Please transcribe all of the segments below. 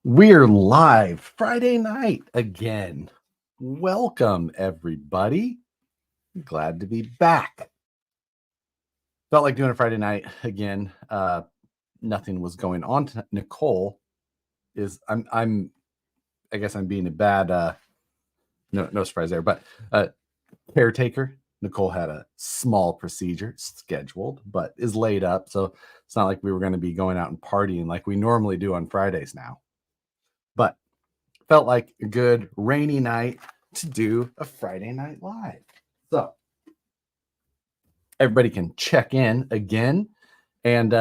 We're live Friday night again. Welcome, everybody. Glad to be back. Felt like doing a Friday night again. Nothing was going on. Nicole is. I guess I'm being a bad. No surprise there. But caretaker. Nicole had a small procedure scheduled, but is laid up. So it's not like we were going to be going out and partying like we normally do on Fridays now. But felt like a good rainy night to do a Friday Night Live. So everybody can check in again. And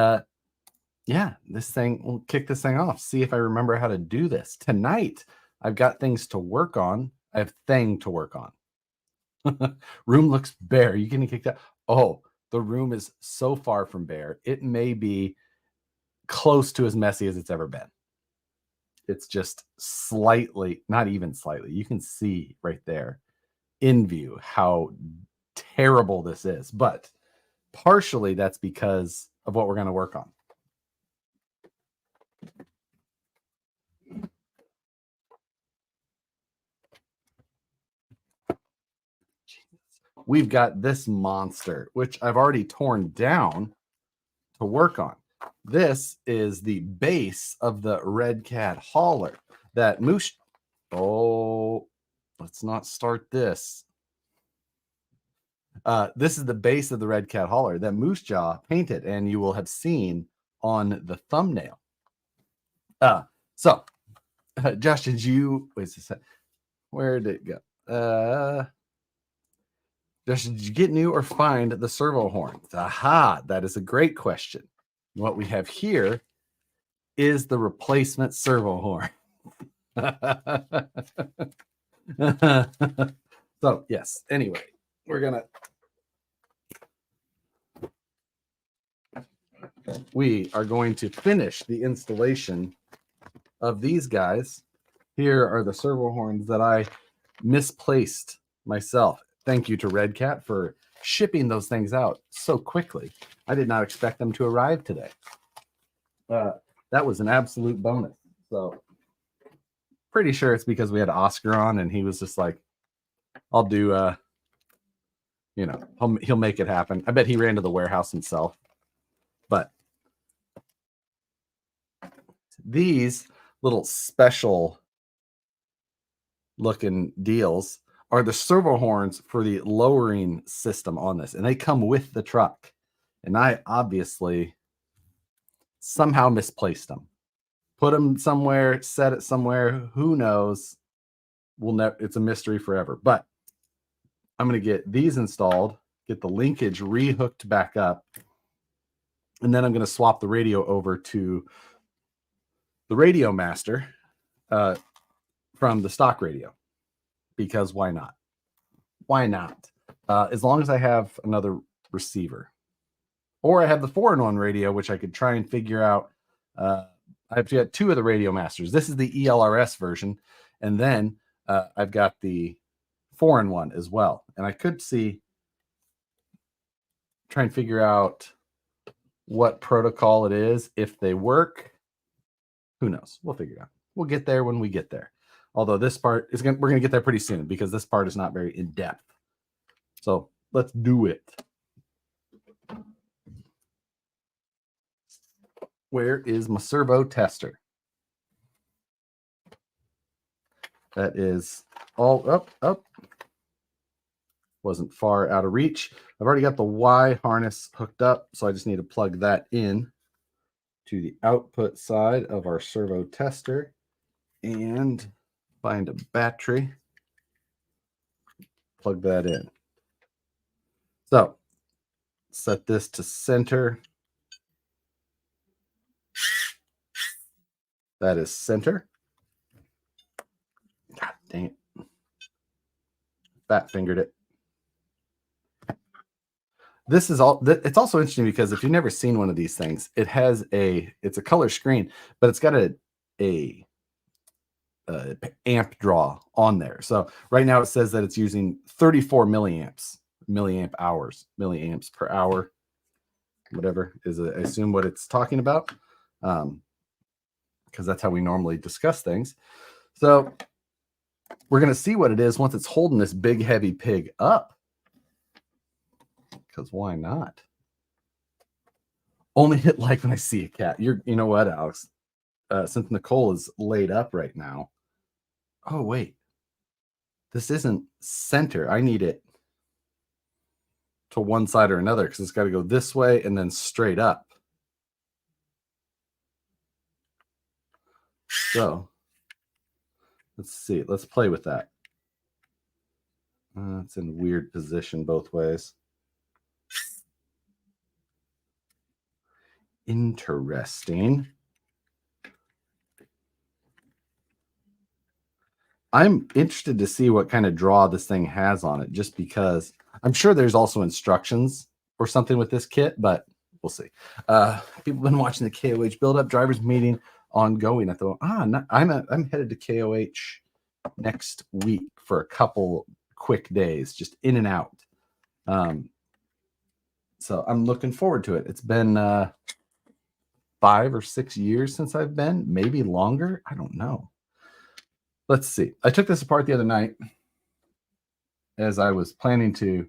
yeah, we'll kick this thing off. See if I remember how to do this. Tonight, I've got things to work on. I have thing to work on. Room looks bare. You getting kicked out? Oh, the room is so far from bare. It may be close to as messy as it's ever been. It's just slightly, not even slightly. You can see right there in view how terrible this is. But partially that's because of what we're going to work on. We've got this monster, which I've already torn down to work on. This is the base of the Red Cat hauler that Moose. Oh, let's not start this. This is the base of the Red Cat hauler that Moose Jaw painted, and you will have seen on the thumbnail. So, Josh, did you wait a second? Where did it go? Josh, did you get new or find the servo horns? Aha, that is a great question. What we have here is the replacement servo horn. So, yes, anyway, we are going to finish the installation of these guys. Here are the servo horns that I misplaced myself. Thank you to Red Cat for shipping those things out so quickly. I did not expect them to arrive today. That was an absolute bonus. So pretty sure it's because we had Oscar on and he was just like, I'll do, he'll make it happen. I bet he ran to the warehouse himself. But these little special looking deals are the servo horns for the lowering system on this, and they come with the truck. And I obviously somehow misplaced them, put them somewhere, set it somewhere. Who knows? It's a mystery forever. But I'm going to get these installed, get the linkage rehooked back up, and then I'm going to swap the radio over to the Radio Master from the stock radio. Because why not? Why not? As long as I have another receiver. Or I have the 4-in-1 radio, which I could try and figure out. I've got two of the Radio Masters. This is the ELRS version. And then I've got the 4-in-1 as well. And I could try and figure out what protocol it is. If they work, who knows? We'll figure it out. We'll get there when we get there. Although this part we're going to get there pretty soon because this part is not very in depth. So let's do it. Where is my servo tester? That is all up. Wasn't far out of reach. I've already got the Y harness hooked up, so I just need to plug that in to the output side of our servo tester and find a battery, plug that in. So set this to center. That is center. God dang it. Fat fingered it. This is all. It's also interesting because if you've never seen one of these things, it's a color screen, but it's got a amp draw on there. So right now it says that it's using 34 milliamps per hour, whatever is I assume what it's talking about. because that's how we normally discuss things. So we're going to see what it is once it's holding this big, heavy pig up. Because why not? Only hit like when I see a cat. You know what, Alex? Since Nicole is laid up right now. Oh, wait. This isn't center. I need it to one side or another because it's got to go this way and then straight up. So let's see. Let's play with that. It's in weird position both ways. Interesting. I'm interested to see what kind of draw this thing has on it, just because I'm sure there's also instructions or something with this kit, but we'll see. People have been watching the KOH build-up drivers meeting ongoing. I thought, I'm headed to KOH next week for a couple quick days, just in and out. So I'm looking forward to it. It's been 5 or 6 years since I've been, maybe longer. I don't know. Let's see. I took this apart the other night as I was planning to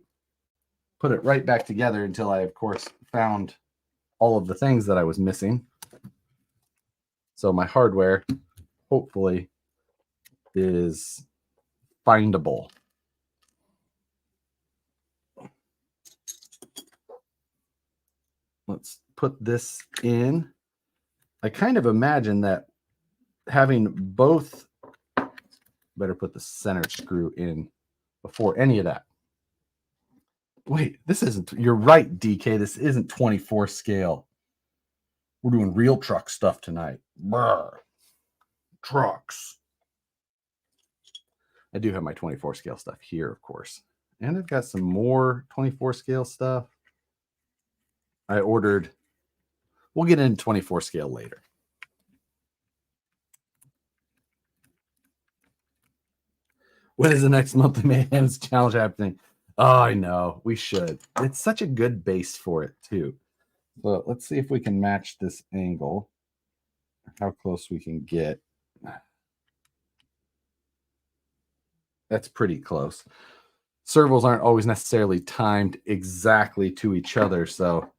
put it right back together until I, of course, found all of the things that I was missing. So my hardware, hopefully, is findable. Let's put this in. I kind of imagine that having both, better put the center screw in before any of that. Wait, this isn't, you're right, DK, this isn't 24 scale. We're doing real truck stuff tonight. Brr. Trucks. I do have my 24 scale stuff here, of course. And I've got some more 24 scale stuff. I ordered, we'll get into 24 scale later. When is the next monthly Mayhem's challenge happening? Oh, I know. We should. It's such a good base for it, too. But let's see if we can match this angle. How close we can get. That's pretty close. Servos aren't always necessarily timed exactly to each other, so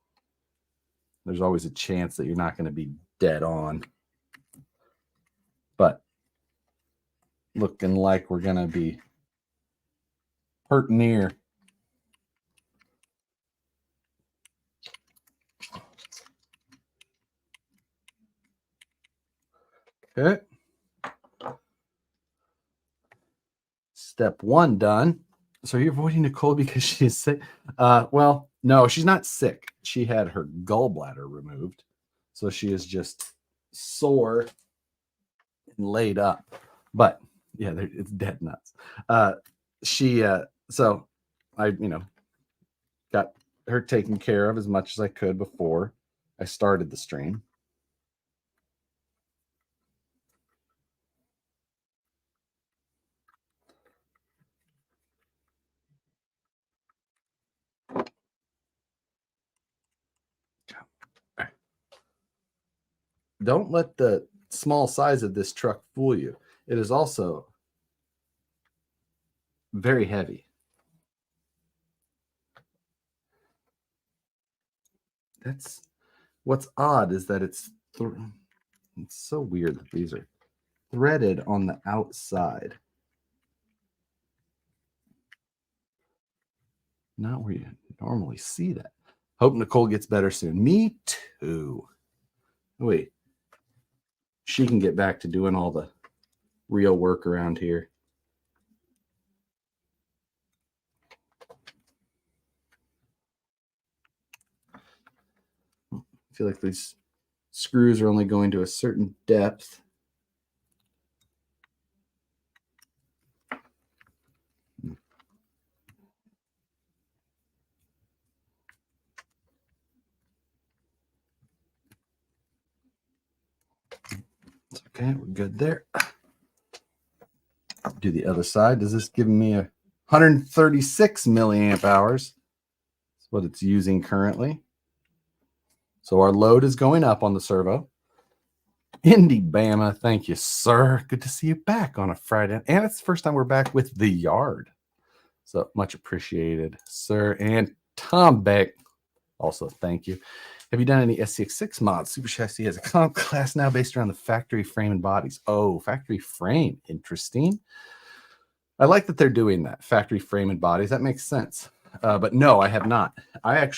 there's always a chance that you're not going to be dead on. But looking like we're going to be pert near. Okay. Step 1 done. So you're avoiding Nicole because she's sick? Well, no, she's not sick. She had her gallbladder removed. So she is just sore and laid up. But yeah, it's dead nuts. So I, got her taken care of as much as I could before I started the stream. Don't let the small size of this truck fool you. It is also very heavy. That's what's odd, is that it's so weird that these are threaded on the outside. Not where you normally see that. Hope Nicole gets better soon. Me too. Wait. She can get back to doing all the real work around here. I feel like these screws are only going to a certain depth. It's okay, we're good there. Do the other side. Does this give me a 136 milliamp hours? That's what it's using currently. So our load is going up on the servo. Indy Bama, thank you, sir. Good to see you back on a Friday. And it's the first time we're back with The Yard. So much appreciated, sir. And Tom Beck, also thank you. Have you done any SCX6 mods? Super Chassis has a comp class now based around the factory frame and bodies. Oh, factory frame. Interesting. I like that they're doing that. Factory frame and bodies. That makes sense. But no, I have not. I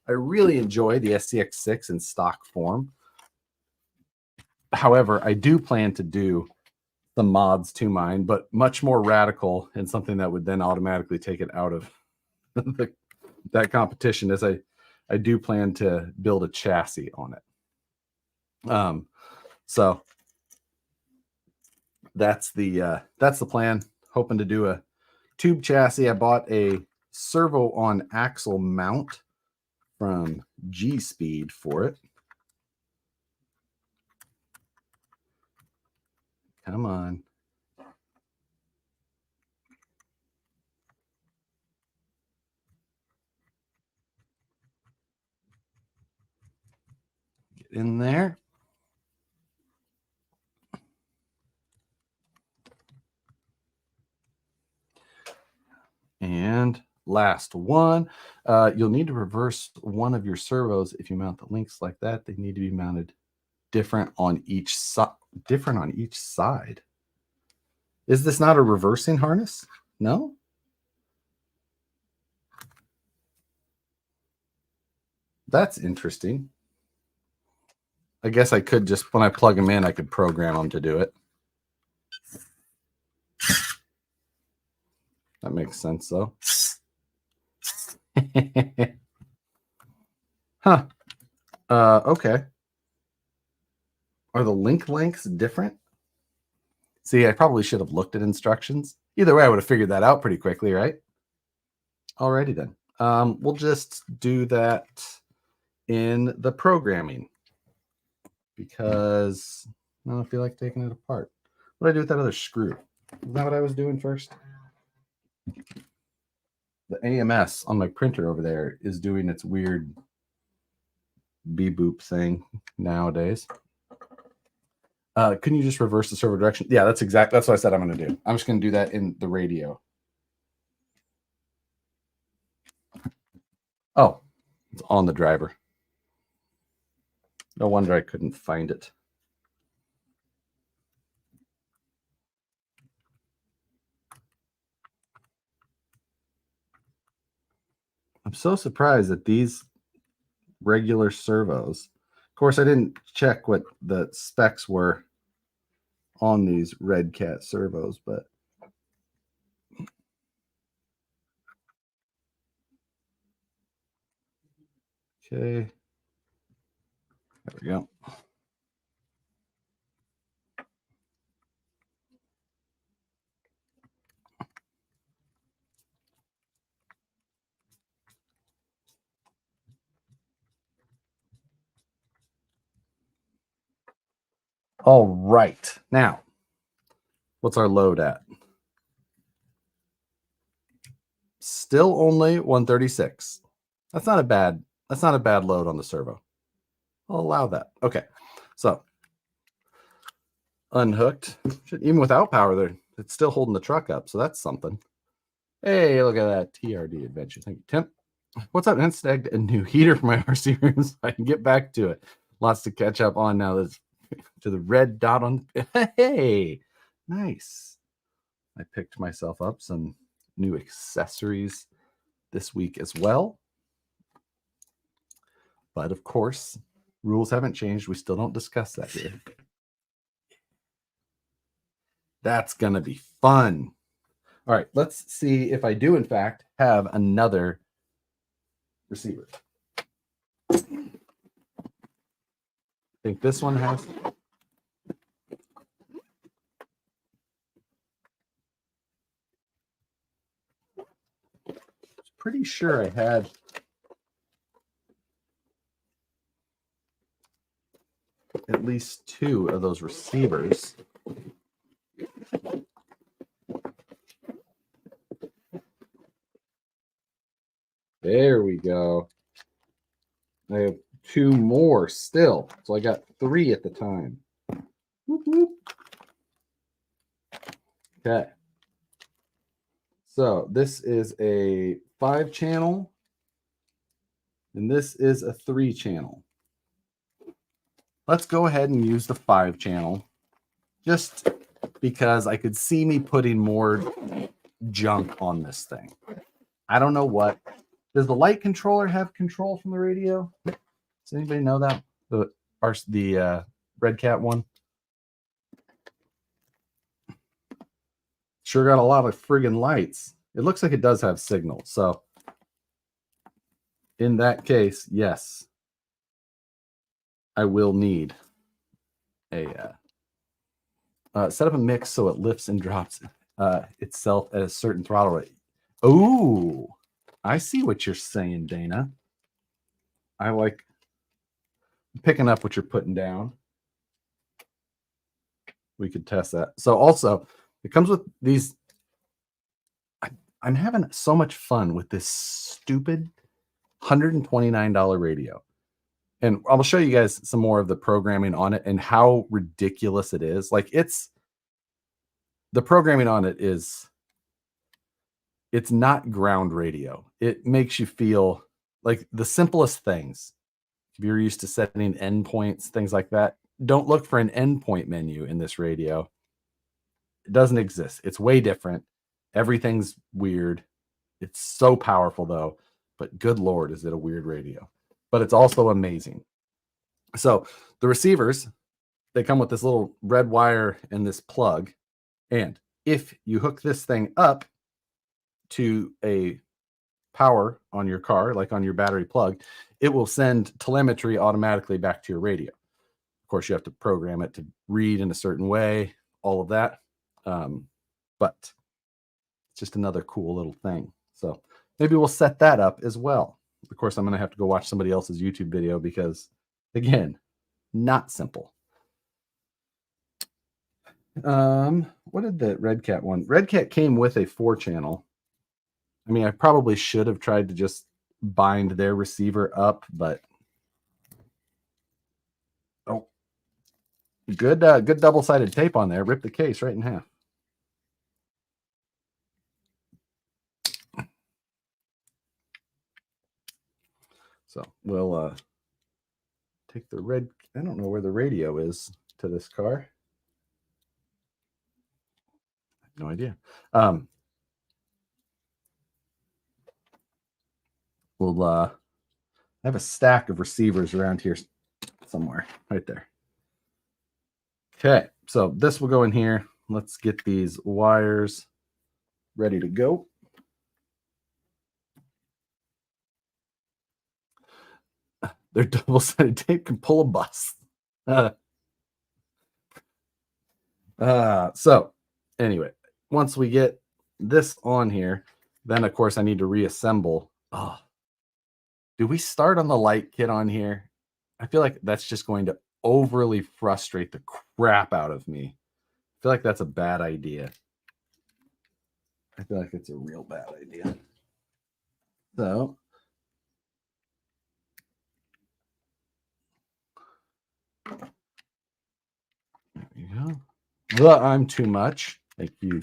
really enjoy the SCX6 in stock form. However, I do plan to do some mods to mine, but much more radical and something that would then automatically take it out of that competition, as I do plan to build a chassis on it. So that's the plan. Hoping to do a tube chassis. I bought a servo on axle mount from G Speed for it. Come on. Get in there. And last one, you'll need to reverse one of your servos if you mount the links like that. They need to be mounted different on each side. Is this not a reversing harness? No? That's interesting. I guess I could just, when I plug them in, I could program them to do it. That makes sense, though. Huh. Okay. Are the link lengths different? See, I probably should have looked at instructions. Either way, I would have figured that out pretty quickly, right? Alrighty then. We'll just do that in the programming because I don't feel like taking it apart. What do I do with that other screw? Isn't that what I was doing first? The AMS on my printer over there is doing its weird beep boop thing nowadays. Can you just reverse the servo direction? Yeah, that's what I said I'm going to do. I'm just going to do that in the radio. Oh, it's on the driver. No wonder I couldn't find it. I'm so surprised that these regular servos, of course, I didn't check what the specs were on these Red Cat servos, but okay, there we go. All right, now what's our load at? Still only 136. That's not a bad load on the servo. I'll allow that. Okay, so unhooked. Even without power, there it's still holding the truck up, so that's something. Hey, look at that TRD adventure. Thank you, Tim. What's up? Instagged a new heater for my RC room so I can get back to it. Lots to catch up on now. That's to the red dot on. Hey, nice. I picked myself up some new accessories this week as well. But of course, rules haven't changed. We still don't discuss that here. That's going to be fun. All right, let's see if I do, in fact, have another receiver. I think this one has. Pretty sure I had at least 2 of those receivers. There we go. I have 2 more still. So I got 3 at the time. Whoop, whoop. Okay. So this is a 5-channel, and this is a 3-channel. Let's go ahead and use the 5-channel, just because I could see me putting more junk on this thing. I don't know what. Does the light controller have control from the radio? Does anybody know that? The Red Cat one? Sure got a lot of friggin' lights. It looks like it does have signal. So in that case, yes, I will need a set up a mix so it lifts and drops itself at a certain throttle rate. Oh, I see what you're saying, Dana. I like picking up what you're putting down. We could test that. So also, it comes with these. I'm having so much fun with this stupid $129 radio. And I'll show you guys some more of the programming on it and how ridiculous it is. Like the programming on it is, it's not ground radio. It makes you feel like the simplest things. If you're used to setting endpoints, things like that, don't look for an endpoint menu in this radio. It doesn't exist. It's way different. Everything's weird. It's so powerful though, but good Lord, is it a weird radio, but it's also amazing. So the receivers, they come with this little red wire and this plug. And if you hook this thing up to a power on your car, like on your battery plug, it will send telemetry automatically back to your radio. Of course, you have to program it to read in a certain way, all of that. But it's just another cool little thing. So maybe we'll set that up as well. Of course, I'm going to have to go watch somebody else's YouTube video because, again, not simple. What did the Red Cat one? Red Cat came with a 4-channel. I mean, I probably should have tried to just bind their receiver up, but oh, good double-sided tape on there. Rip the case right in half. So we'll take the red. I don't know where the radio is to this car. I have no idea. We'll I have a stack of receivers around here somewhere, right there. Okay, so this will go in here. Let's get these wires ready to go. Their double-sided tape can pull a bus. So anyway, once we get this on here, then of course I need to reassemble. Oh, do we start on the light kit on here? I feel like that's just going to overly frustrate the crap out of me. I feel like that's a bad idea. I feel like it's a real bad idea. So there you go. Well, I'm too much. Thank you.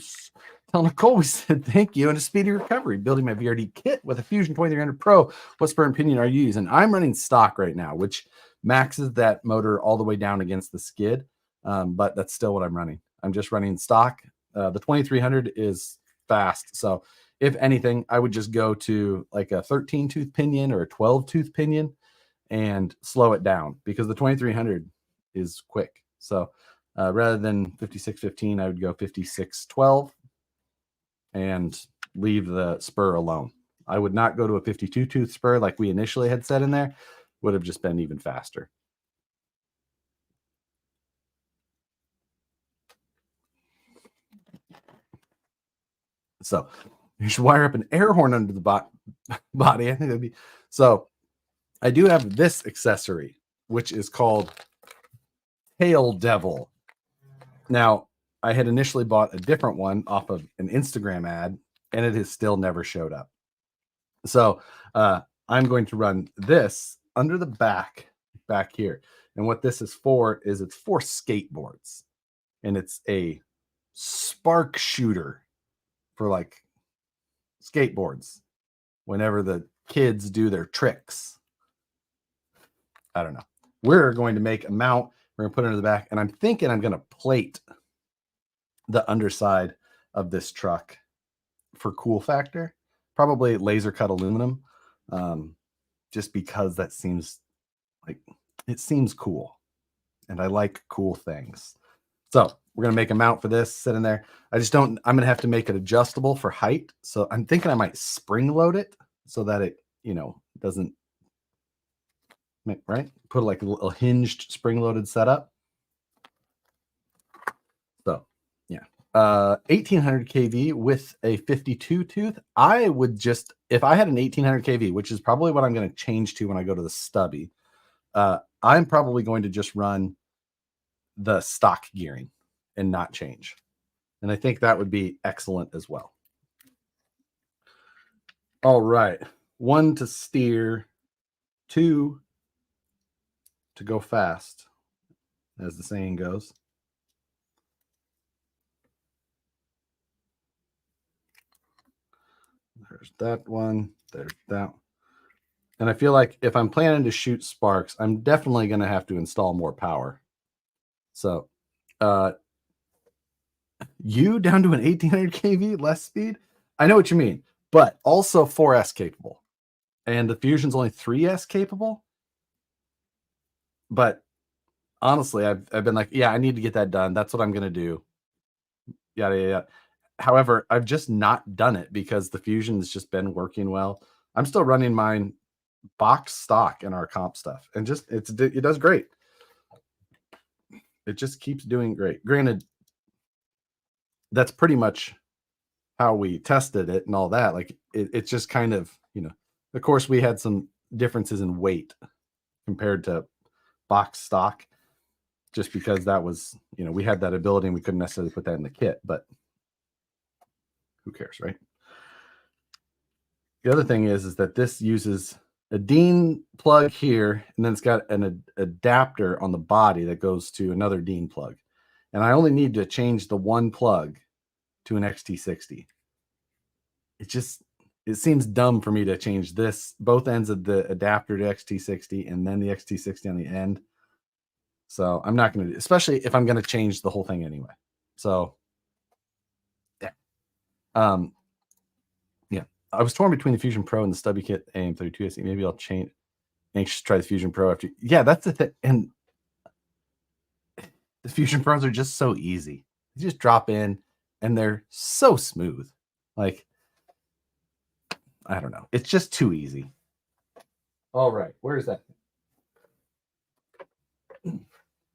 Tell Nicole we said thank you and a speedy recovery. Building my VRD kit with a Fusion 2300 Pro. What spur opinion are you using? I'm running stock right now, which maxes that motor all the way down against the skid. But that's still what I'm running. I'm just running stock. The 2300 is fast. So if anything, I would just go to like a 13 tooth pinion or a 12 tooth pinion and slow it down because the 2300 is quick. So rather than 5615, I would go 5612 and leave the spur alone. I would not go to a 52 tooth spur like we initially had said in there. Would have just been even faster. So you should wire up an air horn under the body. I think that'd be so. I do have this accessory, which is called Tail Devil. Now, I had initially bought a different one off of an Instagram ad, and it has still never showed up. So I'm going to run this under the back back here. And what this is for is it's for skateboards. And it's a spark shooter for like skateboards whenever the kids do their tricks. I don't know. We're going to make a mount. We're going to put it into the back. And I'm thinking I'm going to plate the underside of this truck for cool factor. Probably laser cut aluminum. Just because that seems like it seems cool. And I like cool things. So we're going to make a mount for this, sit in there. I'm going to have to make it adjustable for height. So I'm thinking I might spring load it so that it, doesn't, right? Put like a hinged spring loaded setup. So yeah, 1800 kV with a 52 tooth. I would just, if I had an 1800 kV, which is probably what I'm going to change to when I go to the stubby, I'm probably going to just run the stock gearing and not change. And I think that would be excellent as well. All right. 1 to steer, 2 to go fast, as the saying goes. There's that one. There's that. And I feel like if I'm planning to shoot sparks, I'm definitely going to have to install more power. So, you down to an 1800 kV, less speed? I know what you mean, but also 4S capable. And the Fusion's only 3S capable. But honestly, I've been like, yeah, I need to get that done. That's what I'm going to do. Yada, yada, yada. However, I've just not done it because the Fusion has just been working well. I'm still running mine box stock in our comp stuff, and just it does great. It just keeps doing great. Granted, that's pretty much how we tested it and all that. Like it's just kind of, of course we had some differences in weight compared to box stock, just because that was, we had that ability and we couldn't necessarily put that in the kit, but who cares, right? The other thing is that this uses a DIN plug here, and then it's got an adapter on the body that goes to another DIN plug. And I only need to change the one plug to an XT60. It seems dumb for me to change both ends of the adapter to XT60 and then the XT60 on the end. So I'm not going to do, especially if I'm going to change the whole thing anyway. So yeah. Yeah. I was torn between the Fusion Pro and the stubby kit AM32 SE. Maybe I'll change. Anxious to try the Fusion Pro after. Yeah, that's the thing. And the Fusion Pros are just so easy. You just drop in and they're so smooth. Like, I don't know. It's just too easy. All right. Where is that?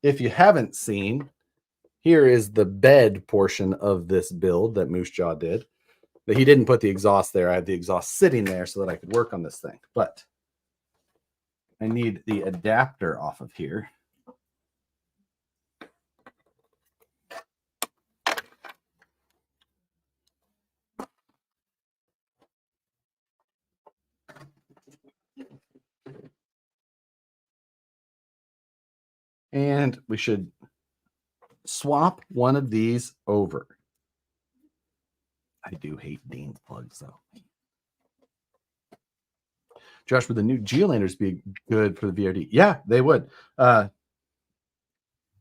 If you haven't seen, here is the bed portion of this build that Moose Jaw did. But he didn't put the exhaust there. I had the exhaust sitting there so that I could work on this thing. But I need the adapter off of here. And we should swap one of these over. I do hate DIN plugs, though. Josh, would the new Geolanders be good for the VRD? Yeah, they would.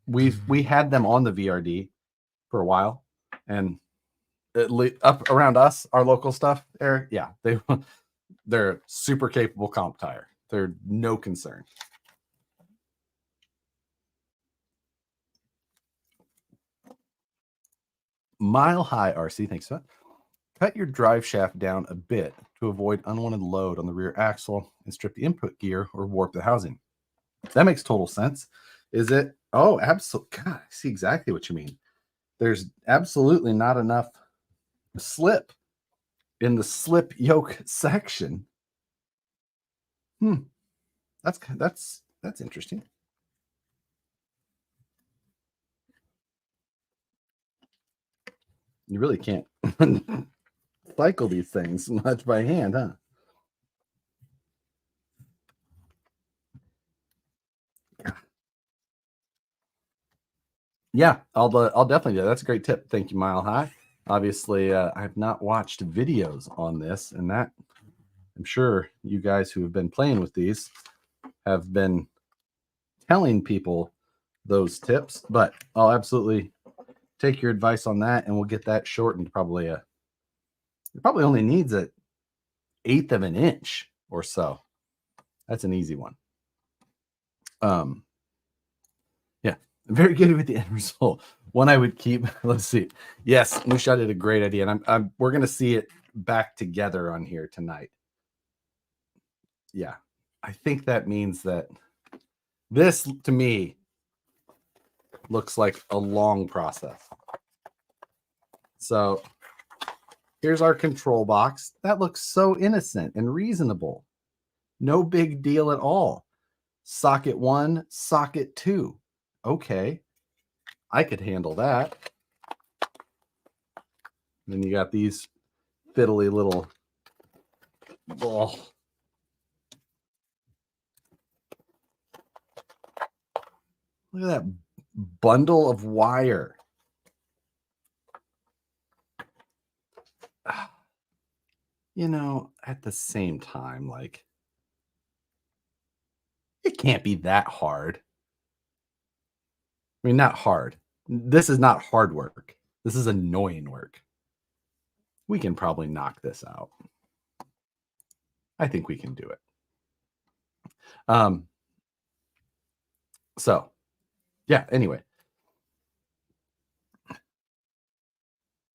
We had them on the VRD for a while, and up around us, our local stuff, Eric. Yeah, they're super capable comp tire. They're no concern. Mile High RC, thanks for that. Cut your drive shaft down a bit to avoid unwanted load on the rear axle and strip the input gear or warp the housing. That makes total sense. Is it? Oh, absolutely. God, I see exactly what you mean. There's absolutely not enough slip in the slip yoke section. That's interesting. You really can't cycle these things much by hand, huh? Yeah, I'll definitely do that. That's a great tip. Thank you, Mile High. Obviously, I have not watched videos on this, and that I'm sure you guys who have been playing with these have been telling people those tips, but I'll absolutely take your advice on that, and we'll get that shortened. Probably it probably only needs an eighth of an inch or so. That's an easy one. Yeah, very good with the end result. One I would keep. Let's see. Yes, Musha did a great idea, and we're gonna see it back together on here tonight. Yeah, I think that means that this to me looks like a long process. So here's our control box. That looks so innocent and reasonable. No big deal at all. Socket 1, socket 2. Okay, I could handle that. And then you got these fiddly little. Oh. Look at that bundle of wire. You know, at the same time, like, it can't be that hard. I mean, not hard. This is not hard work. This is annoying work. We can probably knock this out. I think we can do it. So, yeah, anyway.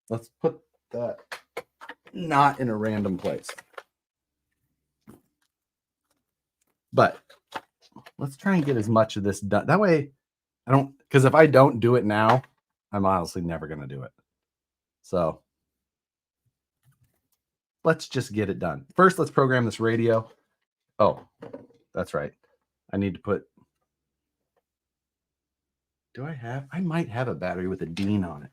Let's put that not in a random place. But let's try and get as much of this done. That way, I don't, because if I don't do it now, I'm honestly never going to do it. So let's just get it done. First, let's program this radio. Oh, that's right. I need to put, I might have a battery with a Dean on it.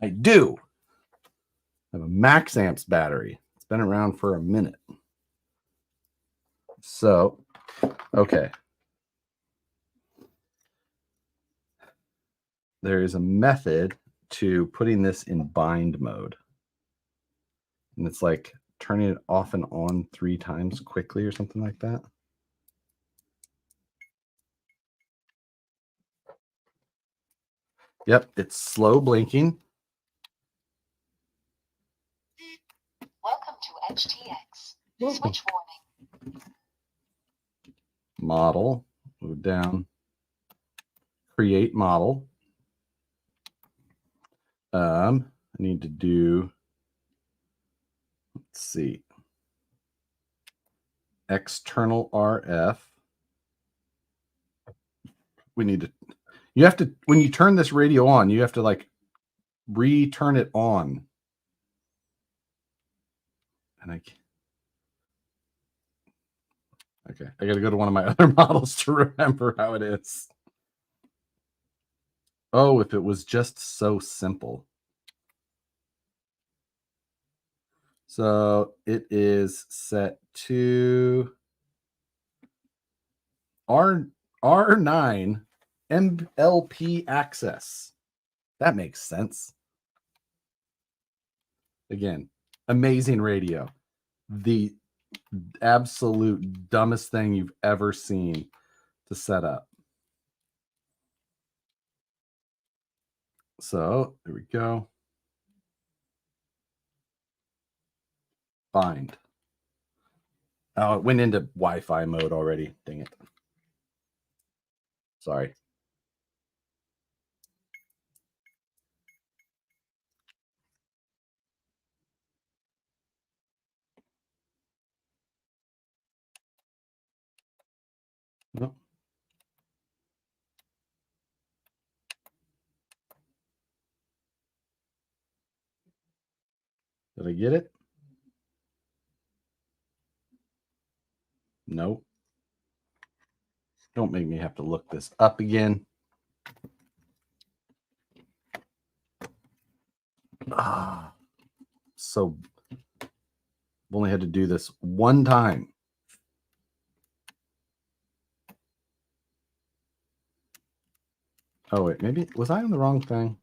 I do. I have a Max Amps battery. It's been around for a minute. So, okay. There is a method to putting this in bind mode. And it's like turning it off and on 3 times quickly or something like that. Yep, it's slow blinking. Welcome to HTX. Switch warning. Model. Move down. Create model. I need to do, let's see, external RF. We need to, you have to, when you turn this radio on, you have to like return it on. And okay, I got to go to one of my other models to remember how it is. Oh, if it was just so simple. So it is set to R9 MLP access. That makes sense. Again, amazing radio. The absolute dumbest thing you've ever seen to set up. So there we go. Bind. Oh, it went into Wi-Fi mode already. Dang it. Sorry. Nope. Did I get it? Nope. Don't make me have to look this up again. Ah, so I've only had to do this one time. Oh, wait, maybe was I on the wrong thing?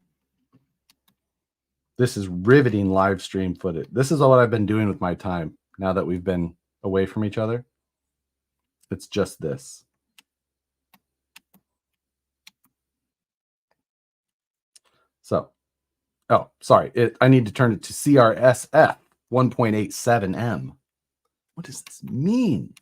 This is riveting live stream footage. This is all what I've been doing with my time now that we've been away from each other. It's just this. So, oh, sorry. I need to turn it to CRSF 1.87M. What does this mean?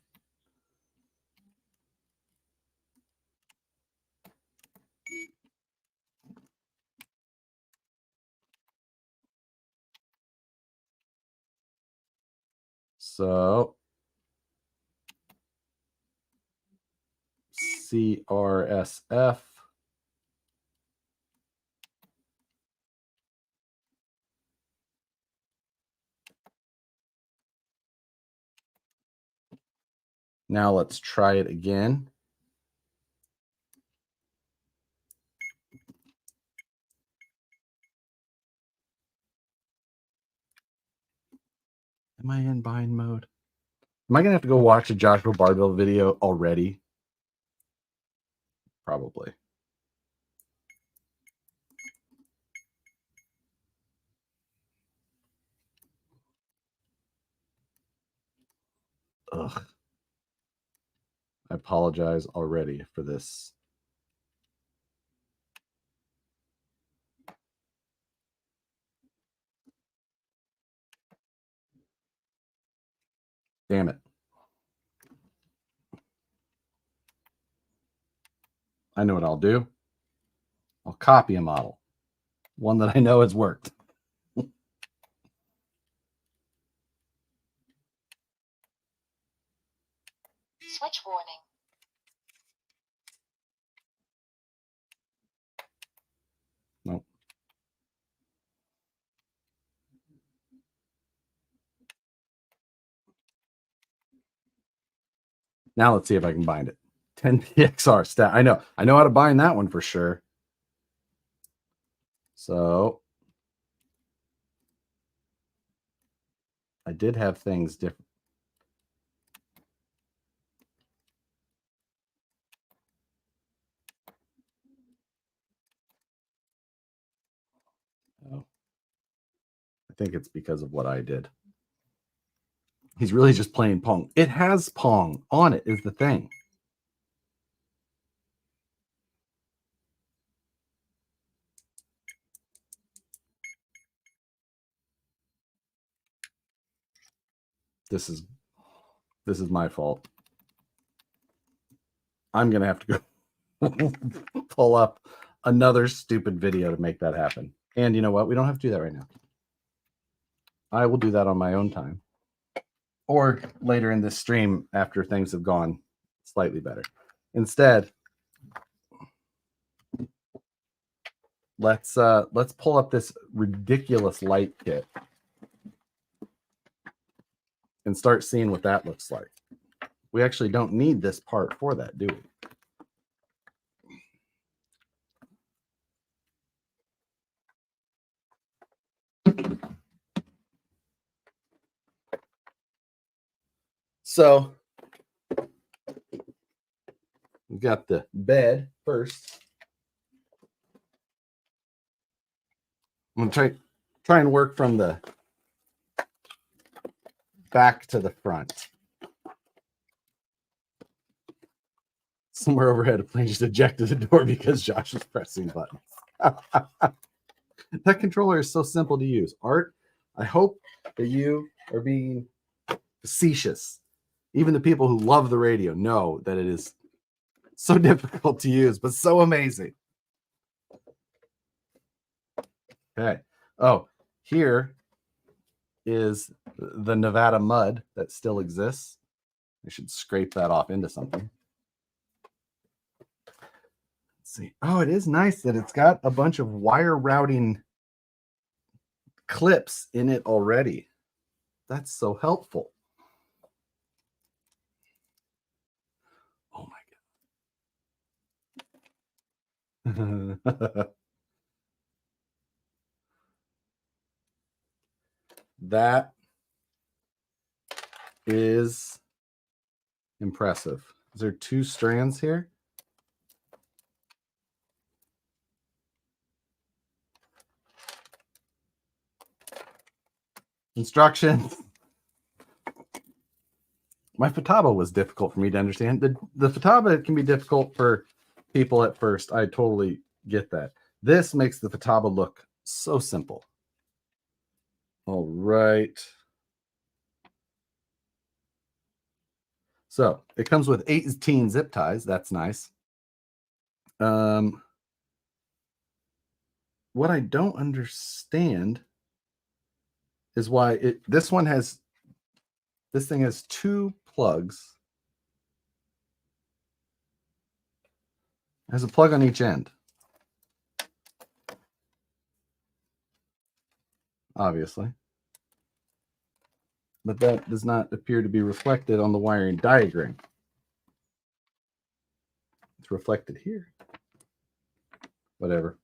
So CRSF. Now let's try it again. Am I in bind mode? Am I going to have to go watch a Joshua Barbell video already? Probably. Ugh. I apologize already for this. Damn it. I know what I'll do. I'll copy a model. One that I know has worked. Switch warning. Nope. Now let's see if I can bind it. 10pxr stat. I know how to bind that one for sure. So I did have things different. Oh. I think it's because of what I did. He's really just playing Pong. It has Pong on it, is the thing. This is my fault. I'm gonna have to go pull up another stupid video to make that happen. And you know what? We don't have to do that right now. I will do that on my own time. Or later in this stream after things have gone slightly better. Instead, let's pull up this ridiculous light kit and start seeing what that looks like. We actually don't need this part for that, do we? So we've got the bed first. I'm gonna try and work from the back to the front. Somewhere overhead, a plane just ejected the door because Josh was pressing buttons. That controller is so simple to use. Art, I hope that you are being facetious. Even the people who love the radio know that it is so difficult to use, but so amazing. Okay. Oh, here is the Nevada mud that still exists. I should scrape that off into something. Let's see. Oh, it is nice that it's got a bunch of wire routing clips in it already. That's so helpful. Oh my God. That is impressive. Is there 2 strands here? Instructions. My Futaba was difficult for me to understand. The Futaba can be difficult for people at first. I totally get that. This makes the Futaba look so simple. All right. So it comes with 18 zip ties. That's nice. What I don't understand is why this thing has 2 plugs. It has a plug on each end. Obviously. But that does not appear to be reflected on the wiring diagram. It's reflected here. Whatever.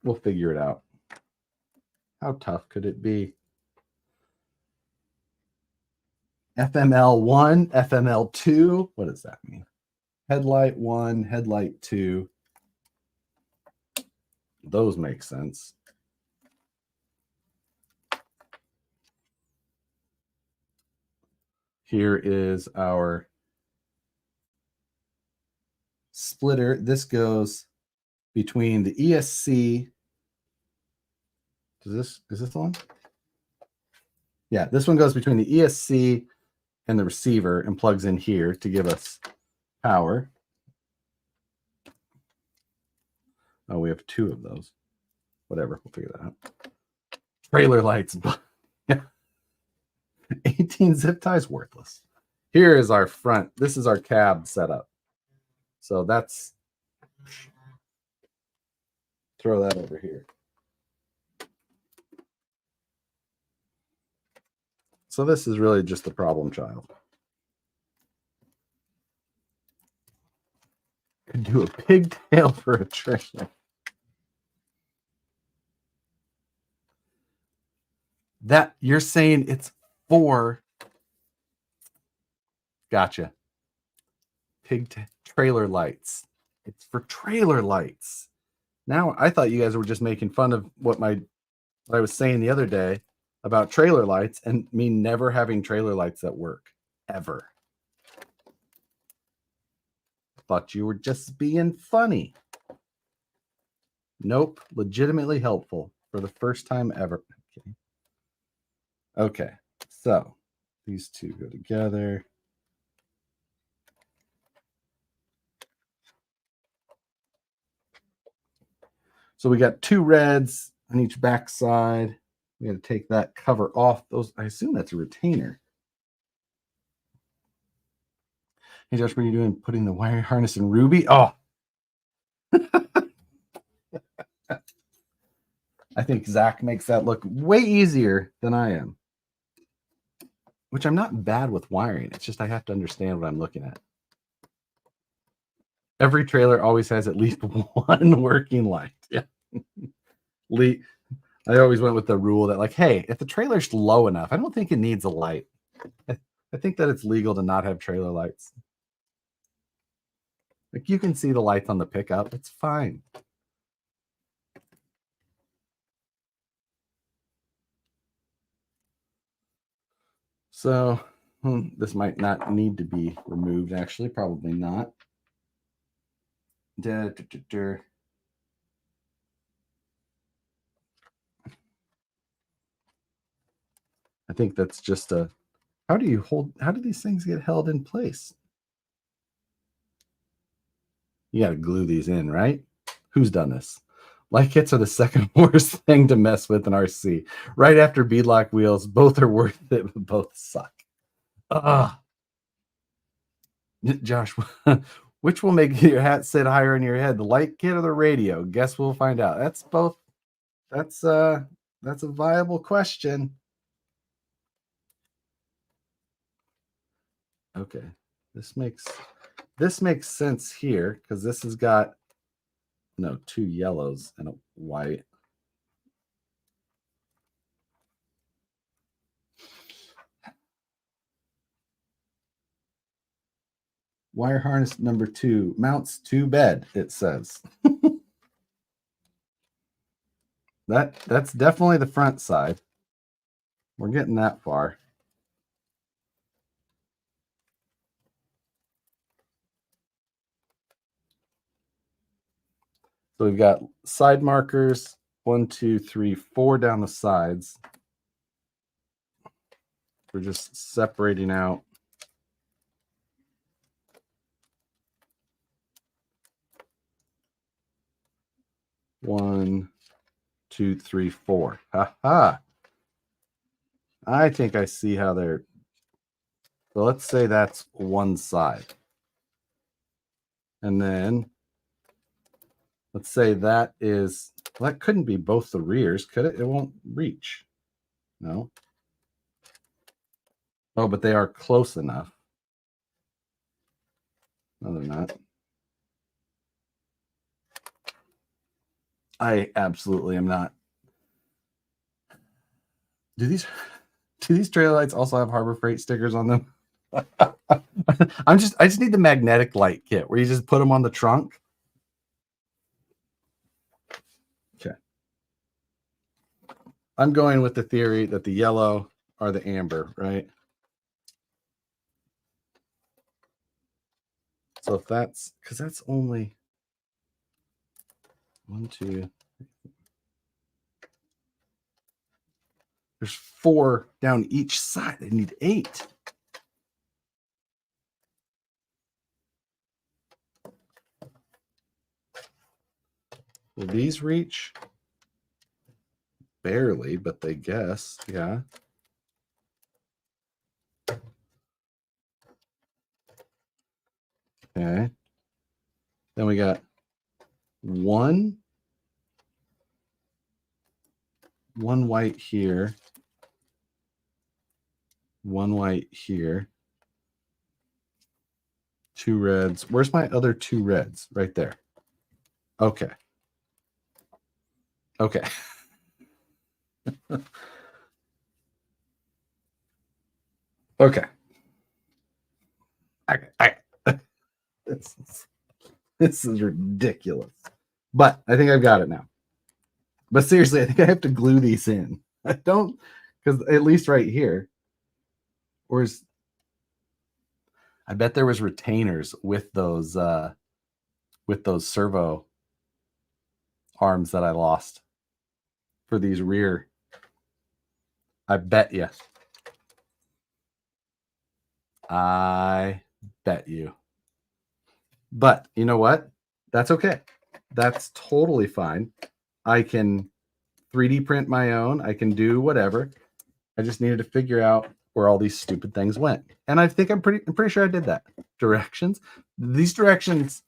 We'll figure it out. How tough could it be? FML1, FML2. What does that mean? Headlight 1, headlight 2. Those make sense. Here is our splitter. This goes between the ESC. Is this the one? Yeah, this one goes between the ESC and the receiver and plugs in here to give us power. Oh, we have 2 of those. Whatever, we'll figure that out. Trailer lights. 18 zip ties, worthless. Here is our front. This is our cab setup. So that's, throw that over here. So this is really just the problem child. Could do a pigtail for a trailer. That you're saying it's for. Gotcha. Trailer lights. It's for trailer lights. Now I thought you guys were just making fun of what I was saying the other day about trailer lights and me never having trailer lights that work ever. Thought you were just being funny. Nope, legitimately helpful for the first time ever. Okay, so these 2 go together. So we got 2 reds on each backside. We got to take that cover off. Those, I assume that's a retainer. Hey Josh, what are you doing? Putting the wire harness in Ruby? Oh. I think Zach makes that look way easier than I am. Which I'm not bad with wiring. It's just I have to understand what I'm looking at. Every trailer always has at least 1 working light. Yeah. I always went with the rule that, like, hey, if the trailer's low enough, I don't think it needs a light. I think that it's legal to not have trailer lights. Like, you can see the lights on the pickup. It's fine. So this might not need to be removed, actually. Probably not. I think that's just a, how do these things get held in place? You got to glue these in, right? Who's done this? Light kits are the second worst thing to mess with in RC. Right after beadlock wheels, both are worth it, but both suck. Josh, which will make your hat sit higher in your head, the light kit or the radio? Guess we'll find out. That's both. That's a viable question. Okay, this makes sense here because this has got 2 yellows and a white. Wire harness number 2 mounts to bed, it says. That's definitely the front side. We're getting that far. So we've got side markers, 1, 2, 3, 4 down the sides. We're just separating out one, 2, 3, 4. Ha ha. I think I see how they're. So let's say that's one side. And then let's say that is, well, that couldn't be both the rears, could it? It won't reach. No. Oh, but they are close enough. No, they're not. I absolutely am not. Do these trailer lights also have Harbor Freight stickers on them? I just need the magnetic light kit where you just put them on the trunk. Okay. I'm going with the theory that the yellow are the amber, right? So if that's, because that's only 1, 2. There's 4 down each side. They need 8. Will these reach? Barely, but they guess. Yeah. Okay. Then we got one white here, one white here, 2 reds. Where's my other 2 reds? Right there. Okay. Okay. Okay. This is ridiculous. But I think I've got it now. But seriously, I think I have to glue these in. I don't, because at least right here, where's, I bet there was retainers with those servo arms that I lost for these rear. I bet you. I bet you. But you know what? That's okay. That's totally fine. I can 3D print my own. I can do whatever. I just needed to figure out where all these stupid things went. And I think I'm pretty sure I did that. Directions. These directions.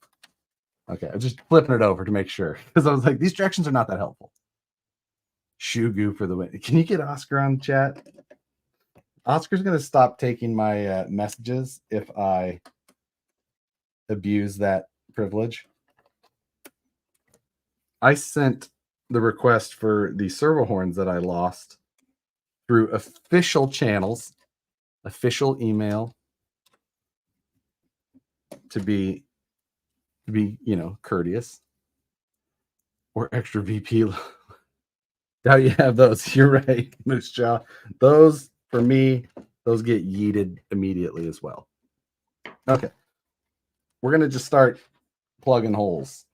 Okay, I'm just flipping it over to make sure. Because I was like, these directions are not that helpful. Shoe goo for the win. Can you get Oscar on chat? Oscar's going to stop taking my messages if I abuse that privilege. I sent the request for the servo horns that I lost through official channels, official email, to be courteous, or extra VP. Now you have those. You're right, Moose Jaw. Those for me, those get yeeted immediately as well. Okay, we're gonna just start plugging holes.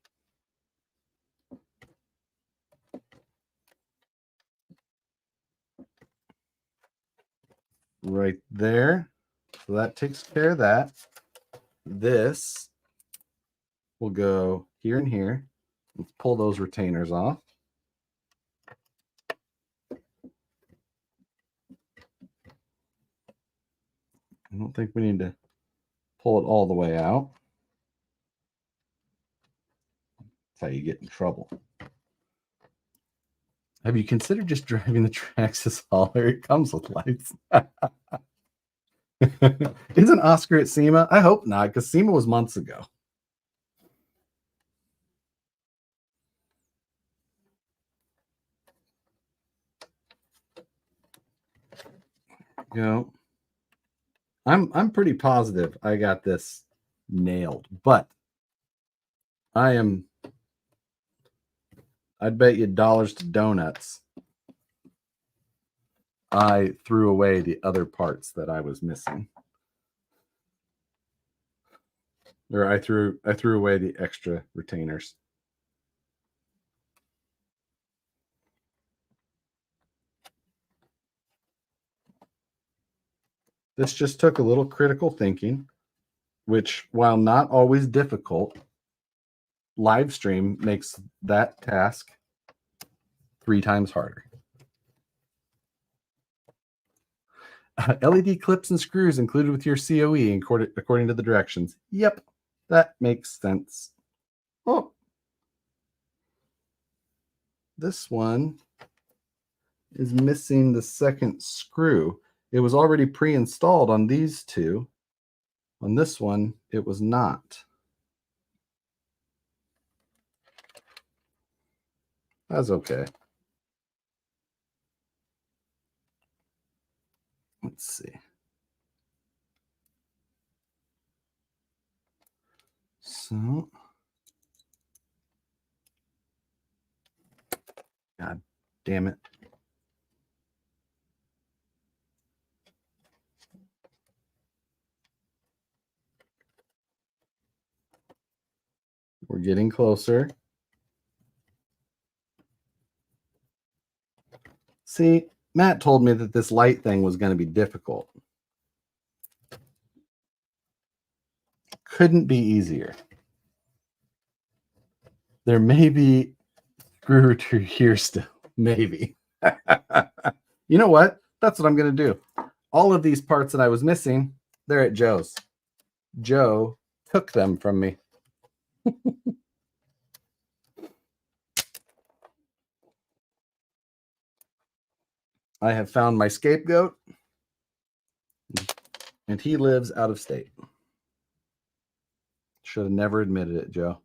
Right there. So that takes care of that. This will go here and here. Let's pull those retainers off. I don't think we need to pull it all the way out. That's how you get in trouble. Have you considered just driving the Traxxas hauler? It comes with lights. Isn't Oscar at SEMA? I hope not, because SEMA was months ago. You know, I'm pretty positive I got this nailed. But I'd bet you dollars to donuts I threw away the other parts that I was missing. Or I threw away the extra retainers. This just took a little critical thinking, which, while not always difficult, live stream makes that task 3 times harder. LED clips and screws included with your COE according to the directions. Yep, that makes sense. Oh, this one is missing the second screw. It was already pre-installed on these two. On this one, it was not. That's okay. Let's see. So, God damn it. We're getting closer. See, Matt told me that this light thing was going to be difficult. Couldn't be easier. There may be screw to here still. Maybe. You know what? That's what I'm going to do. All of these parts that I was missing, they're at Joe's. Joe took them from me. I have found my scapegoat, and he lives out of state. Should have never admitted it, Joe.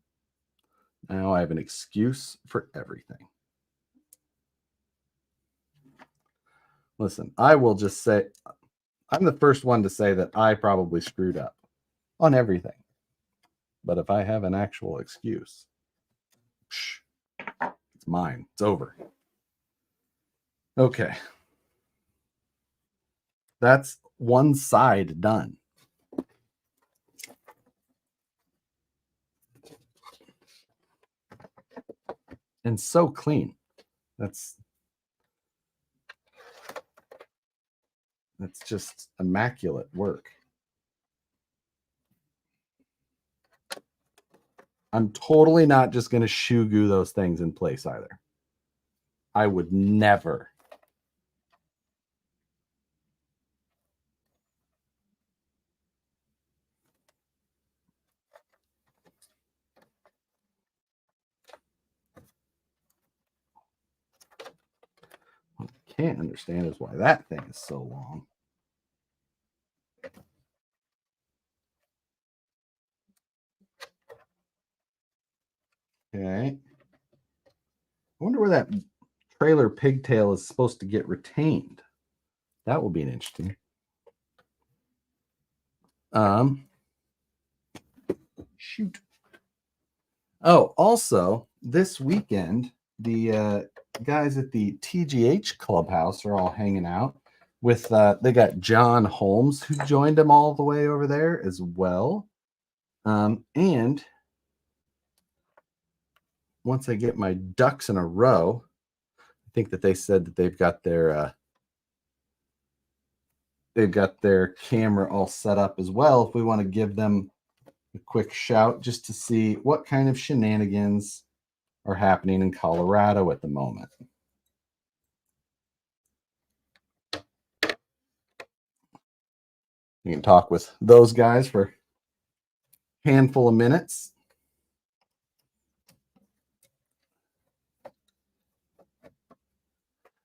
Now I have an excuse for everything. Listen, I will just say, I'm the first one to say that I probably screwed up on everything. But if I have an actual excuse, it's mine. It's over. Okay. That's one side done. And so clean. That's just immaculate work. I'm totally not just going to shoe goo those things in place either. I would never. What I can't understand is why that thing is so long. Okay. I wonder where that trailer pigtail is supposed to get retained. That will be an interesting. Shoot. Oh, also this weekend, the guys at the TGH Clubhouse are all hanging out with. They got John Holmes who joined them all the way over there as well. And once I get my ducks in a row, I think that they said that they've got their camera all set up as well. If we want to give them a quick shout just to see what kind of shenanigans are happening in Colorado at the moment. You can talk with those guys for a handful of minutes.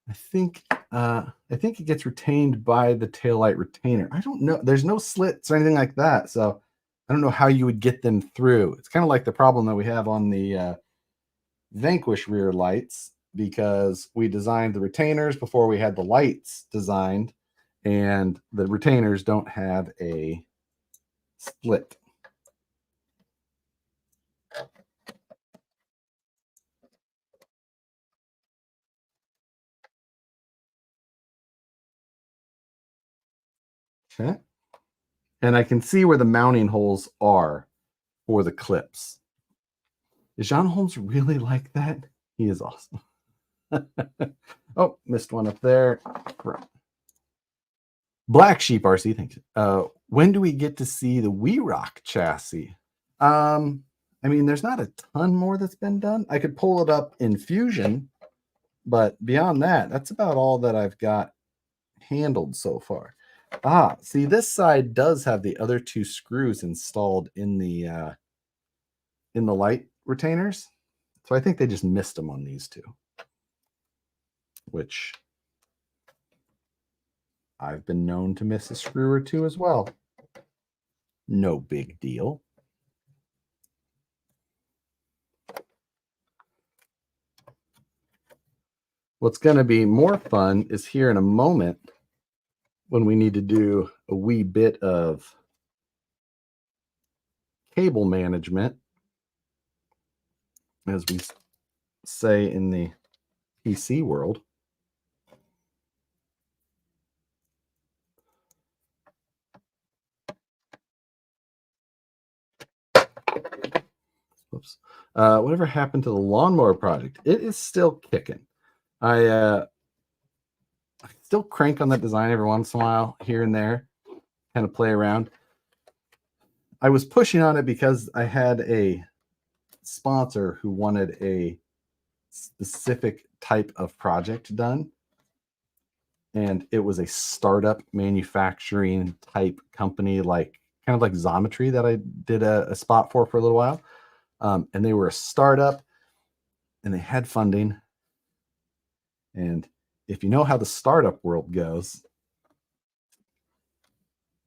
I think it gets retained by the taillight retainer. I don't know. There's no slits or anything like that, so I don't know how you would get them through. It's kind of like the problem that we have on the Vanquish rear lights, because we designed the retainers before we had the lights designed, and the retainers don't have a split. Okay. And I can see where the mounting holes are for the clips. Is John Holmes really like that? He is awesome. Oh, missed one up there. Black Sheep RC, thanks. When do we get to see the We Rock chassis? I mean, there's not a ton more that's been done. I could pull it up in Fusion, but beyond that, that's about all that I've got handled so far. Ah, see, this side does have the other two screws installed in the light retainers. So I think they just missed them on these two, which I've been known to miss a screw or two as well. No big deal. What's going to be more fun is here in a moment when we need to do a wee bit of cable management, as we say in the PC world. Oops. Whatever happened to the lawnmower project? It is still kicking. I still crank on that design every once in a while, here and there, kind of play around. I was pushing on it because I had a sponsor who wanted a specific type of project done. And it was a startup manufacturing type company, like kind of like Xometry, that I did a spot for a little while. And they were a startup and they had funding. And if you know how the startup world goes,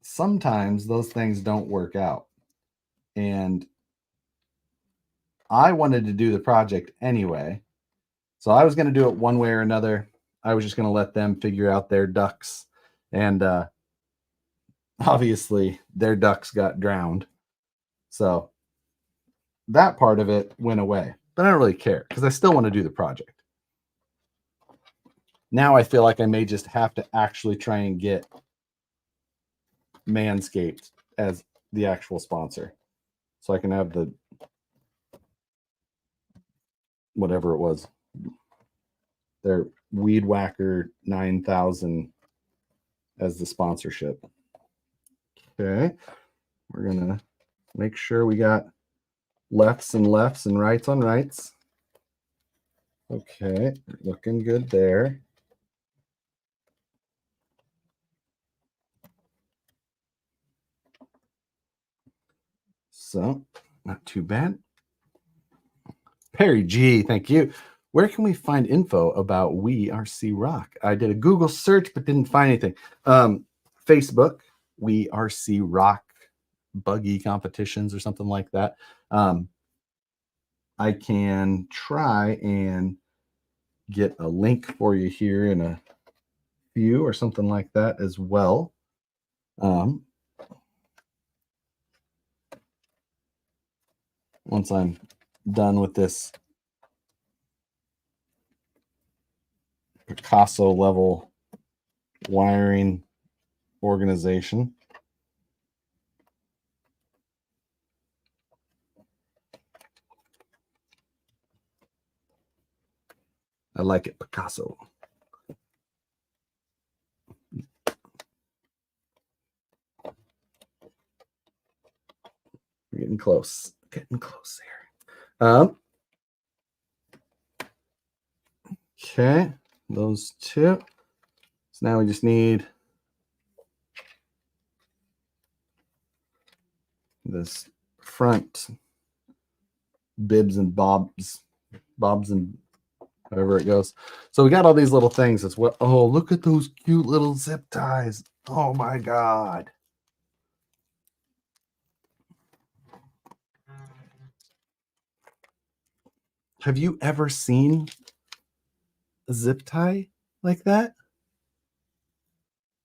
sometimes those things don't work out. And I wanted to do the project anyway. So I was going to do it one way or another. I was just going to let them figure out their ducks. And obviously their ducks got drowned. So that part of it went away. But I don't really care because I still want to do the project. Now I feel like I may just have to actually try and get Manscaped as the actual sponsor. So I can have the whatever it was, their Weed Whacker 9000 as the sponsorship. Okay. We're going to make sure we got lefts and lefts and rights on rights. Okay. Looking good there. So, not too bad. Perry G, thank you. Where can we find info about We RC Rock? I did a Google search, but didn't find anything. Facebook, We RC Rock buggy competitions or something like that. I can try and get a link for you here in a few or something like that as well. Once I'm done with this Picasso level wiring organization. I like it, Picasso. We're getting close. Getting close here. Okay, those two. So now we just need this front bibs and bobs and however it goes. So we got all these little things as well. Oh, look at those cute little zip ties. Oh my God. Have you ever seen a zip tie like that?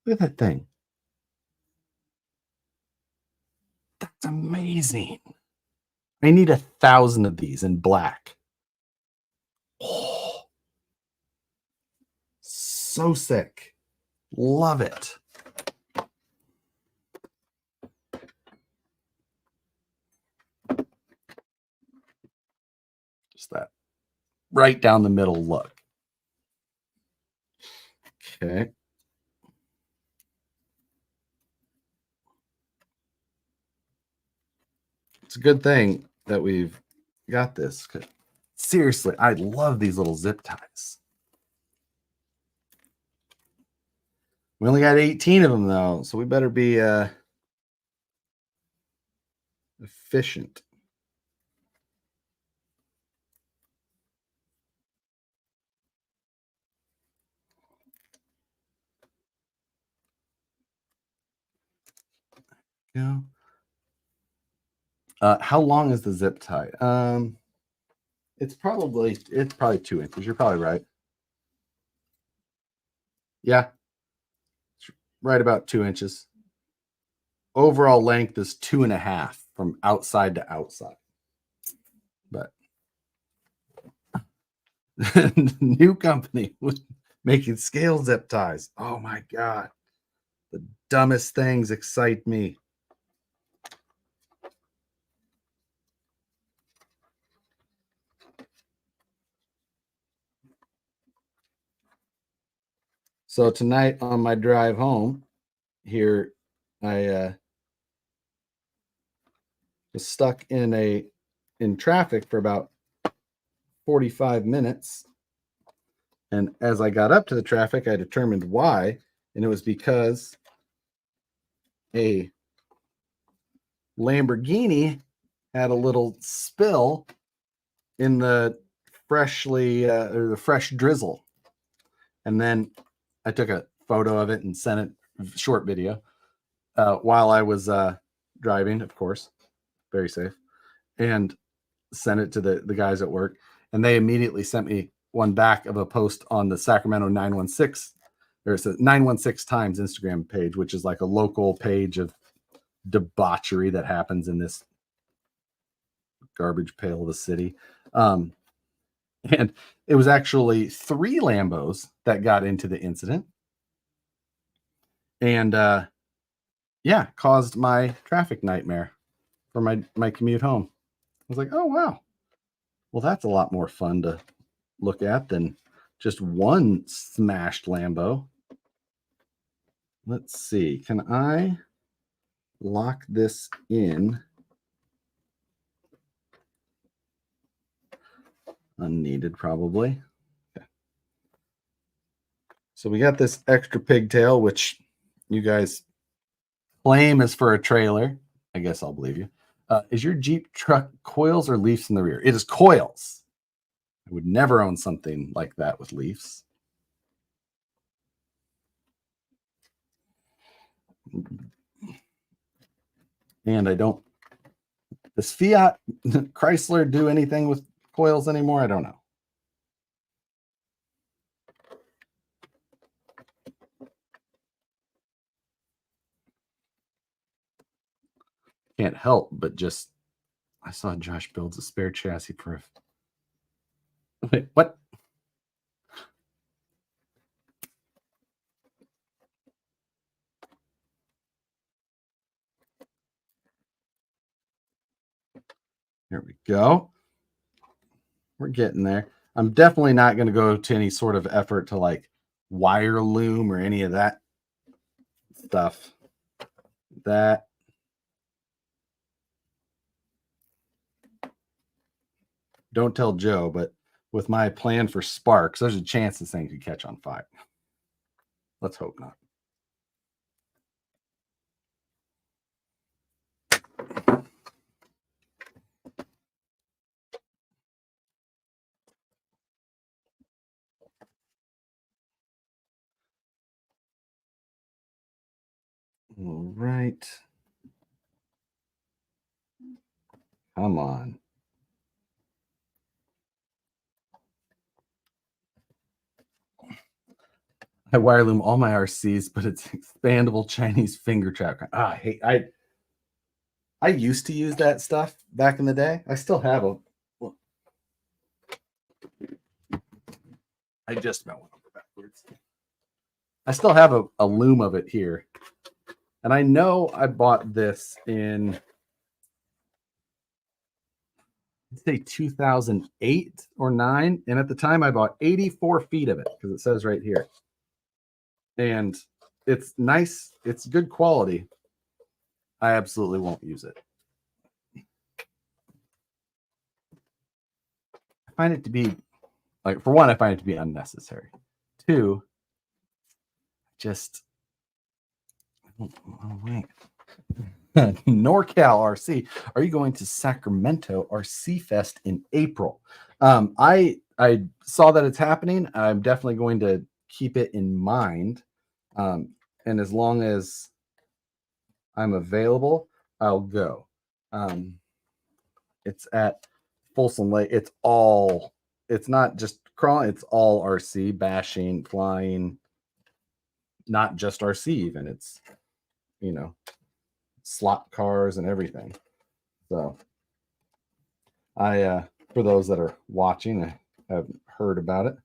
Look at that thing. That's amazing. I need 1,000 of these in black. Oh, so sick. Love it. right down the middle look. Okay. It's a good thing that we've got this. Seriously, I love these little zip ties. We only got 18 of them though, so we better be efficient. Yeah. How long is the zip tie? It's probably 2 inches. You're probably right. Yeah, it's right about 2 inches. Overall length is 2.5 from outside to outside. But new company was making scale zip ties. Oh my god, the dumbest things excite me. So tonight on my drive home here, I was stuck in traffic for about 45 minutes. And as I got up to the traffic, I determined why, and it was because a Lamborghini had a little spill in the fresh drizzle. And then I took a photo of it and sent it, short video, while I was driving, of course, very safe, and sent it to the guys at work. And they immediately sent me one back of a post on the Sacramento 916. There's a 916 Times Instagram page, which is like a local page of debauchery that happens in this garbage pail of a city. And it was actually 3 Lambos that got into the incident. And yeah, caused my traffic nightmare for my commute home. I was like, oh wow. Well, that's a lot more fun to look at than just one smashed Lambo. Let's see. Can I lock this in? Unneeded, probably. Okay. So we got this extra pigtail, which you guys claim is for a trailer. I guess I'll believe you. Is your Jeep truck coils or leafs in the rear? It is coils. I would never own something like that with leafs. And I don't. Does Fiat Chrysler do anything with coils anymore? I don't know. Can't help but just. I saw Josh builds a spare chassis for a. Wait, what? There we go. We're getting there. I'm definitely not going to go to any sort of effort to like wire loom or any of that stuff. That don't tell Joe, but with my plan for sparks, there's a chance this thing could catch on fire. Let's hope not. All right. Come on. I wire loom all my RCs, but it's expandable Chinese finger trap. I used to use that stuff back in the day. I still have them. I just about went over backwards. I still have a loom of it here. And I know I bought this in I'd say 2008 or 9. And at the time, I bought 84 feet of it because it says right here. And it's nice. It's good quality. I absolutely won't use it. I find it to be, like, for one, I find it to be unnecessary. Two, just, oh, wait. NorCal RC. Are you going to Sacramento RC Fest in April? I saw that it's happening. I'm definitely going to keep it in mind. And as long as I'm available, I'll go. It's at Folsom Lake. It's not just crawling, it's all RC, bashing, flying, not just RC even. It's, slot cars and everything. So I for those that are watching, I haven't heard about it.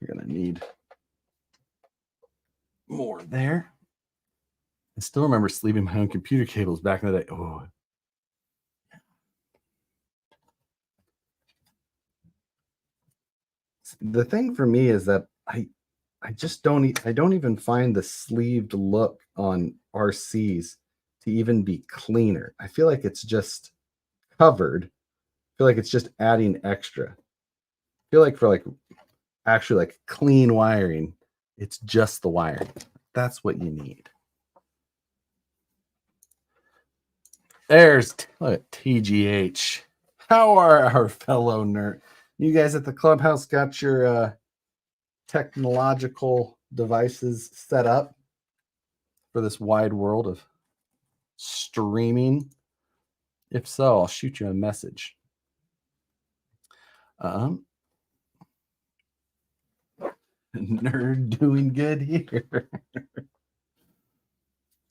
We're gonna need more there. I still remember sleeving my own computer cables back in the day. Oh, the thing for me is that I just I don't even find the sleeved look on RCs to even be cleaner. I feel like it's just covered. I feel like it's just adding extra. I feel like for like actually like clean wiring, it's just the wiring. That's what you need. There's TGH. How are our fellow nerd? You guys at the clubhouse got your technological devices set up for this wide world of streaming? If so, I'll shoot you a message. Nerd doing good here.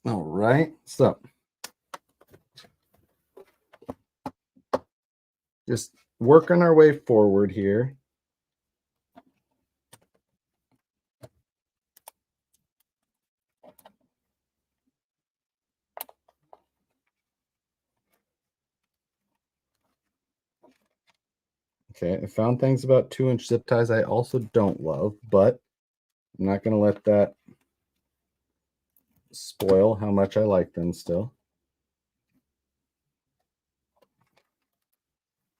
All right, so just working our way forward here. Okay, I found things about 2-inch zip ties I also don't love, but I'm not going to let that spoil how much I like them still.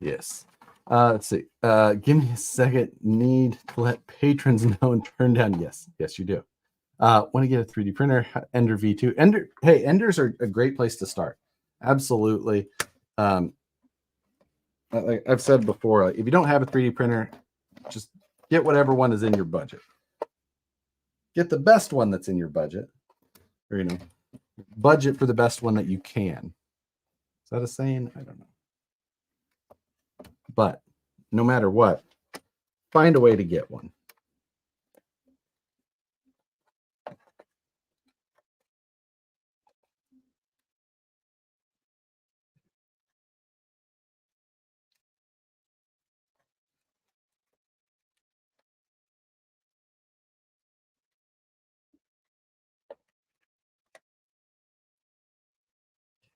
Yes. Let's see. Give me a second. Need to let patrons know and turn down. Yes, you do. Want to get a 3D printer? Ender V2. Hey, Enders are a great place to start. Absolutely. Like I've said before, like, if you don't have a 3D printer, just get whatever one is in your budget. Get the best one that's in your budget, or budget for the best one that you can. Is that a saying? I don't know. But no matter what, find a way to get one.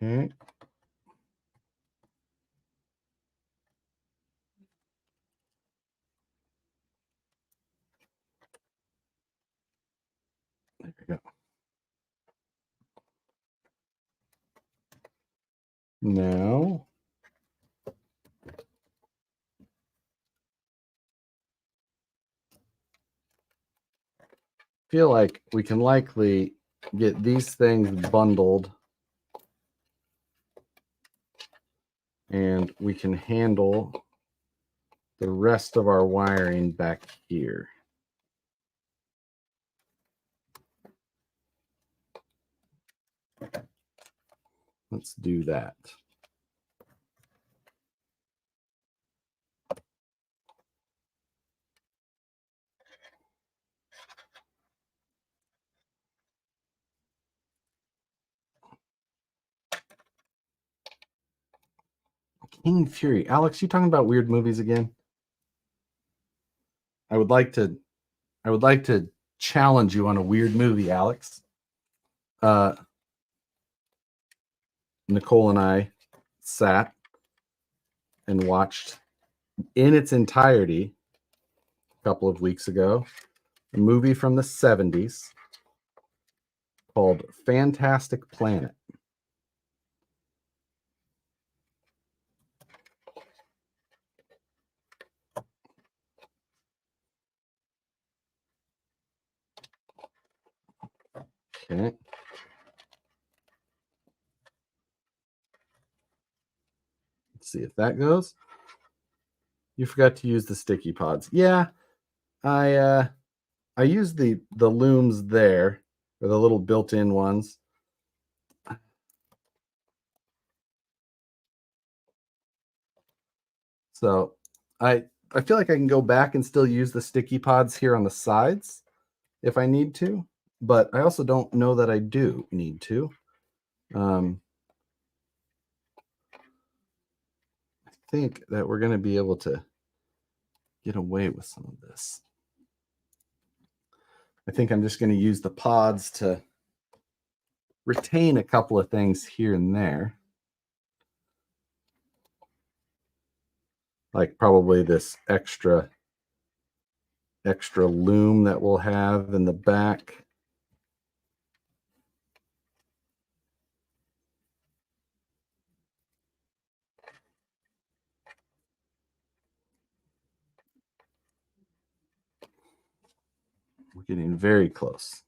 Okay. There we go. Now, feel like we can likely get these things bundled and we can handle the rest of our wiring back here. Let's do that. King Fury. Alex, you talking about weird movies again? I would like to challenge you on a weird movie, Alex. Nicole and I sat and watched in its entirety a couple of weeks ago a movie from the 70s called Fantastic Planet. Okay. Let's see if that goes. You forgot to use the sticky pods. Yeah, I used the looms there, or the little built-in ones. So I feel like I can go back and still use the sticky pods here on the sides if I need to, but I also don't know that I do need to. I think that we're going to be able to get away with some of this. I think I'm just going to use the pods to retain a couple of things here and there. Like probably this extra loom that we'll have in the back. We're getting very close.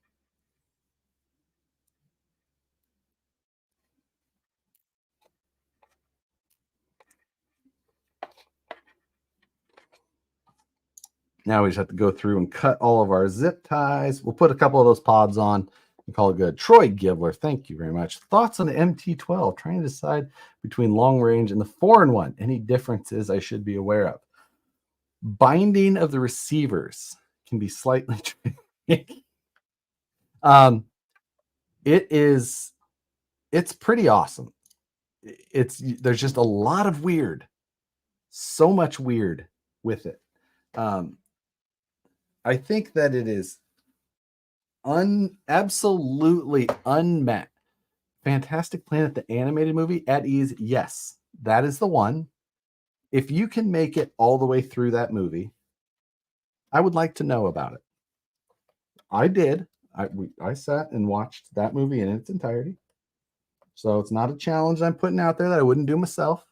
Now we just have to go through and cut all of our zip ties. We'll put a couple of those pods on and call it good. Troy Gibler, thank you very much. Thoughts on the MT12? Trying to decide between long range and the 4-in-1. Any differences I should be aware of? Binding of the receivers can be slightly tricky. It's pretty awesome. There's just a lot of weird, so much weird with it. I think that it is absolutely unmet. Fantastic Planet, the animated movie, At Ease, yes, that is the one. If you can make it all the way through that movie, I would like to know about it. I did. I sat and watched that movie in its entirety. So it's not a challenge I'm putting out there that I wouldn't do myself.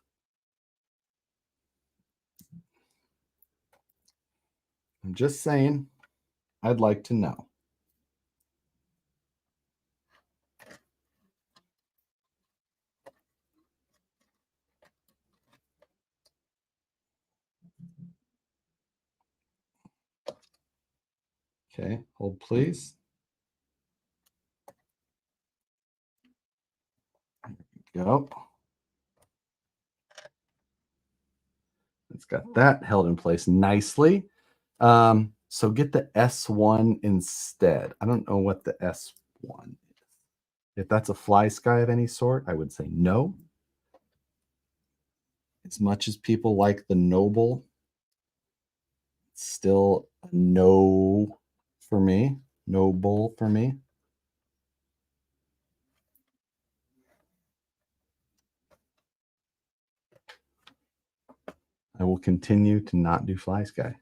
I'm just saying, I'd like to know. Okay, hold please. There we go. It's got that held in place nicely. So get the S1 instead. I don't know what the S1 is. If that's a fly sky of any sort, I would say no. As much as people like the Noble, it's still a no for me. Noble for me. I will continue to not do Fly Sky.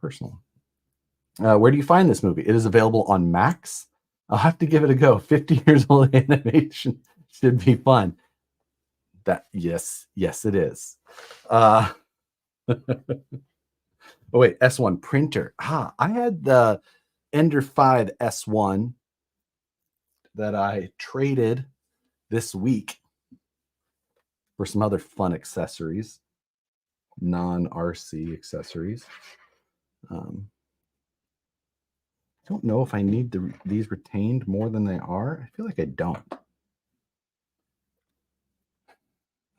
Personal. Where do you find this movie? It is available on Max. I'll have to give it a go. 50 years old animation should be fun. Yes, it is. Oh wait, S1 printer. I had the Ender 5 S1 that I traded this week for some other fun accessories, non-RC accessories. I don't know if I need these retained more than they are. I feel like I don't.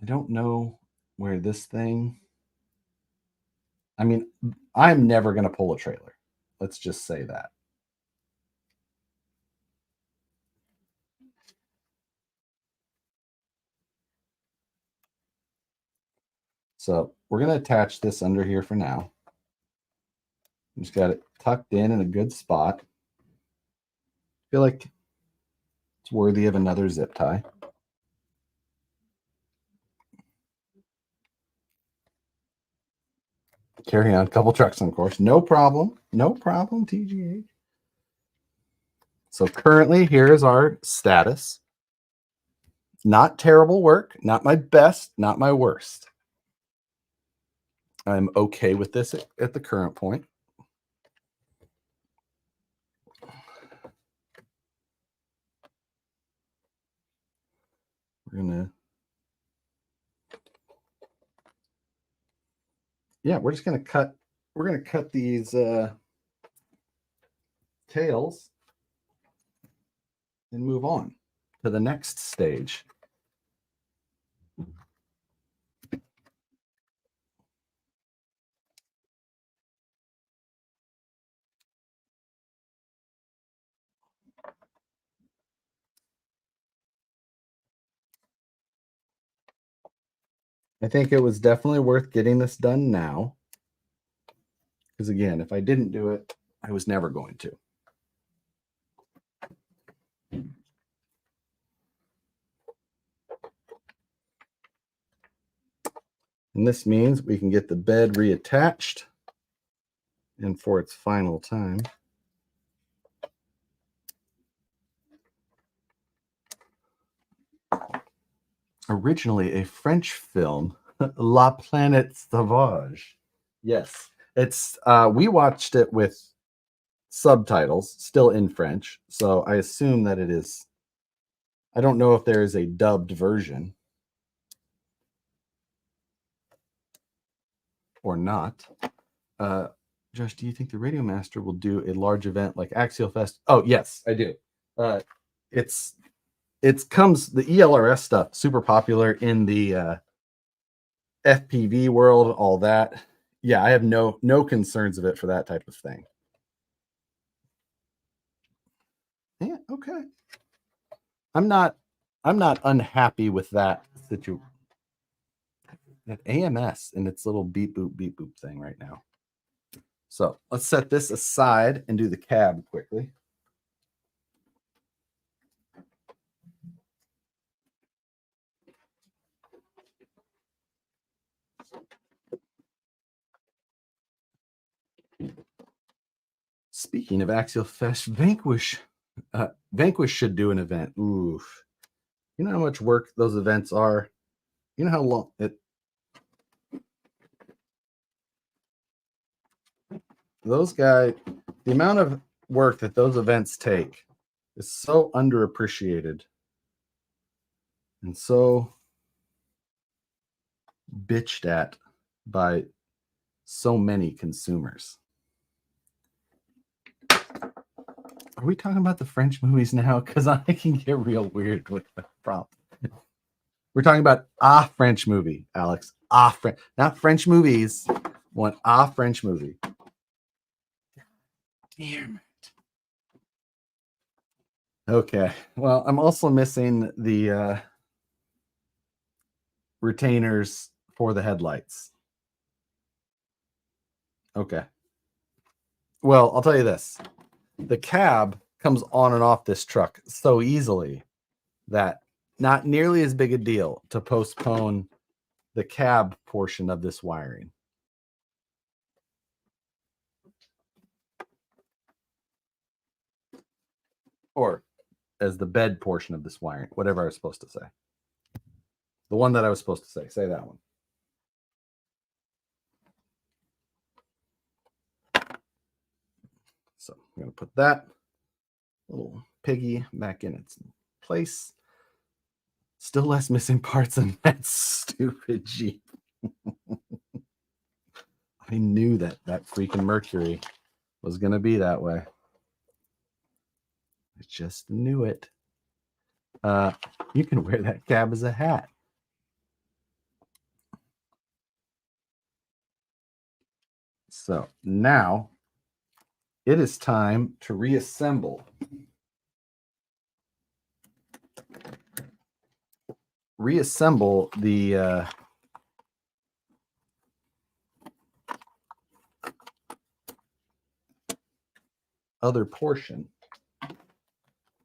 I don't know where this thing... I mean, I'm never going to pull a trailer. Let's just say that. So we're going to attach this under here for now. Just got it tucked in a good spot. I feel like It's worthy of another zip tie. Carry on. Couple trucks on course. No problem. No problem, TGH. So currently, here's our status. Not terrible work. Not my best. Not my worst. I'm okay with this at the current point. We're just gonna cut. We're gonna cut these tails and move on to the next stage. I think it was definitely worth getting this done now. Because again, if I didn't do it, I was never going to. And this means we can get the bed reattached. And for its final time, originally a French film, La Planète Sauvage. Yes, it's we watched it with subtitles, still in French. So I assume that it is. I don't know if there is a dubbed version or not. Josh, do you think the Radio Master will do a large event like Axial Fest? Oh, yes, I do. The ELRS stuff, super popular in the FPV world, all that. Yeah, I have no concerns of it for that type of thing. Yeah, okay. I'm not unhappy with that situation. That AMS and its little beep boop thing right now. So let's set this aside and do the cab quickly. Speaking of Axial Fest, Vanquish should do an event. Oof. You know how much work those events are? You know how long the amount of work that those events take is so underappreciated and so bitched at by so many consumers. Are we talking about the French movies now? Because I can get real weird with the prompt. We're talking about a French movie, Alex. Not French movies. One French movie. Damn it. Okay. Well, I'm also missing the retainers for the headlights. Okay. Well, I'll tell you this. The cab comes on and off this truck so easily that not nearly as big a deal to postpone the cab portion of this wiring. Or as the bed portion of this wiring, whatever I was supposed to say. The one that I was supposed to say that one. So I'm going to put that little piggy back in its place. Still less missing parts in that stupid Jeep. I knew that freaking Mercury was going to be that way. I just knew it. You can wear that cab as a hat. So now it is time to reassemble. Reassemble the other portion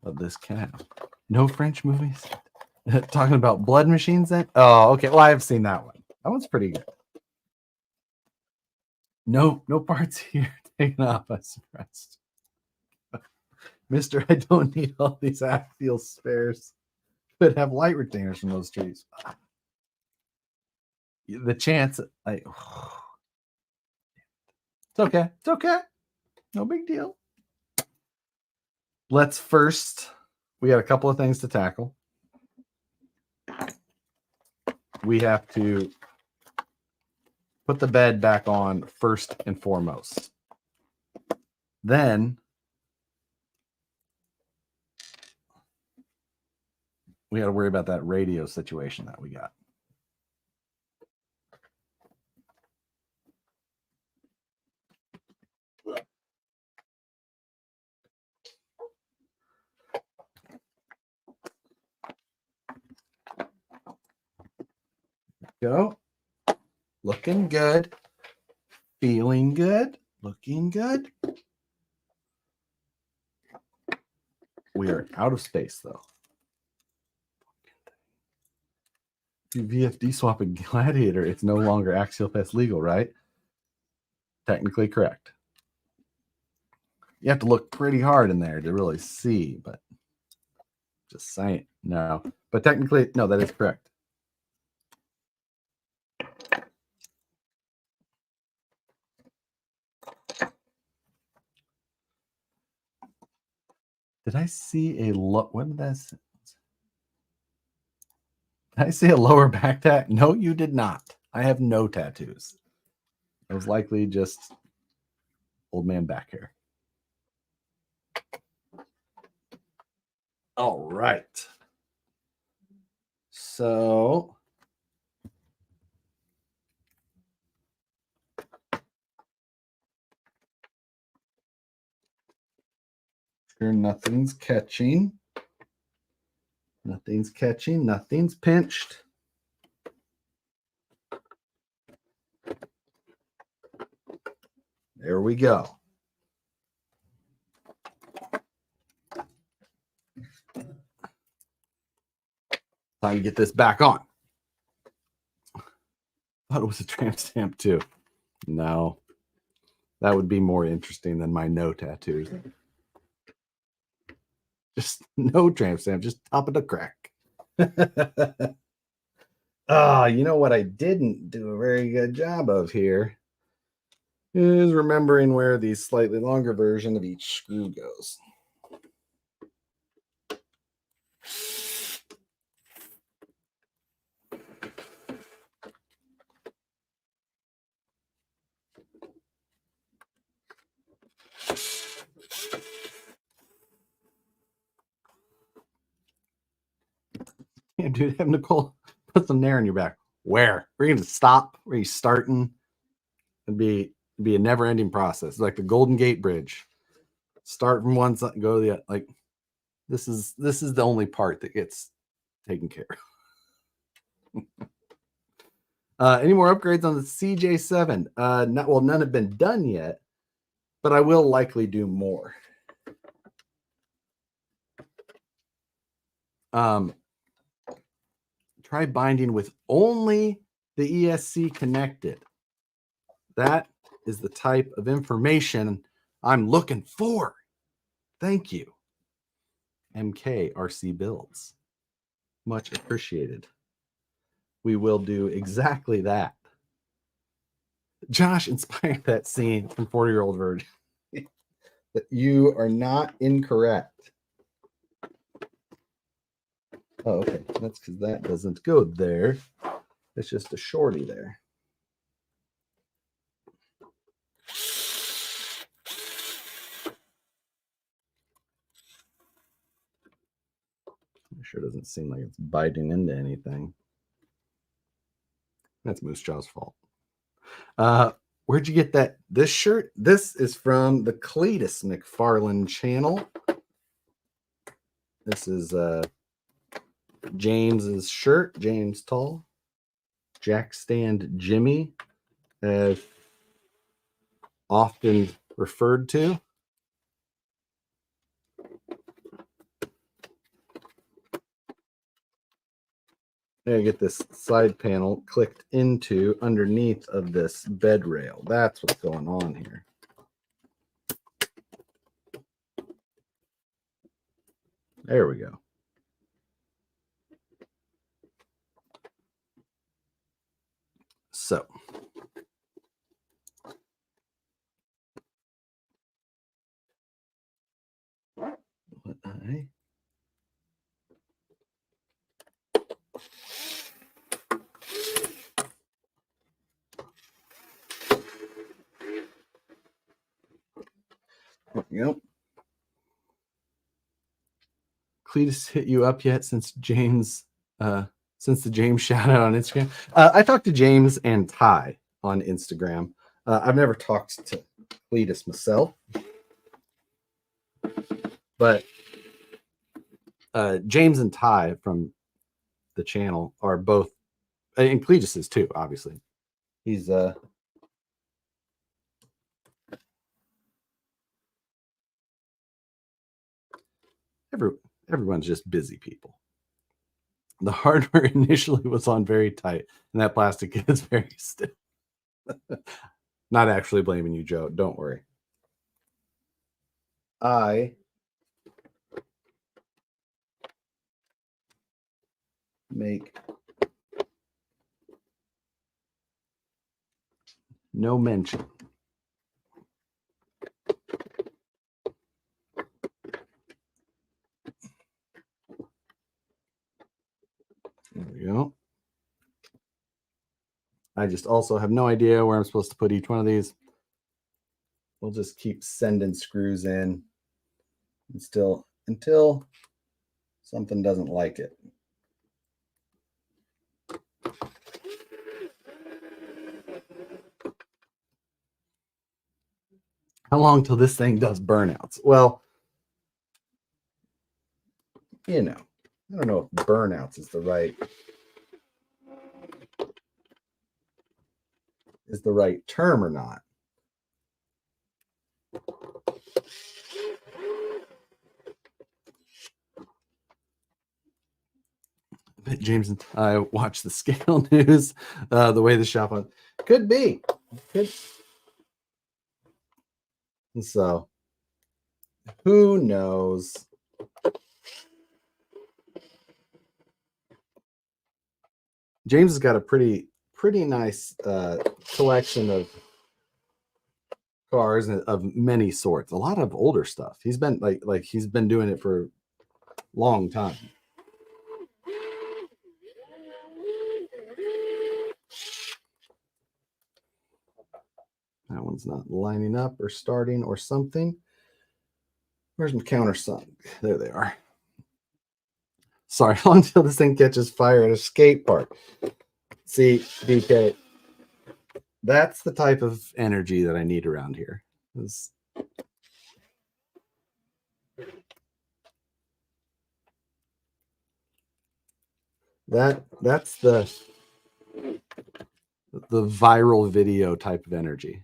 of this cab. No French movies? Talking about blood machines then? Oh, okay. Well, I have seen that one. That one's pretty good. No parts here taken off. I'm surprised. Mister, I don't need all these axial spares. Could have light retainers from those trees. The chance, it's okay. It's okay. No big deal. Let's first, we got a couple of things to tackle. We have to put the bed back on first and foremost. Then we got to worry about that radio situation that we got. Go. Looking good. Feeling good. Looking good. We are out of space, though. VFD swapping Gladiator, it's no longer axial fast legal, right? Technically correct. You have to look pretty hard in there to really see, but just saying. No. But technically, no, that is correct. Did I see what did that say? Did I see a lower back tat? No, you did not. I have no tattoos. It was likely just old man back hair. All right. So sure, nothing's catching. Nothing's catching. Nothing's pinched. There we go. Time to get this back on. Thought it was a tramp stamp too. No, that would be more interesting than my no tattoos. Just no tramp stamp, just top of the crack. You know what I didn't do a very good job of here is remembering where the slightly longer version of each screw goes. Yeah, dude, have Nicole put some nair in your back. Where? We're going to stop. Where are you starting? It'd be a never-ending process. It's like the Golden Gate Bridge. Start from one side, go to the other. Like this is the only part that gets taken care of. Any more upgrades on the CJ7? None have been done yet, but I will likely do more. Try binding with only the ESC connected. That is the type of information I'm looking for. Thank you. MKRC Builds. Much appreciated. We will do exactly that. Josh inspired that scene from 40-Year-Old Virgin. That you are not incorrect. Oh, okay. That's because that doesn't go there. It's just a shorty there. It sure doesn't seem like it's biting into anything. That's Moose Jaw's fault. Where'd you get that? This shirt? This is from the Cletus McFarland channel. This is James's shirt. James Tall. Jack Stand Jimmy, as often referred to. I gotta get this side panel clicked into underneath of this bed rail. That's what's going on here. There we go. So what I there we go. Cletus hit you up yet since the James shout out on Instagram? I talked to James and Ty on Instagram. I've never talked to Cletus myself, but James and Ty from the channel are both, and Cletus is too, obviously. He's everyone's just busy people. The hardware initially was on very tight, and that plastic is very stiff. Not actually blaming you, Joe. Don't worry. I make no mention there we go. I just also have no idea where I'm supposed to put each one of these. We'll just keep sending screws in and still until something doesn't like it. How long till this thing does burnouts? Well, you know, I don't know if burnouts is the right term or not. But James and I watch the scale news, the way the shop on could be. And so who knows? James has got a pretty nice collection of cars of many sorts. A lot of older stuff. He's been like he's been doing it for a long time. That one's not lining up or starting or something. Where's my countersunk? There they are. Sorry, until this thing catches fire at a skate park. See, DK, that's the type of energy that I need around here. That's the viral video type of energy.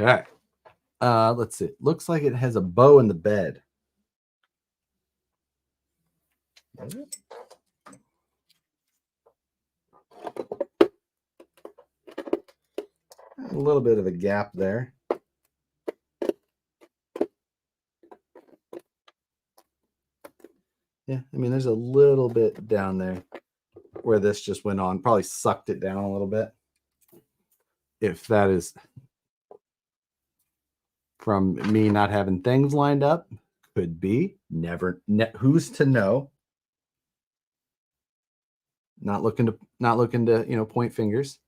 Okay. Let's see. Looks like it has a bow in the bed. A little bit of a gap there. Yeah, I mean, there's a little bit down there where this just went on. Probably sucked it down a little bit. If that is from me not having things lined up, could be. Who's to know? Not looking to point fingers.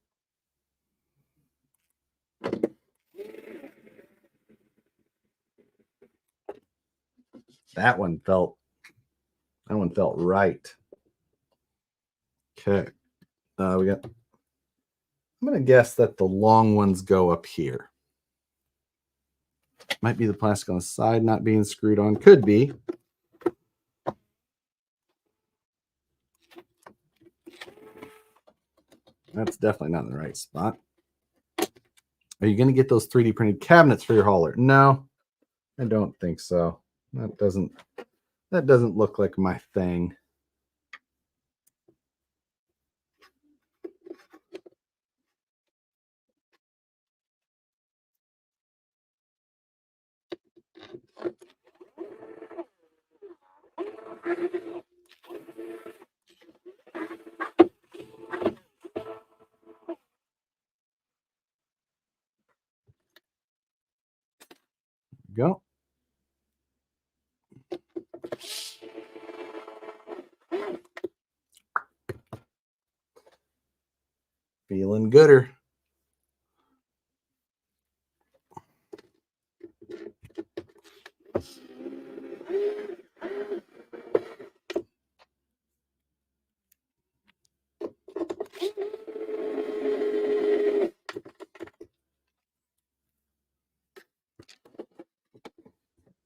That one felt right. Okay. I'm gonna guess that the long ones go up here. Might be the plastic on the side not being screwed on. Could be. That's definitely not in the right spot. Are you going to get those 3D printed cabinets for your hauler? No. I don't think so. That doesn't look like my thing. Go. Feeling gooder.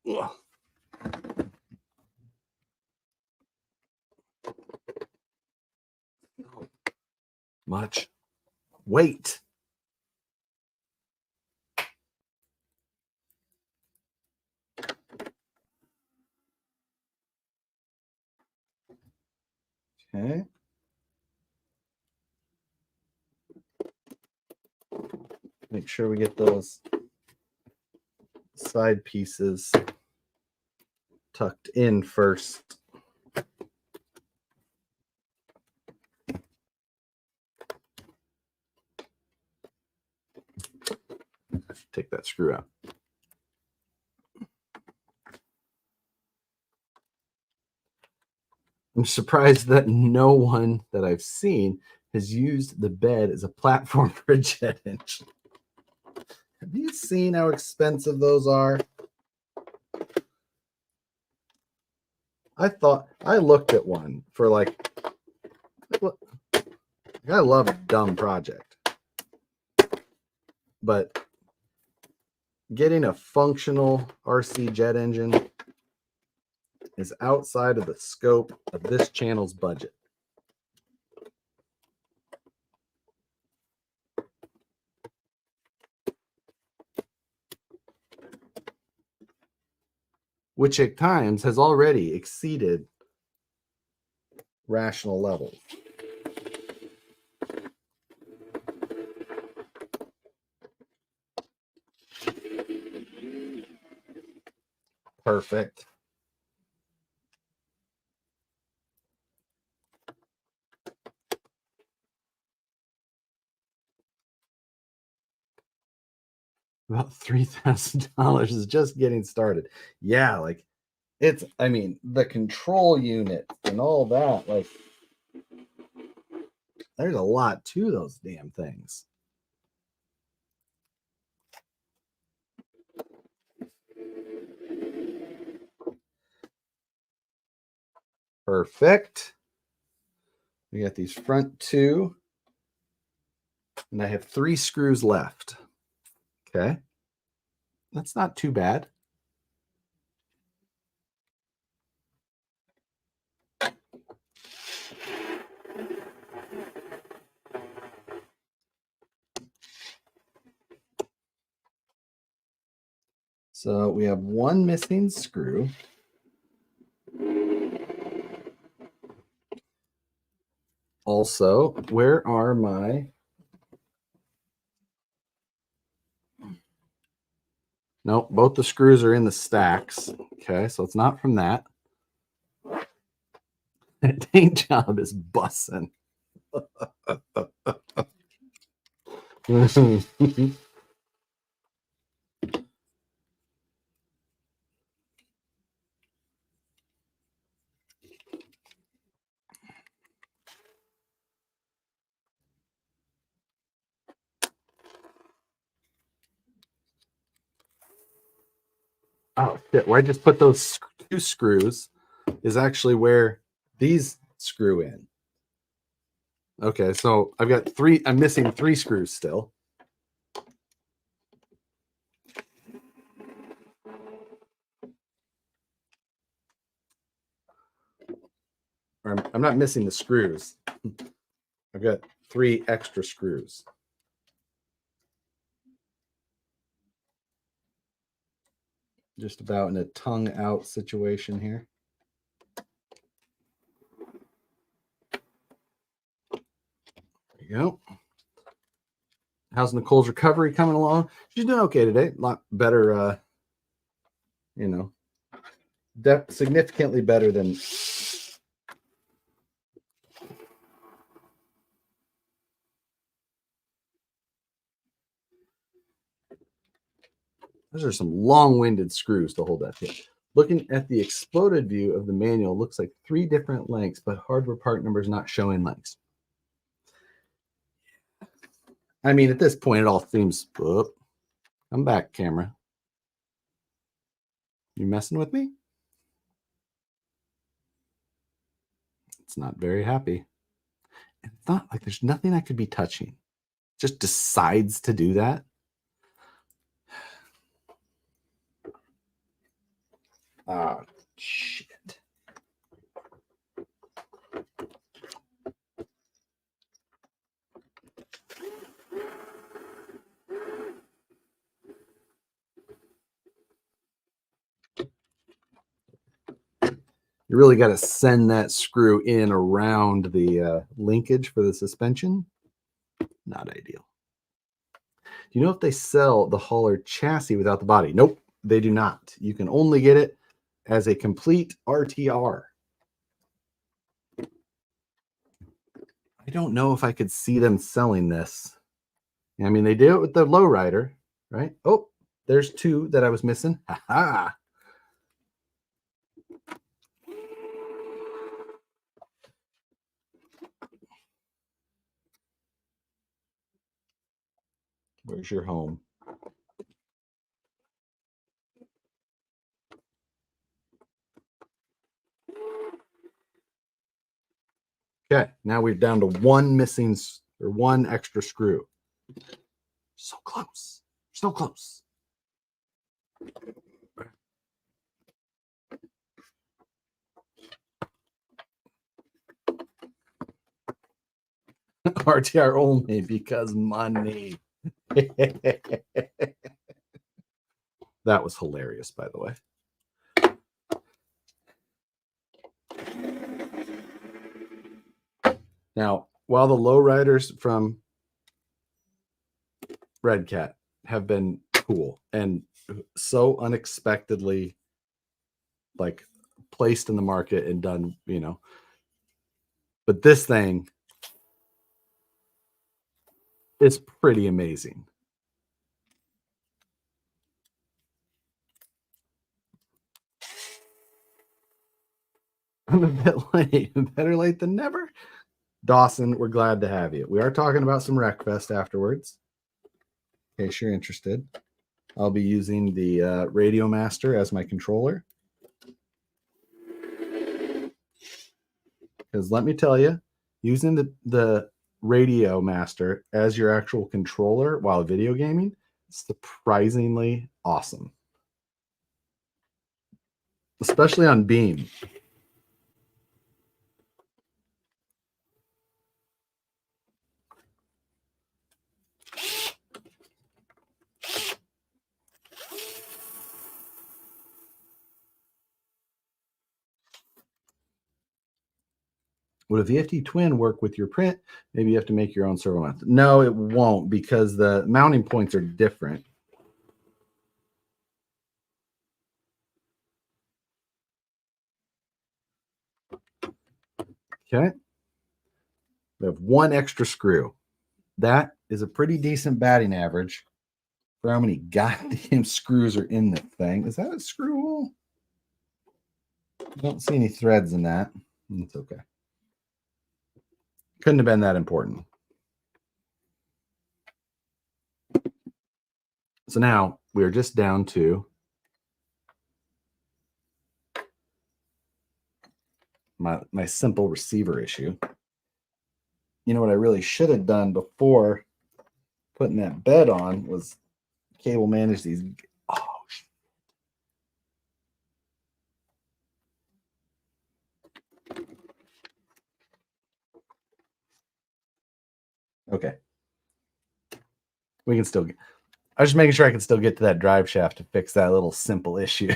Ugh. Much weight. Okay. Make sure we get those side pieces tucked in first. Take that screw out. I'm surprised that no one that I've seen has used the bed as a platform for a jet engine. Have you seen how expensive those are? I looked at one for like, I love a dumb project, but getting a functional RC jet engine is outside of the scope of this channel's budget. Which at times has already exceeded rational levels. Perfect. About $3,000 is just getting started. Yeah, like I mean, the control unit and all that, like there's a lot to those damn things. Perfect. We got these front two, and I have 3 screws left. Okay. That's not too bad. So we have one missing screw. Also, where are my... Nope, both the screws are in the stacks. Okay, so it's not from that. That paint job is bussing. Oh shit, where I just put those 2 screws is actually where these screw in. Okay, so I've got 3, I'm missing 3 screws still. I'm not missing the screws. I've got 3 extra screws. Just about in a tongue out situation here. There you go. How's Nicole's recovery coming along? She's doing okay today. A lot better, you know, significantly better than. Those are some long-winded screws to hold that pin. Looking at the exploded view of the manual, looks like 3 different lengths, but hardware part numbers not showing lengths. I mean, at this point, it all seems. Whoop. Come back, camera. You messing with me? It's not very happy. It's not like there's nothing I could be touching. It just decides to do that. Ah, shit. You really got to send that screw in around the linkage for the suspension. Not ideal. Do you know if they sell the hauler chassis without the body? Nope, they do not. You can only get it as a complete RTR. I don't know if I could see them selling this. I mean, they do it with the lowrider, right? Oh, there's 2 that I was missing. Ha ha. Where's your home? Okay, now we're down to 1 missing or 1 extra screw. So close. So close. RTR only because money. That was hilarious, by the way. Now, while the lowriders from Red Cat have been cool and so unexpectedly like placed in the market and done, you know, but this thing is pretty amazing. I'm a bit late. Better late than never. Dawson, we're glad to have you. We are talking about some Wreckfest afterwards. In case you're interested, I'll be using the Radio Master as my controller. Because let me tell you, using the Radio Master as your actual controller while video gaming is surprisingly awesome. Especially on Beam. Would a VFD twin work with your print? Maybe you have to make your own servo mount. No, it won't because the mounting points are different. Okay. We have 1 extra screw. That is a pretty decent batting average for how many goddamn screws are in the thing. Is that a screw hole? I don't see any threads in that. It's okay. Couldn't have been that important. So now we're just down to my simple receiver issue. You know what I really should have done before putting that bed on was cable manage these. Oh, shit. Okay. We can still get. I was just making sure I could still get to that drive shaft to fix that little simple issue.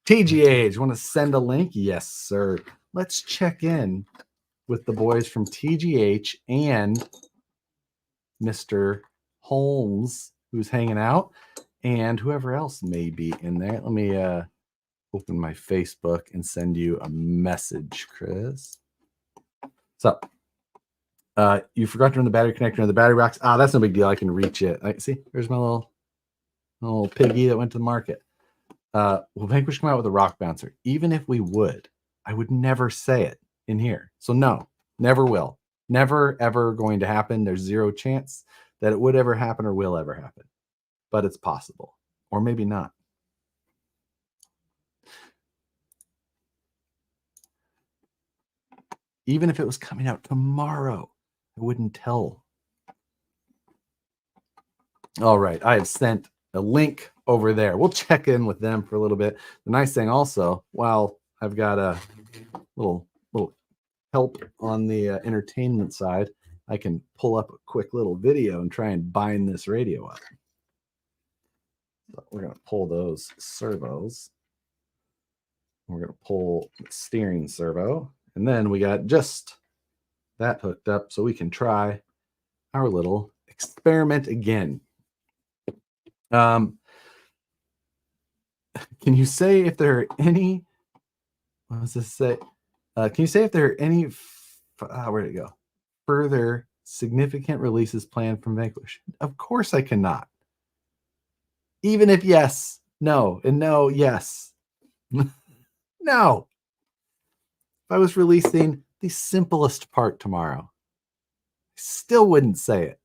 TGH, want to send a link? Yes, sir. Let's check in with the boys from TGH and Mr. Holmes, who's hanging out, and whoever else may be in there. Let me open my Facebook and send you a message, Chris. So, you forgot to turn the battery connector on the battery box. That's no big deal. I can reach it. See, there's my little piggy that went to the market. Will Vanquish come out with a rock bouncer? Even if we would, I would never say it in here. So no, never will. Never, ever going to happen. There's zero chance that it would ever happen or will ever happen. But it's possible. Or maybe not. Even if it was coming out tomorrow, I wouldn't tell. All right, I have sent a link over there. We'll check in with them for a little bit. The nice thing also, while I've got a little help on the entertainment side, I can pull up a quick little video and try and bind this radio up. So we're going to pull those servos. We're going to pull the steering servo. And then we got just that hooked up so we can try our little experiment again. Can you say if there are any, what does this say? Can you say if there are any, where'd it go? Further significant releases planned from Vanquish? Of course I cannot. Even if yes, no, and no, yes. No. If I was releasing the simplest part tomorrow, I still wouldn't say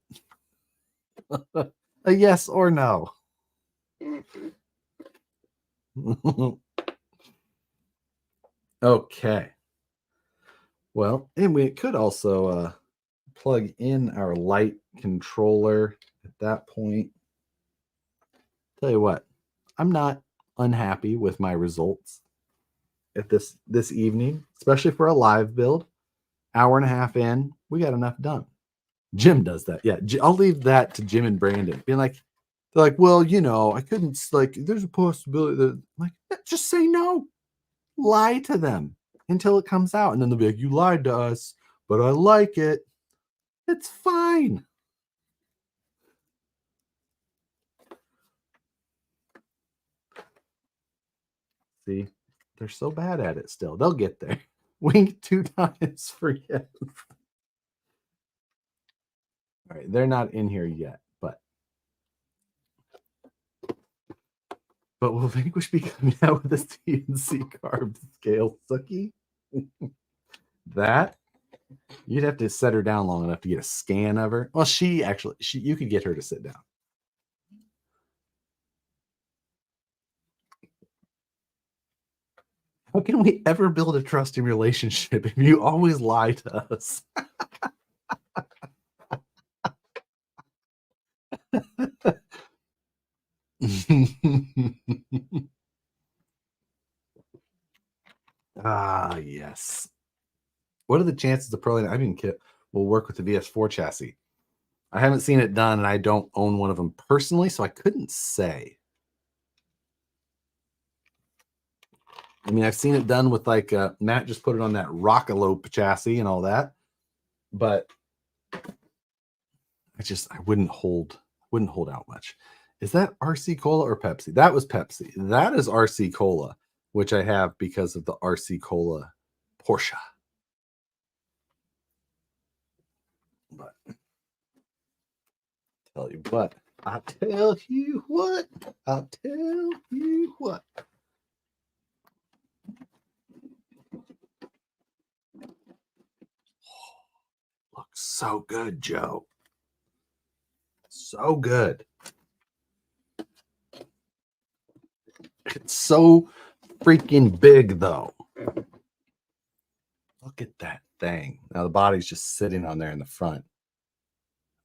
it. A yes or no. Okay. Well, and we could also plug in our light controller at that point. Tell you what, I'm not unhappy with my results at this evening, especially for a live build. Hour and a half in, we got enough done. Jim does that. Yeah, I'll leave that to Jim and Brandon. Being like, they're like, well, I couldn't, like, there's a possibility that, like, just say no. Lie to them until it comes out. And then they'll be like, you lied to us, but I like it. It's fine. See, they're so bad at it still. They'll get there. Wink 2 times for yes. All right, they're not in here yet, but will Vanquish be coming out with a CNC carb scale, Suki? That you'd have to set her down long enough to get a scan of her. Well, you could get her to sit down. How can we ever build a trusting relationship if you always lie to us? Yes. What are the chances the Proline kit will work with the VS4 chassis? I haven't seen it done, and I don't own one of them personally, so I couldn't say. I mean, I've seen it done with, like, Matt just put it on that Rockalope chassis and all that, but I wouldn't hold out much. Is that RC Cola or Pepsi? That was Pepsi. That is RC Cola, which I have because of the RC Cola Porsche. But I'll tell you what. Looks so good, Joe. So good. It's so freaking big, though. Look at that thing. Now the body's just sitting on there in the front.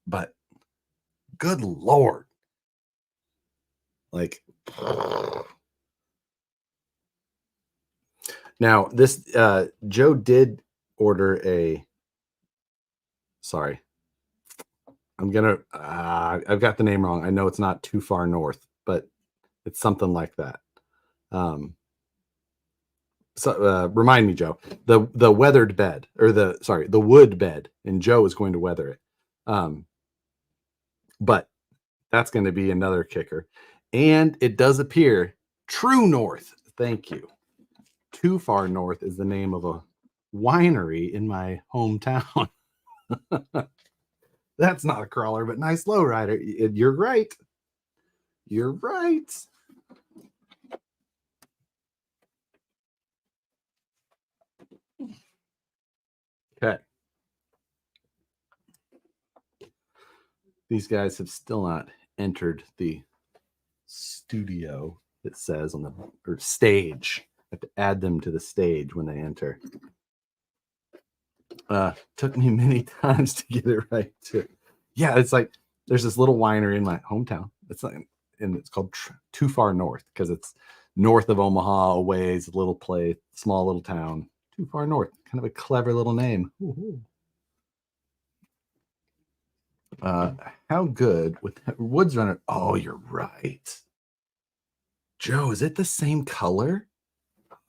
But good Lord. Like, now this Joe did order a Sorry. I've got the name wrong. I know it's not Too Far North, but it's something like that. Remind me, Joe, the weathered bed, or the wood bed, and Joe is going to weather it. But that's going to be another kicker. And it does appear True North. Thank you. Too Far North is the name of a winery in my hometown. That's not a crawler, but nice lowrider. You're right. You're right. Okay. These guys have still not entered the studio, it says on the or stage. I have to add them to the stage when they enter. Took me many times to get it right too. Yeah, it's like there's this little winery in my hometown. It's like, and it's called Too Far North because it's north of Omaha, a ways, a little place, small little town. Too Far North, kind of a clever little name. How good with Woods Runner? Oh, you're right. Joe, is it the same color?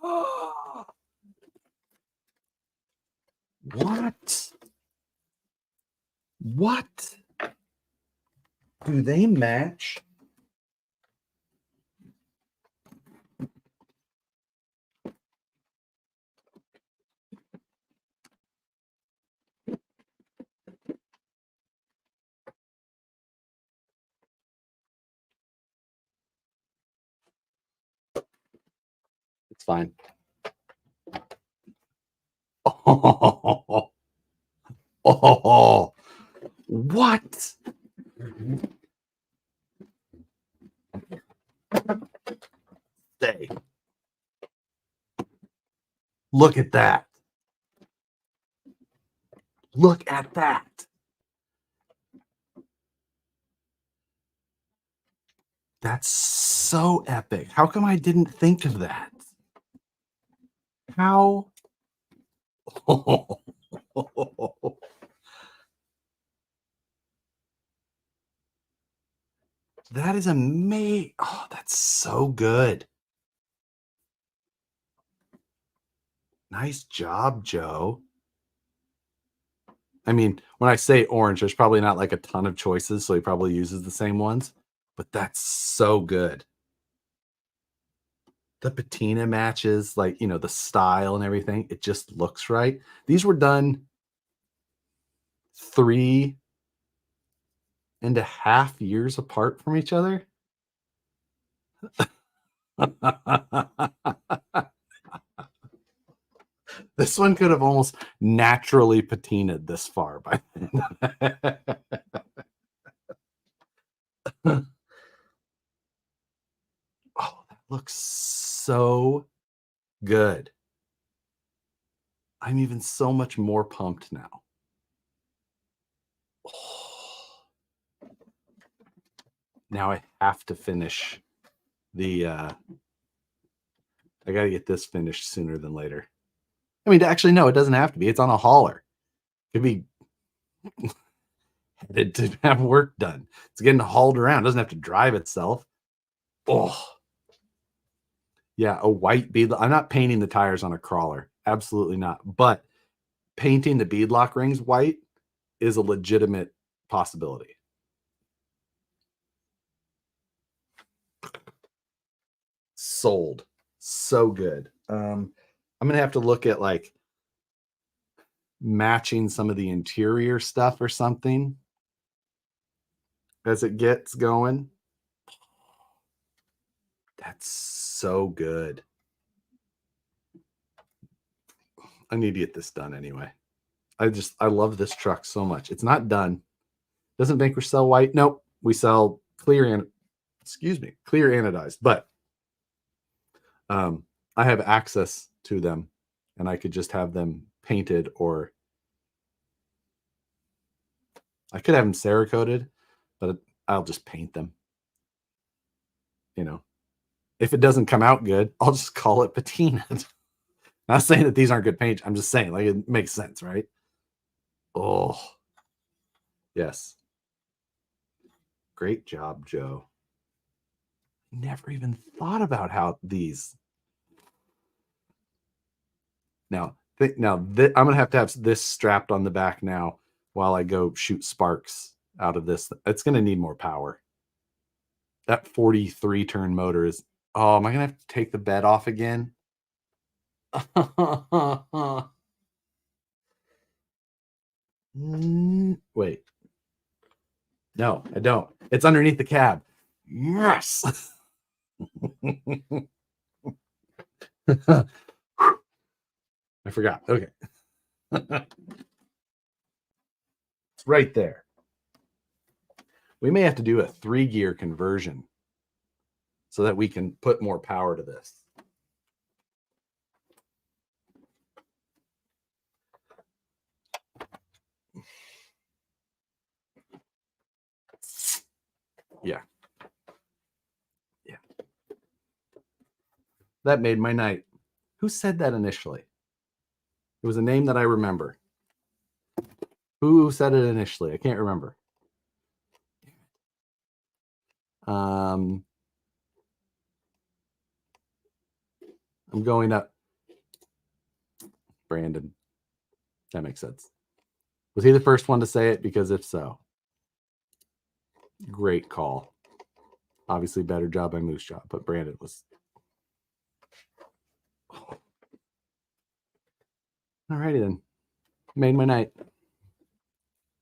Oh, what? What? Do they match? It's fine. Oh, oh, what? Say, look at that. Look at that. That's so epic. How come I didn't think of that? How? Oh, that is amazing. Oh, that's so good. Nice job, Joe. I mean, when I say orange, there's probably not like a ton of choices, so he probably uses the same ones, but that's so good. The patina matches, like, the style and everything. It just looks right. These were done 3.5 years apart from each other. This one could have almost naturally patinaed this far by then. Oh, that looks so good. I'm even so much more pumped now. Oh. Now I have to finish the I got to get this finished sooner than later. I mean, actually, no, it doesn't have to be. It's on a hauler. It could be headed to have work done. It's getting hauled around. It doesn't have to drive itself. Oh, yeah, a white bead. I'm not painting the tires on a crawler. Absolutely not. But painting the beadlock rings white is a legitimate possibility. Sold. So good. I'm gonna have to look at like matching some of the interior stuff or something as it gets going. That's so good. I need to get this done anyway. I love this truck so much. It's not done. Doesn't Vanquish sell white? Nope. We sell clear anodized, but I have access to them and I could just have them painted, or I could have them Cerakoted, but I'll just paint them. If it doesn't come out good, I'll just call it patina. Not saying that these aren't good paint. I'm just saying, like, it makes sense, right? Oh, Yes. Great job, Joe. Never even thought about how these. Now, I'm going to have this strapped on the back now while I go shoot sparks out of this. It's going to need more power. That 43 turn motor is. Oh, am I going to have to take the bed off again? Wait. No, I don't. It's underneath the cab. Yes. I forgot. Okay. It's right there. We may have to do a 3-gear conversion so that we can put more power to this. Yeah. Yeah. That made my night. Who said that initially? It was a name that I remember. Who said it initially? I can't remember. I'm going up. Brandon. That makes sense. Was he the first one to say it? Because if so, great call. Obviously, better job by Moose Jaw, but Brandon was. Alrighty then. Made my night.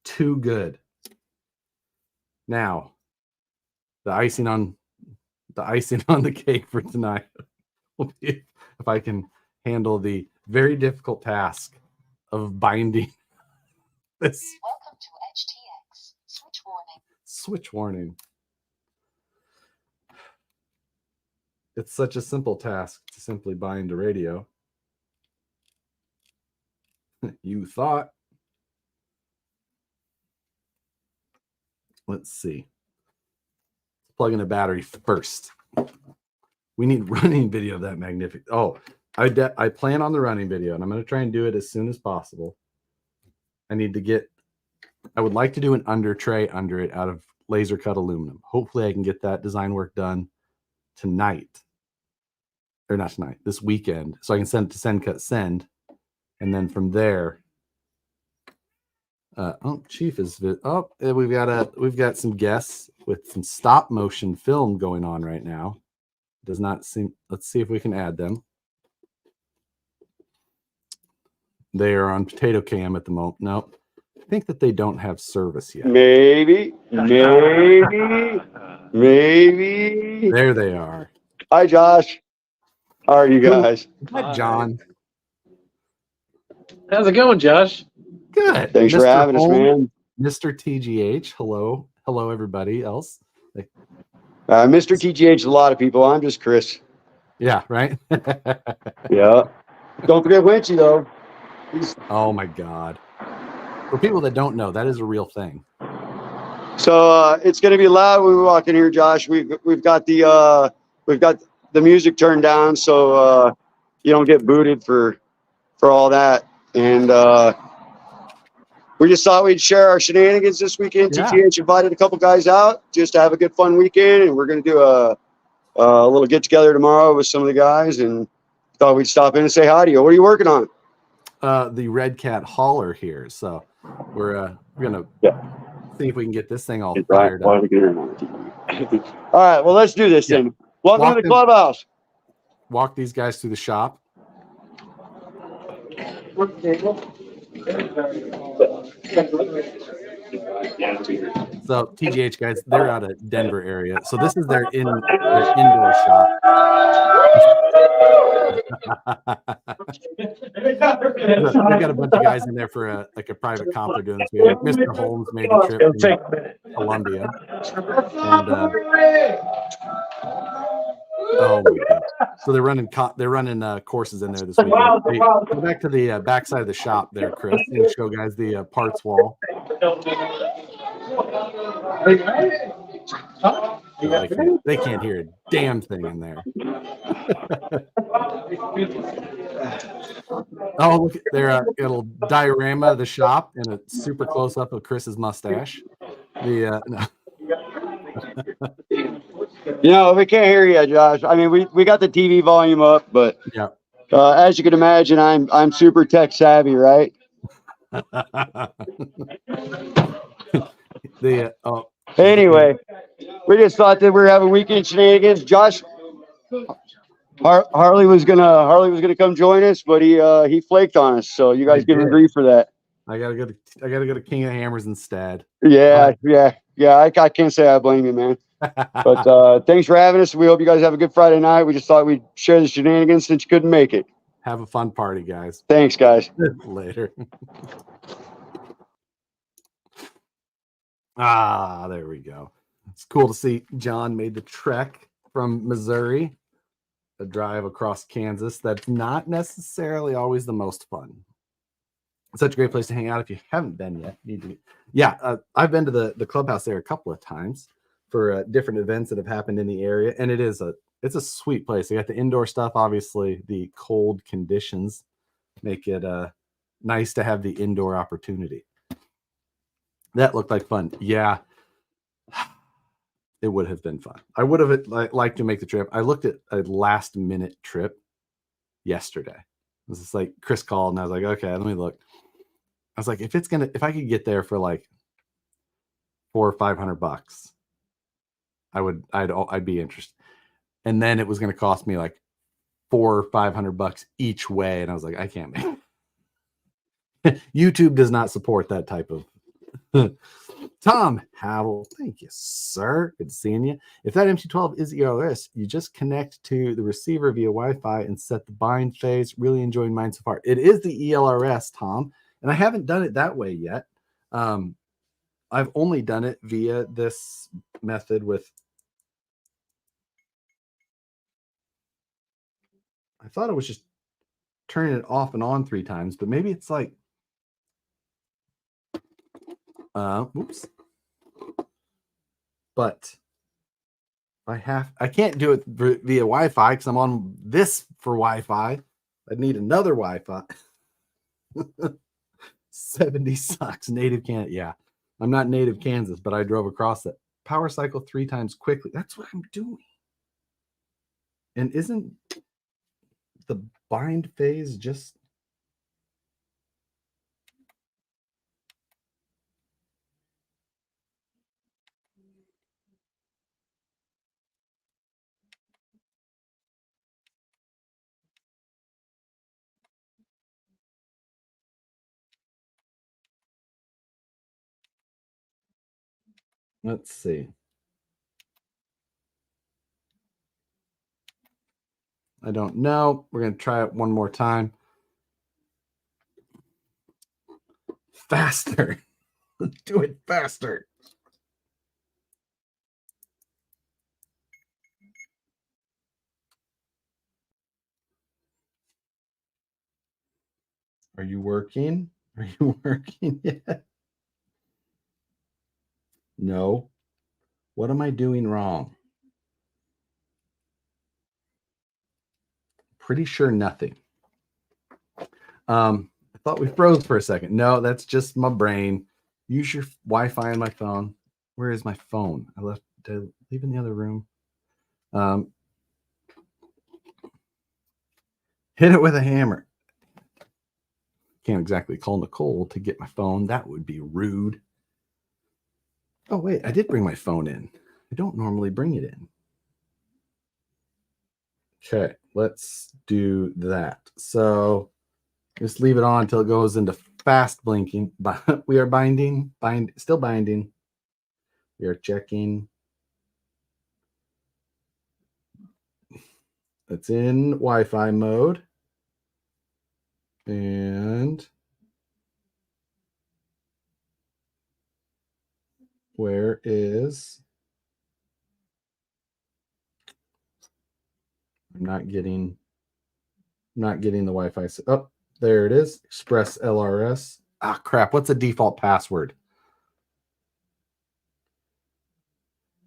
Too good. Now, the icing on the cake for tonight will be if I can handle the very difficult task of binding this. Welcome to HTX. Switch warning. Switch warning. It's such a simple task to simply bind a radio. You thought. Let's see. Plug in a battery first. We need running video of that magnificent. Oh, I plan on the running video, and I'm going to try and do it as soon as possible. I would like to do an under tray under it out of laser cut aluminum. Hopefully I can get that design work done tonight. Or not tonight, this weekend. So I can send it to Send Cut Send. And then from there, Chief is. We've got some guests with some stop motion film going on right now. Does not seem. Let's see if we can add them. They are on Potato Cam at the moment. No, I think that they don't have service yet. Maybe. There they are. Hi, Josh. How are you guys? Hi, John. How's it going, Josh? Good. Thanks for having us, man. Mr. TGH. Hello, everybody else. Mr. TGH is a lot of people. I'm just Chris. Yeah, right. Yeah. Don't forget Winchy, though. Oh my God. For people that don't know, that is a real thing. So it's going to be loud when we walk in here, Josh. We've got the music turned down, so you don't get booted for all that. And we just thought we'd share our shenanigans this weekend. Yeah. TTH invited a couple guys out just to have a good fun weekend, and we're going to do a little get together tomorrow with some of the guys. And thought we'd stop in and say hi to you. What are you working on? The Red Cat hauler here. So we're gonna see if we can get this thing all fired up. All right, well, let's do this then. Welcome to the clubhouse. Walk these guys through the shop. So TGH guys, they're out of Denver area. So this is their indoor shop. They've got a bunch of guys in there for a private comp they're doing. So Mr. Holmes made a trip to Columbia. And, oh my God. So they're running courses in there this week. Hey, go back to the back side of the shop there, Chris, and show guys the parts wall. They can't hear a damn thing in there. Oh, look, there a little diorama of the shop and a super close up of Chris's mustache. No. We can't hear you, Josh. I mean, we got the TV volume up, but Yeah. as you can imagine, I'm super tech savvy, right? Oh, Anyway, we just thought that we were having weekend shenanigans. Josh, Harley was gonna come join us, but he flaked on us. So you guys give him grief for that. I gotta go to King of Hammers instead. Yeah. I can't say I blame you, man. But thanks for having us. We hope you guys have a good Friday night. We just thought we'd share the shenanigans since you couldn't make it. Have a fun party, guys. Thanks, guys. Later. There we go. It's cool to see John made the trek from Missouri, a drive across Kansas. That's not necessarily always the most fun. It's such a great place to hang out. If you haven't been yet, you need to. Yeah, I've been to the clubhouse there a couple of times for different events that have happened in the area, and it's a sweet place. They got the indoor stuff. Obviously, the cold conditions make it nice to have the indoor opportunity. That looked like fun. Yeah, it would have been fun. I would have liked to make the trip. I looked at a last minute trip yesterday. It was just like Chris called and I was like, okay, let me look. I was like, if I could get there for like $400 or $500, I'd be interested. And then it was going to cost me like $400 or $500 each way. And I was like, I can't make it. YouTube does not support that type of Tom Howell, thank you, sir. Good seeing you. If that MT12 is ELRS, you just connect to the receiver via Wi-Fi and set the bind phase. Really enjoying mine so far. It is the ELRS, Tom, and I haven't done it that way yet. I've only done it via this method with. I thought it was just turning it off and on 3 times, but maybe it's like. Oops. But I can't do it via Wi-Fi because I'm on this for Wi-Fi. I need another Wi-Fi. 70 sucks. Native Kansas. Yeah. I'm not native Kansas, but I drove across it. Power cycle 3 times quickly. That's what I'm doing. And isn't the bind phase just let's see. I don't know. We're going to try it one more time. Faster. Do it faster. Are you working? Are you working yet? No. What am I doing wrong? Pretty sure nothing. I thought we froze for a second. No, that's just my brain. Use your Wi-Fi on my phone. Where is my phone? Did I leave in the other room? Hit it with a hammer. Can't exactly call Nicole to get my phone. That would be rude. Oh, wait, I did bring my phone in. I don't normally bring it in. Okay, let's do that. So just leave it on until it goes into fast blinking. But we are still binding. We are checking. It's in Wi-Fi mode. And where is... I'm not getting the Wi-Fi. Oh, there it is. Express LRS. Ah, crap. What's the default password?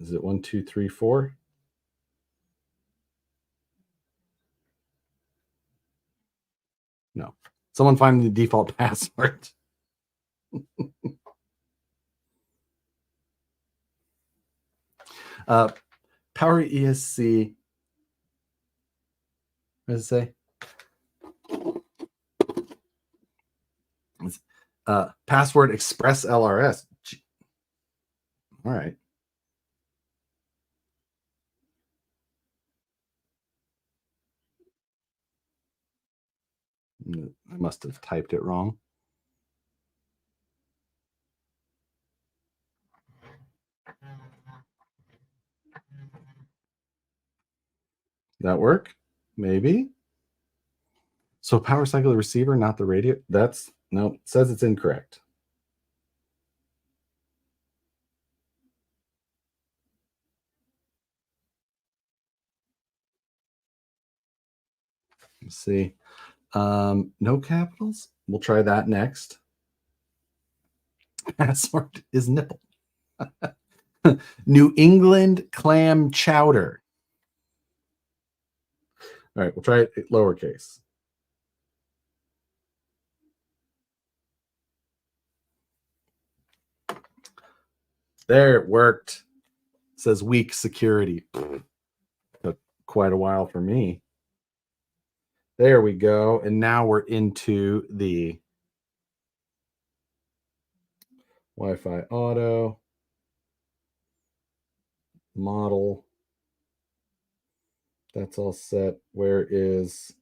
Is it 1, 2, 3, 4? No. Someone find the default password. Power ESC. What does it say? Password Express LRS. All right. I must have typed it wrong. That work? Maybe. So power cycle receiver, not the radio. That's no, it says it's incorrect. Let's see. No capitals. We'll try that next. Password is nipple. New England clam chowder. All right, we'll try it lowercase. There, it worked. It says weak security. Took quite a while for me. There we go. And now we're into the Wi-Fi auto model. That's all set. Where is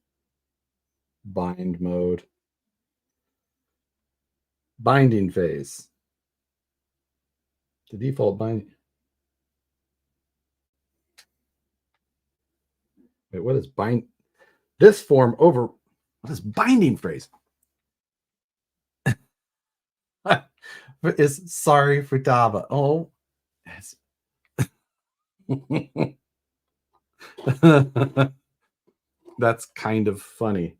bind mode? Binding phase. The default binding. Wait, what is bind? This form over. What is binding phrase? Is sorry for Dava. Oh, yes. That's kind of funny.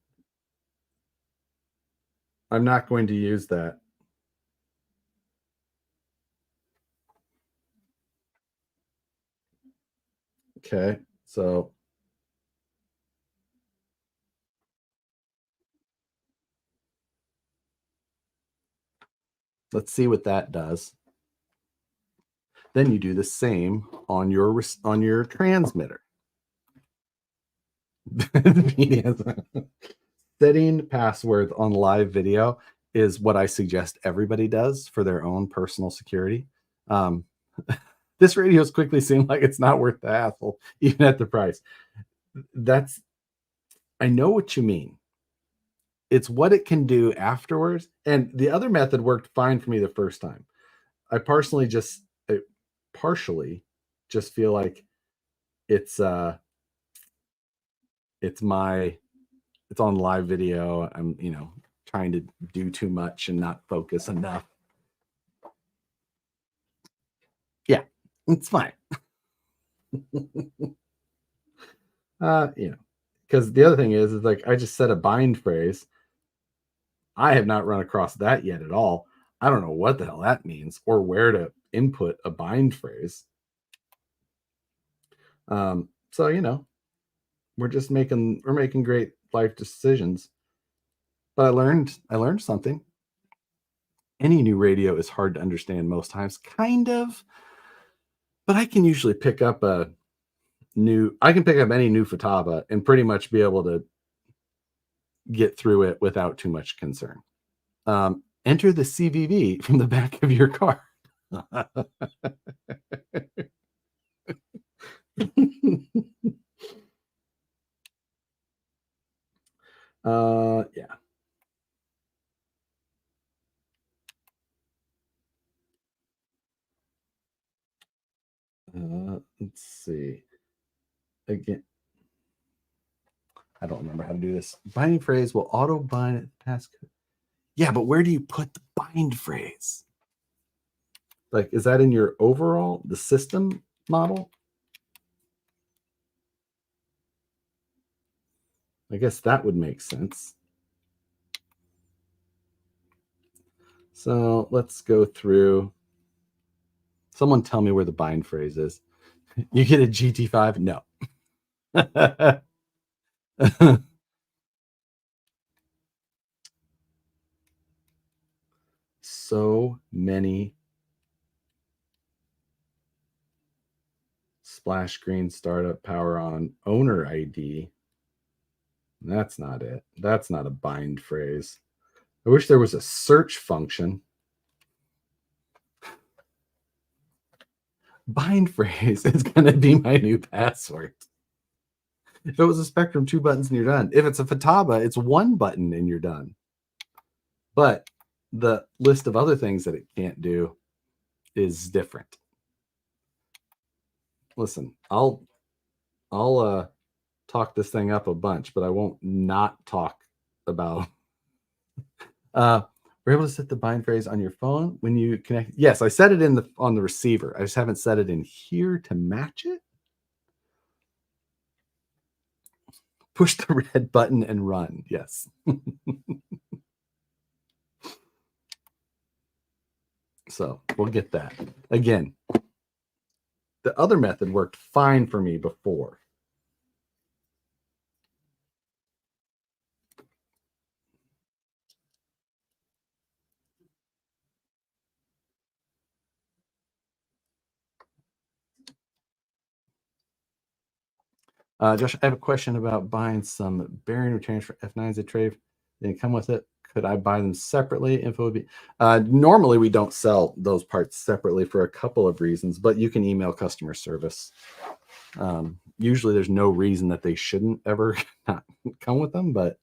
I'm not going to use that. Okay, so let's see what that does. Then you do the same on your transmitter. Setting passwords on live video is what I suggest everybody does for their own personal security. This radio's quickly seemed like it's not worth the hassle, even at the price. I know what you mean. It's what it can do afterwards. And the other method worked fine for me the first time. I partially just feel like it's on live video. I'm, trying to do too much and not focus enough. Yeah, it's fine. Because the other thing is like I just set a bind phrase. I have not run across that yet at all. I don't know what the hell that means or where to input a bind phrase. So we're making great life decisions. But I learned something. Any new radio is hard to understand most times, kind of. But I can usually pick up any new Futaba and pretty much be able to get through it without too much concern. Enter the CVV from the back of your car. Yeah. Let's see. Again, I don't remember how to do this. Binding phrase will auto bind passcode. Yeah, but where do you put the bind phrase? Like, is that in your overall, the system model? I guess that would make sense. So let's go through. Someone tell me where the bind phrase is. You get a GT5? No. All so many splash screen, startup, power on, owner ID. That's not it. That's not a bind phrase. I wish there was a search function. Bind phrase is going to be my new password. If it was a Spectrum, 2 buttons and you're done. If it's a Futaba, it's 1 button and you're done. But the list of other things that it can't do is different. Listen, I'll talk this thing up a bunch, but I won't not talk about. We're able to set the bind phrase on your phone when you connect. Yes, I set it on the receiver. I just haven't set it in here to match it. Push the red button and run. Yes. So we'll get that. Again, the other method worked fine for me before. Josh, I have a question about buying some bearing retainers for F9s at Trave. They come with it. Could I buy them separately? Info would be normally we don't sell those parts separately for a couple of reasons, but you can email customer service. Usually there's no reason that they shouldn't ever not come with them, but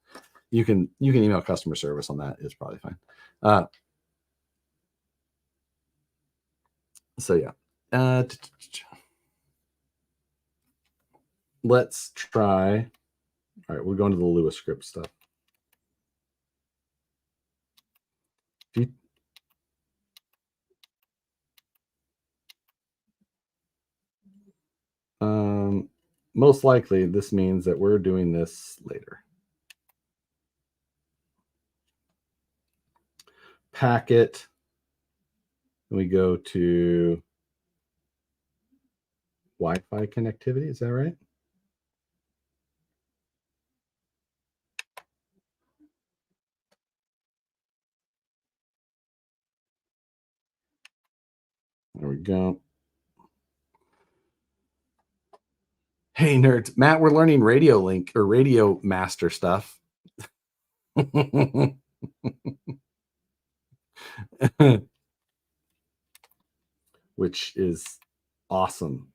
you can email customer service on that. It's probably fine. So yeah. Let's try. All right, we're going to the Lewis script stuff. Most likely this means that we're doing this later. Packet. We go to Wi-Fi connectivity. Is that right? There we go. Hey, nerds. Matt, we're learning Radio Link or Radio Master stuff. Which is awesome.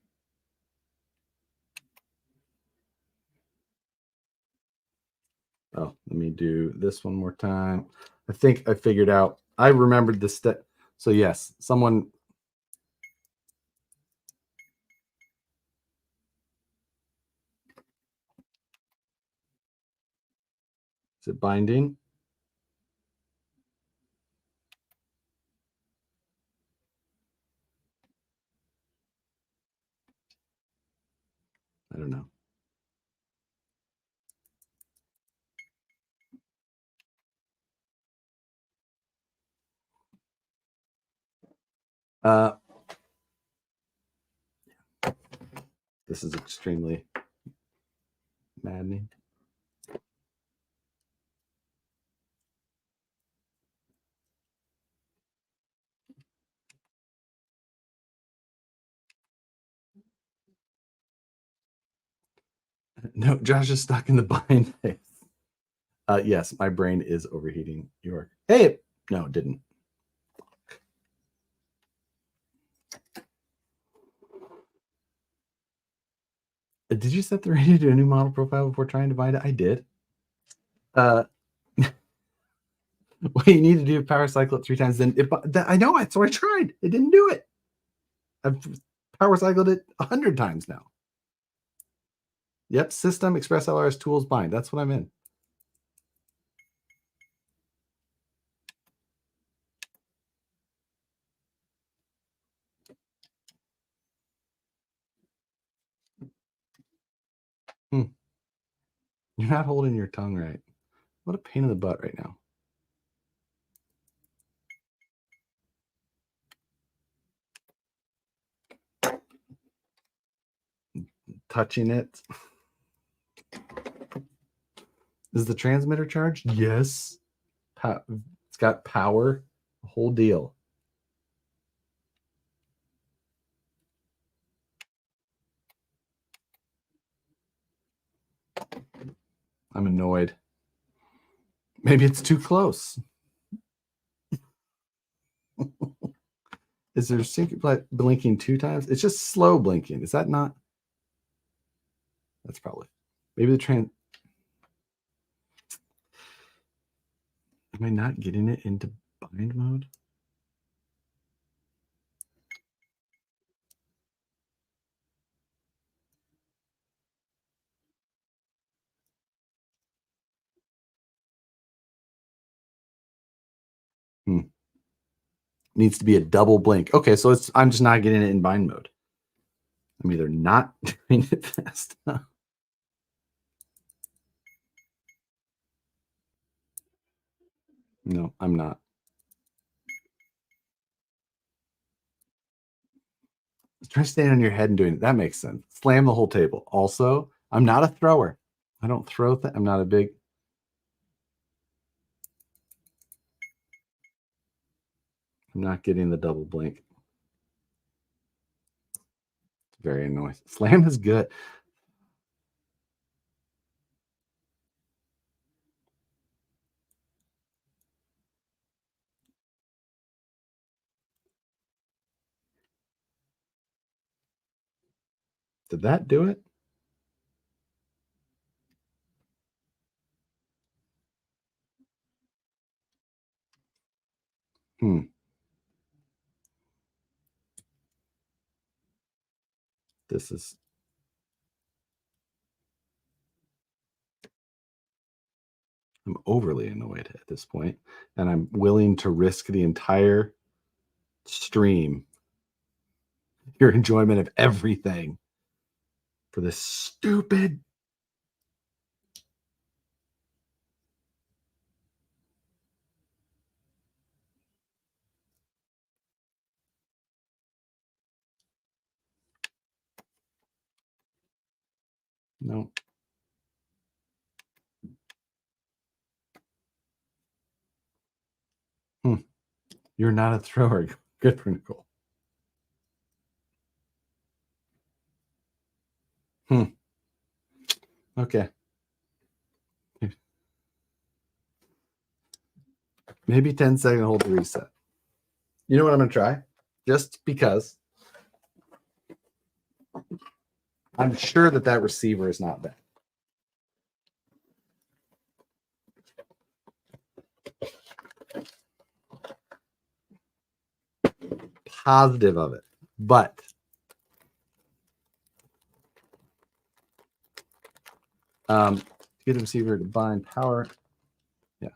Oh, let me do this one more time. I think I figured out. I remembered this step. So yes, someone. Is it binding? I don't know. This is extremely maddening. No, Josh is stuck in the bind phase. Yes, my brain is overheating. Hey, no, it didn't. Did you set the radio to a new model profile before trying to bind it? I did. Well, you need to do a power cycle it 3 times. Then I know it, so I tried. It didn't do it. I've power cycled it 100 times now. Yep, System Express LRS Tools Bind. That's what I'm in. You're not holding your tongue right. What a pain in the butt right now. Touching it. Is the transmitter charged? Yes. It's got power. The whole deal. I'm annoyed. Maybe it's too close. Is there sync blinking 2 times? It's just slow blinking. Is that not? That's probably. Maybe the train. Am I not getting it into bind mode? Needs to be a double blink. Okay, so I'm just not getting it in bind mode. I'm either not doing it fast enough. No, I'm not. Try staying on your head and doing it. That makes sense. Slam the whole table. Also, I'm not a thrower. I don't throw. I'm not a big. I'm not getting the double blink. It's very annoying. Slam is good. Did that do it? This is. I'm overly annoyed at this point, and I'm willing to risk the entire stream, your enjoyment of everything, for this stupid. No. You're not a thrower. Good for Nicole. Okay. Maybe 10-second hold to reset. You know what I'm going to try? Just because I'm sure that receiver is not bad. Positive of it. But to get the receiver to bind power. Yeah.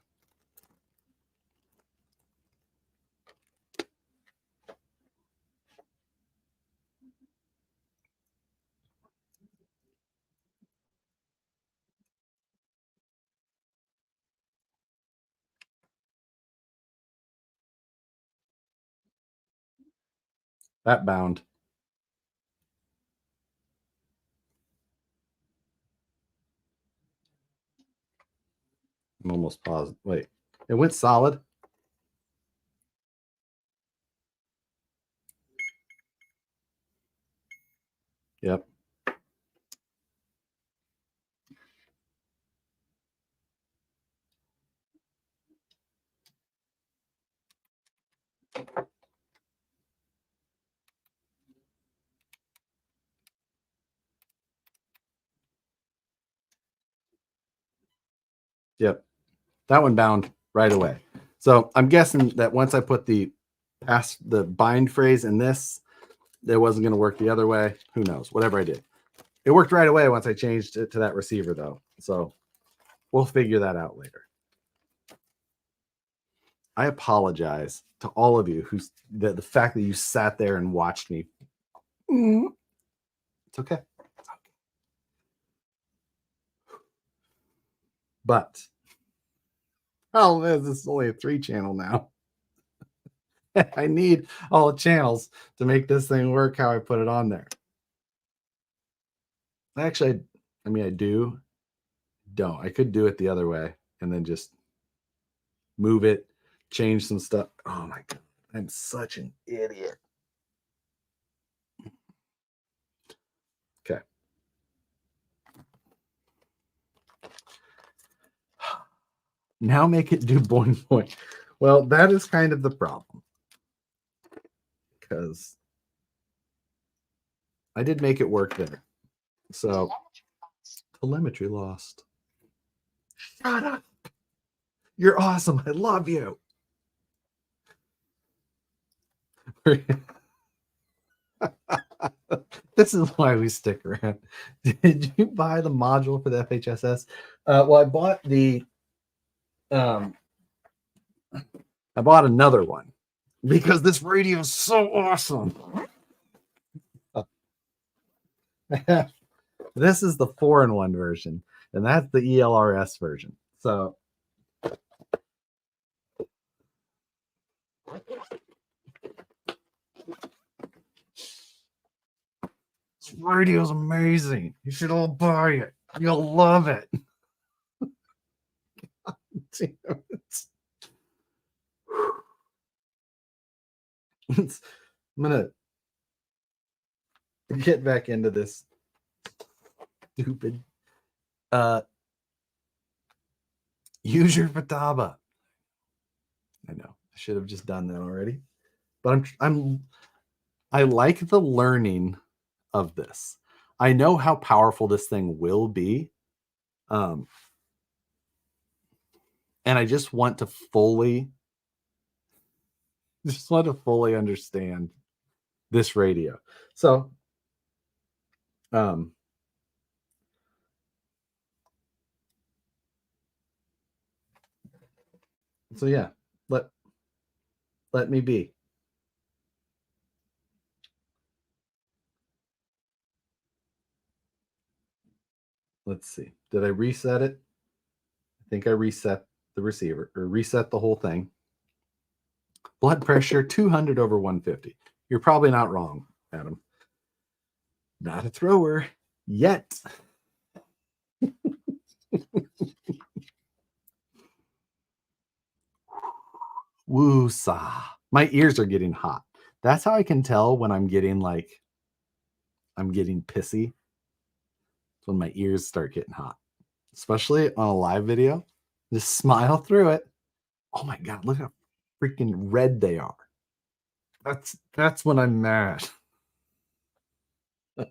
That bound. I'm almost paused. Wait, it went solid. Yep. Yep. That one bound right away. So I'm guessing that once I put the bind phrase in this, it wasn't going to work the other way. Who knows? Whatever I did. It worked right away once I changed it to that receiver, though. So we'll figure that out later. I apologize to all of you who's the fact that you sat there and watched me. It's okay. But this is only a 3-channel now. I need all the channels to make this thing work how I put it on there. Actually, I mean, I don't. I could do it the other way and then just move it change some stuff. Oh my God. I'm such an idiot. Okay. Now make it do boing boing. Well, that is kind of the problem. Because I did make it work there. So telemetry lost. Shut up. You're awesome. I love you. This is why we stick around. Did you buy the module for the FHSS? Well, I bought another one because this radio is so awesome. This is the 4-in-1 version, and that's the ELRS version. So this radio is amazing. You should all buy it. You'll love it. Damn it. I'm gonna get back into this stupid use your Futaba. I know I should have just done that already, but I like the learning of this. I know how powerful this thing will be, and I just want to fully understand this radio. So so yeah, let me be. Let's see. Did I reset it? I think I reset the receiver or reset the whole thing. Blood pressure 200 over 150. You're probably not wrong, Adam. Not a thrower yet. Woo-sa. My ears are getting hot. That's how I can tell when I'm getting pissy. It's when my ears start getting hot, especially on a live video. Just smile through it. Oh my God, look how freaking red they are. That's when I'm mad. It's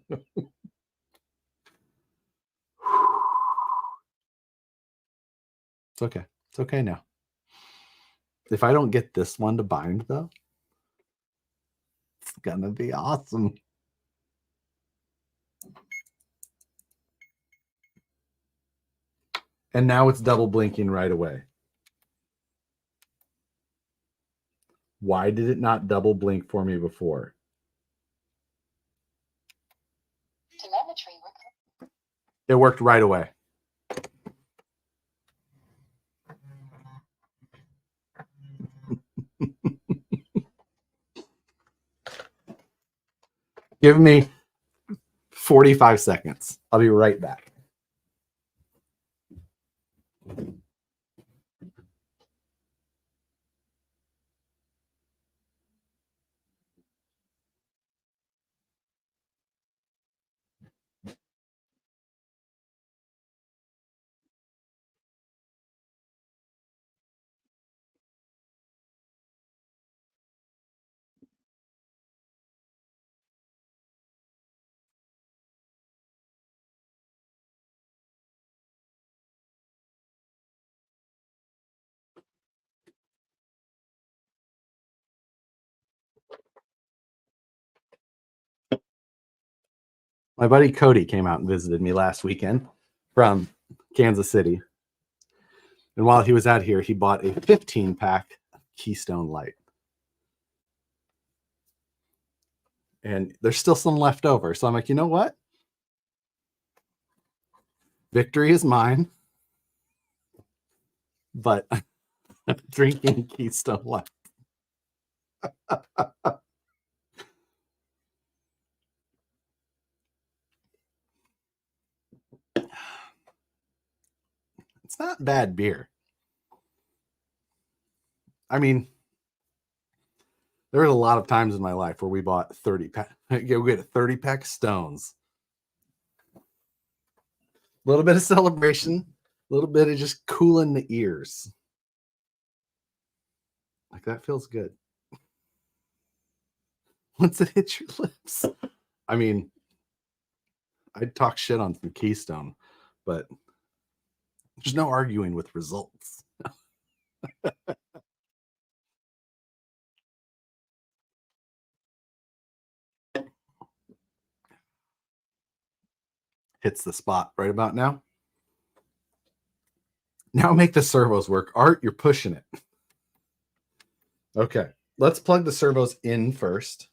okay. It's okay now. If I don't get this one to bind though, it's gonna be awesome. And now it's double blinking right away. Why did it not double blink for me before? Telemetry It worked right away. Give me 45 seconds. I'll be right back. My buddy Cody came out and visited me last weekend from Kansas City. And while he was out here, he bought a 15-pack Keystone Light. And there's still some left over. So I'm like, you know what? Victory is mine. But I'm drinking Keystone Light. It's not bad beer. I mean, there were a lot of times in my life where we bought 30 pack. We get a 30 pack of Stones. A little bit of celebration, a little bit of just cooling the ears. Like that feels good. Once it hits your lips. I mean, I'd talk shit on some Keystone, but there's no arguing with results. Hits the spot right about now. Now make the servos work. Art, you're pushing it. Okay, let's plug the servos in first.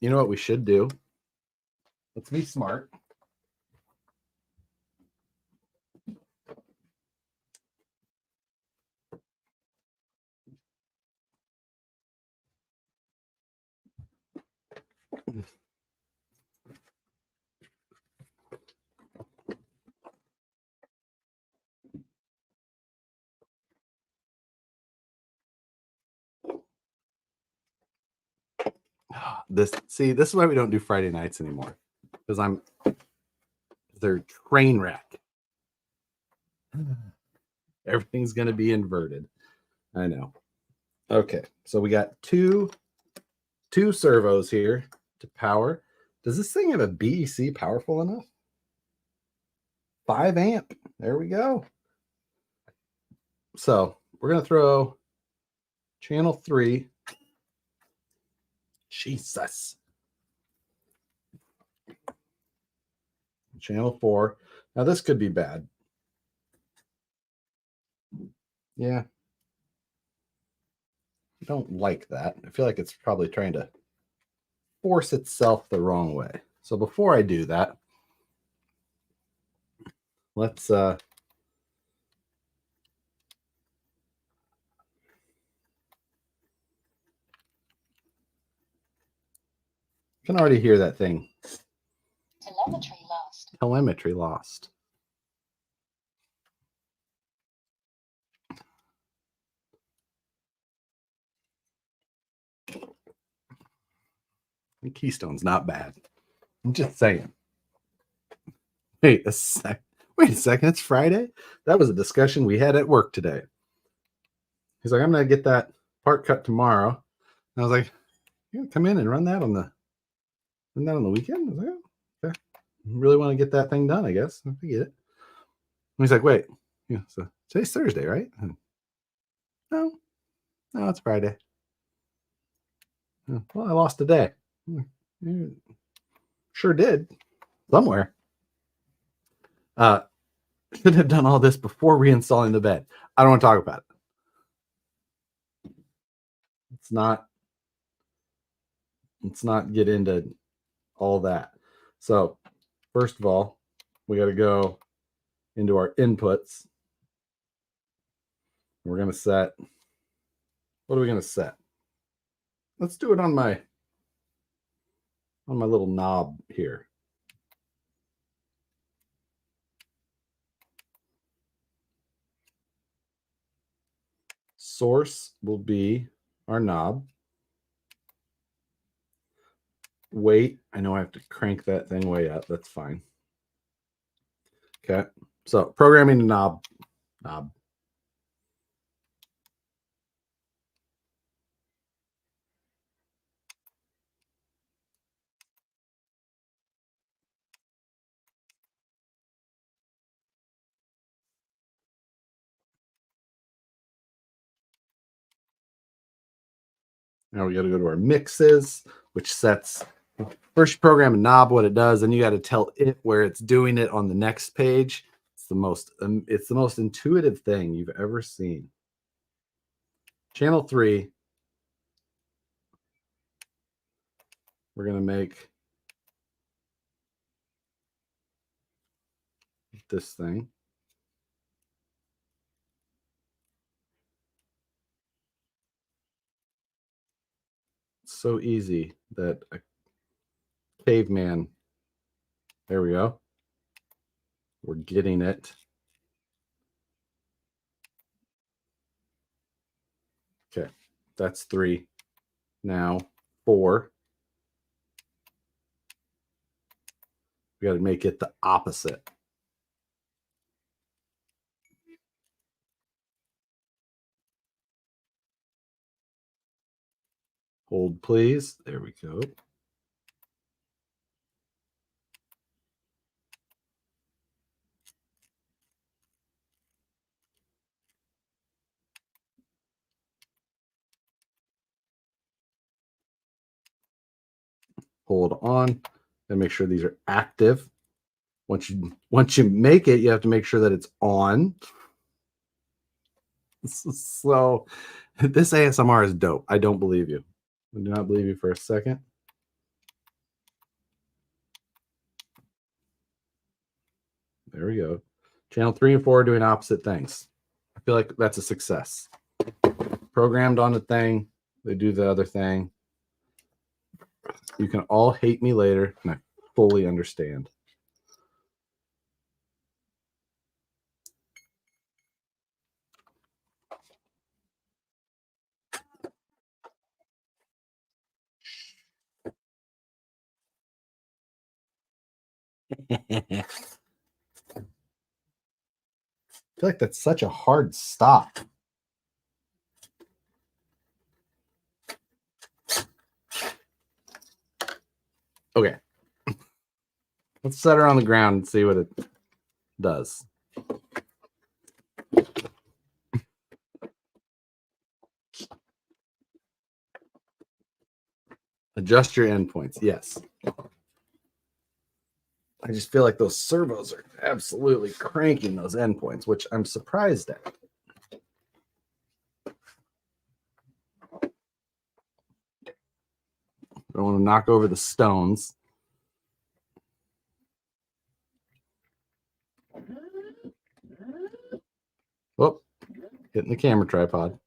You know what we should do? Let's be smart. This is why we don't do Friday nights anymore, because they're train wreck. Everything's gonna be inverted. I know. Okay, so we got two servos here to power. Does this thing have a BEC powerful enough? 5 amp. There we go. So we're gonna throw channel 3. Jesus. Channel 4. Now this could be bad. Yeah. I don't like that. I feel like it's probably trying to force itself the wrong way. So before I do that, let's can already hear that thing. Telemetry lost. Telemetry lost. The Keystone's not bad. I'm just saying. Wait a second. It's Friday. That was a discussion we had at work today. He's like, I'm gonna get that part cut tomorrow. And I was like, you come in and run that on the weekend? I was like, oh, okay. Really want to get that thing done, I guess. I get it. And he's like, wait, yeah, so today's Thursday, right? And, no, it's Friday. Well, I lost a day. Sure did. Somewhere. Should have done all this before reinstalling the bed. I don't want to talk about it. Let's not get into all that. So first of all, we got to go into our inputs. We're going to set, what are we going to set? Let's do it on my little knob here. Source will be our knob. Weight, I know I have to crank that thing way up. That's fine. Okay, so programming the knob. Now we got to go to our mixes, which sets first you program a knob, what it does, and you got to tell it where it's doing it on the next page. It's the most intuitive thing you've ever seen. Channel 3. We're gonna make this thing. So easy that a caveman, there we go. We're getting it. That's 3. Now 4. We got to make it the opposite. Hold, please. There we go. Hold on and make sure these are active. Once you make it, you have to make sure that it's on. So this ASMR is dope. I don't believe you. I do not believe you for a second. There we go. Channel 3 and 4 are doing opposite things. I feel like that's a success. Programmed on the thing, they do the other thing. You can all hate me later, and I fully understand. I feel like that's such a hard stop. Okay. Let's set her on the ground and see what it does. Adjust your endpoints. Yes. I just feel like those servos are absolutely cranking those endpoints, which I'm surprised at. I don't want to knock over the stones. Whoop, hitting the camera tripod.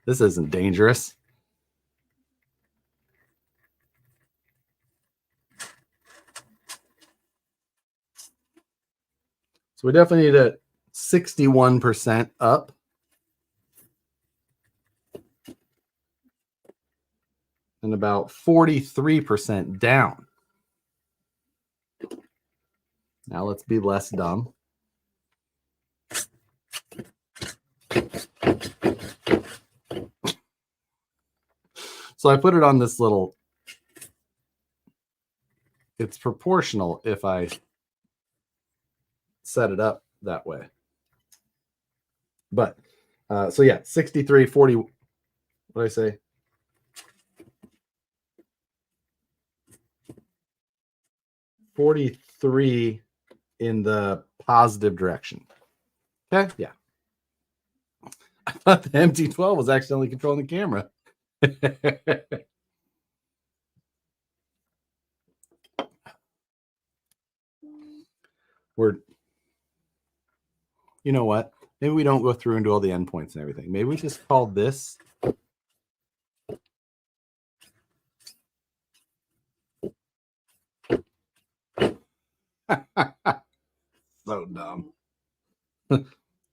This isn't dangerous. So we definitely need a 61% up. And about 43% down. Now let's be less dumb. So I put it on this little, it's proportional if I set it up that way. But, so yeah, 63, 40, what did I say? $43 in the positive direction. Okay, yeah. I thought the MT12 was accidentally controlling the camera. You know what? Maybe we don't go through and do all the endpoints and everything. Maybe we just call this so dumb. We're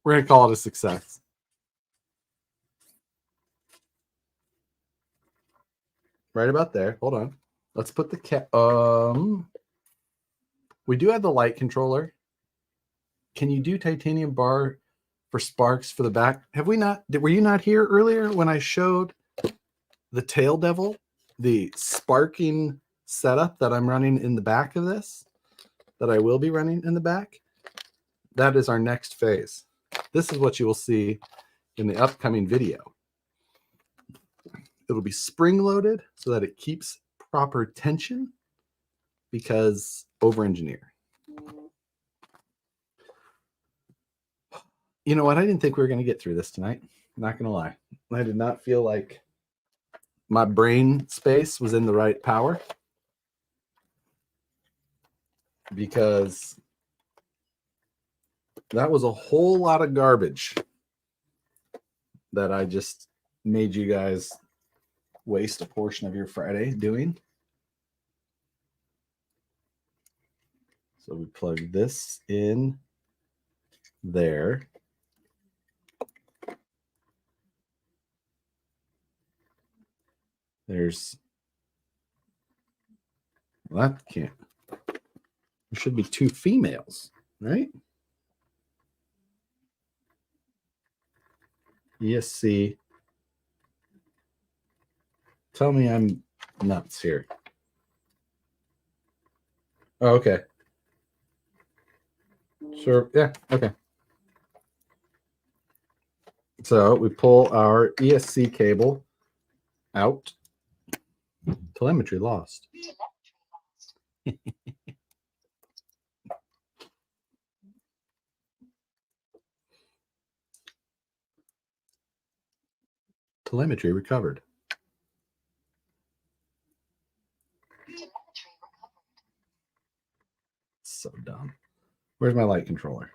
gonna call it a success. Right about there. Hold on. Let's put the we do have the light controller. Can you do titanium bar for sparks for the back? Have we not? Were you not here earlier when I showed the Tail Devil, the sparking setup that I'm running in the back of this, that I will be running in the back? That is our next phase. This is what you will see in the upcoming video. It'll be spring loaded so that it keeps proper tension because over-engineer. You know what? I didn't think we were going to get through this tonight. Not going to lie. I did not feel like my brain space was in the right power because that was a whole lot of garbage that I just made you guys waste a portion of your Friday doing. So we plug this in there. There's, well, that can't, there should be 2 females, right? ESC. Tell me I'm nuts here. Oh, okay. Sure. Yeah. Okay. So we pull our ESC cable out. Telemetry lost. Telemetry lost. Telemetry recovered. Telemetry recovered. So dumb. Where's my light controller?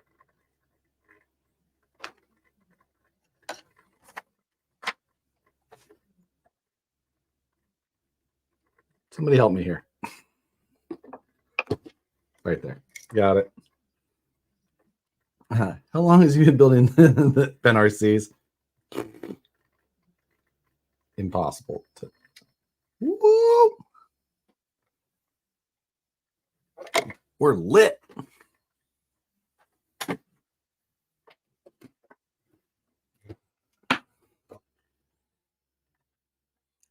Somebody help me here. Right there. Got it. How long has you been building the BenRCs? Impossible to. Woo! We're lit.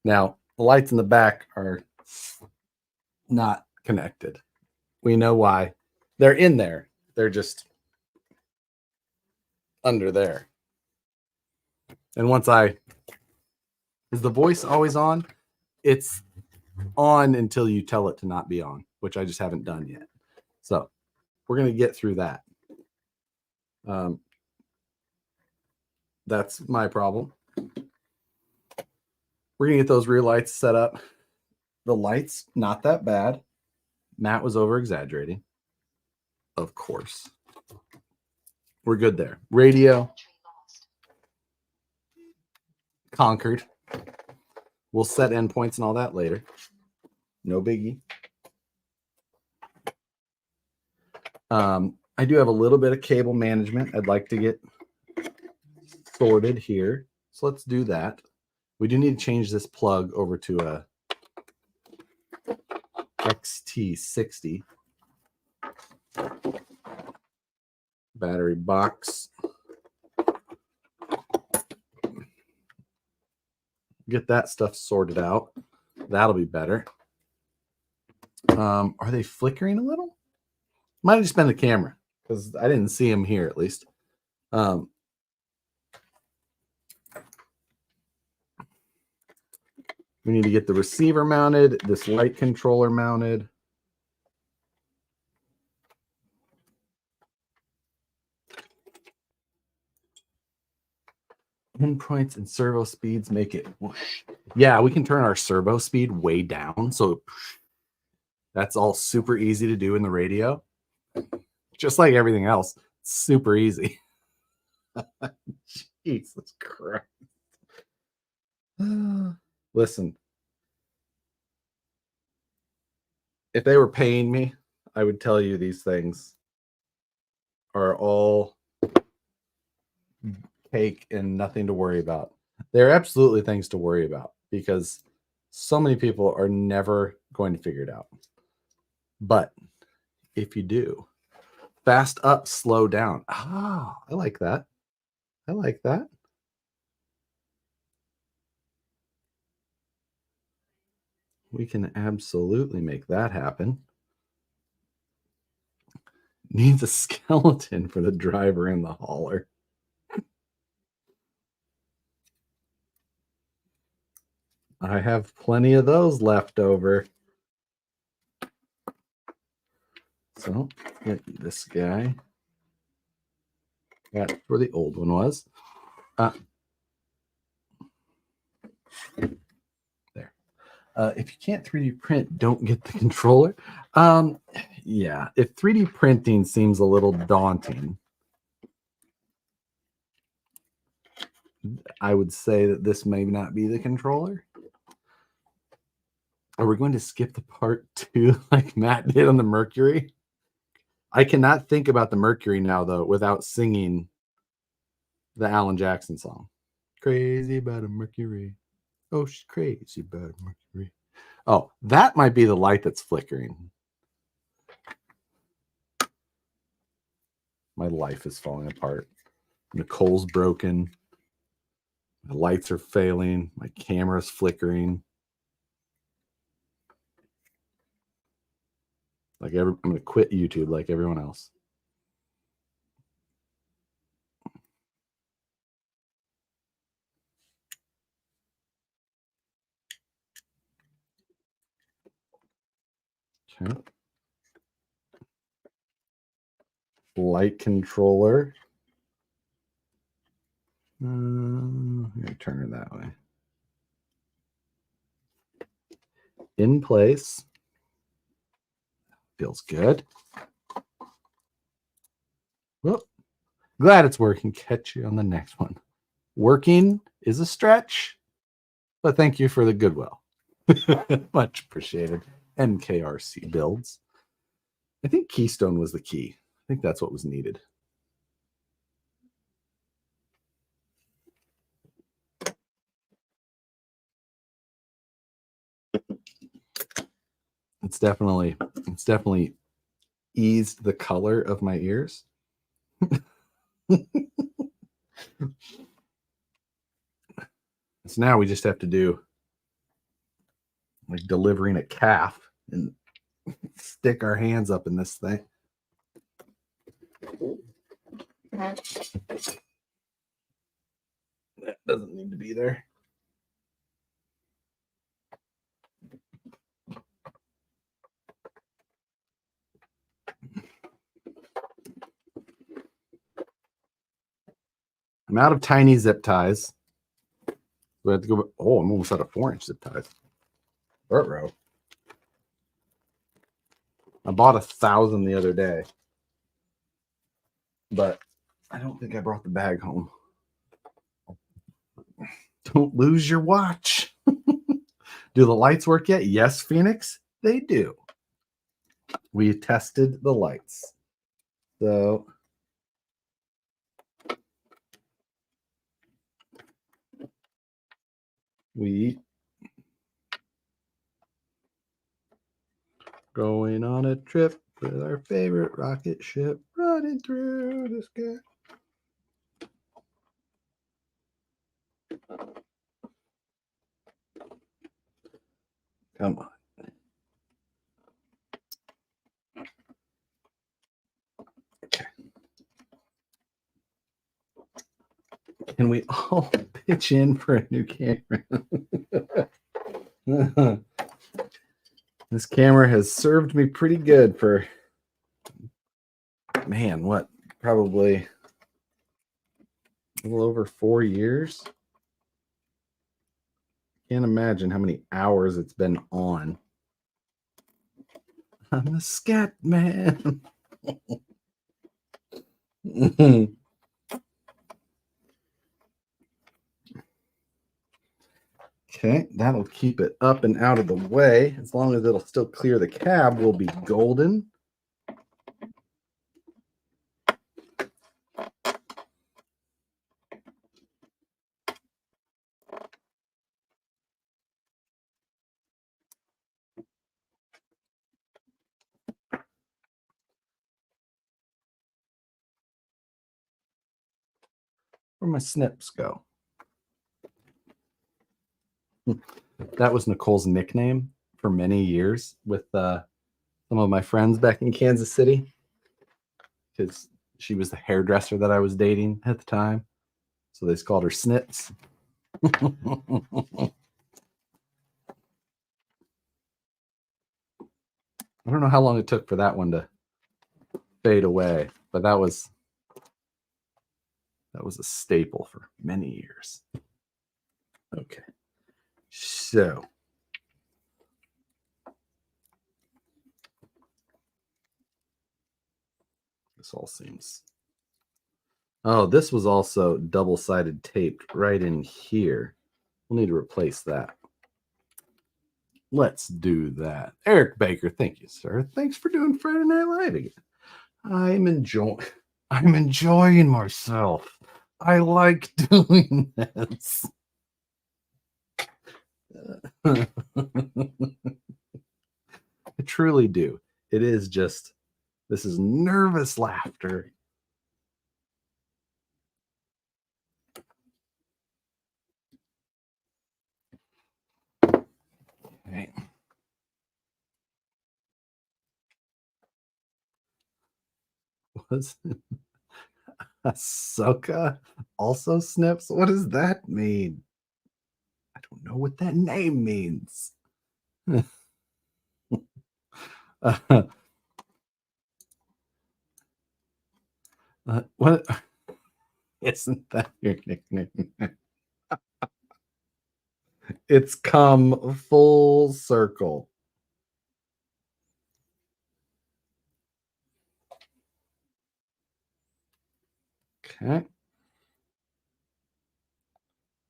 Now, the lights in the back are not connected. We know why. They're in there. They're just under there. And once is the voice always on? It's on until you tell it to not be on, which I just haven't done yet. So we're going to get through that. That's my problem. We're going to get those rear lights set up. The lights, not that bad. Matt was over exaggerating. Of course. We're good there. Radio Telemetry lost. conquered. We'll set endpoints and all that later. No biggie. I do have a little bit of cable management I'd like to get sorted here. So let's do that. We do need to change this plug over to a XT60 battery box. Get that stuff sorted out. That'll be better. Are they flickering a little? Might have just been the camera because I didn't see them here at least. We need to get the receiver mounted, this light controller mounted. Endpoints and servo speeds make it whoosh. Yeah, we can turn our servo speed way down. So that's all super easy to do in the radio. Just like everything else, super easy. Jesus Christ. Listen, if they were paying me, I would tell you these things are all cake and nothing to worry about. They're absolutely things to worry about because so many people are never going to figure it out. But if you do, fast up, slow down. Ah, I like that. I like that. We can absolutely make that happen. Needs a skeleton for the driver and the hauler. I have plenty of those left over. So get this guy. That's where the old one was. There. If you can't 3D print, don't get the controller. Yeah, if 3D printing seems a little daunting, I would say that this may not be the controller. Are we going to skip the part 2 like Matt did on the Mercury? I cannot think about the Mercury now, though, without singing the Alan Jackson song. Crazy about a Mercury. Oh, she's crazy about a Mercury. Oh, that might be the light that's flickering. My life is falling apart. Nicole's broken. My lights are failing. My camera's flickering. I'm going to quit YouTube like everyone else. Okay. Light controller. I'm going to turn her that way. In place. Feels good. Whoop. Glad it's working. Catch you on the next one. Working is a stretch, but thank you for the goodwill. Much appreciated. MKRC builds. I think Keystone was the key. I think that's what was needed. It's definitely eased the color of my ears. So now we just have to do like delivering a calf and stick our hands up in this thing. That doesn't need to be there. I'm out of tiny zip ties. We have to go. Oh, I'm almost out of 4-inch zip ties. Row. I bought 1,000 the other day, but I don't think I brought the bag home. Don't lose your watch. Do the lights work yet? Yes, Phoenix, they do. We tested the lights. So we going on a trip with our favorite rocket ship running through the sky. Come on. Okay. Can we all pitch in for a new camera? This camera has served me pretty good for, man, what? Probably a little over 4 years. Can't imagine how many hours it's been on. I'm a scat man. Okay, that'll keep it up and out of the way. As long as it'll still clear the cab, we'll be golden. Where'd my snips go? That was Nicole's nickname for many years with some of my friends back in Kansas City, because she was the hairdresser that I was dating at the time. So they just called her Snips. I don't know how long it took for that one to fade away, but that was a staple for many years. Okay. So this all seems. Oh, this was also double-sided taped right in here. We'll need to replace that. Let's do that. Eric Baker, thank you, sir. Thanks for doing Friday Night Live again. I'm enjoying myself. I like doing this. I truly do. It is just, this is nervous laughter. Okay. Was Ahsoka also snips? What does that mean? I don't know what that name means. What isn't that your nickname? It's come full circle. Okay.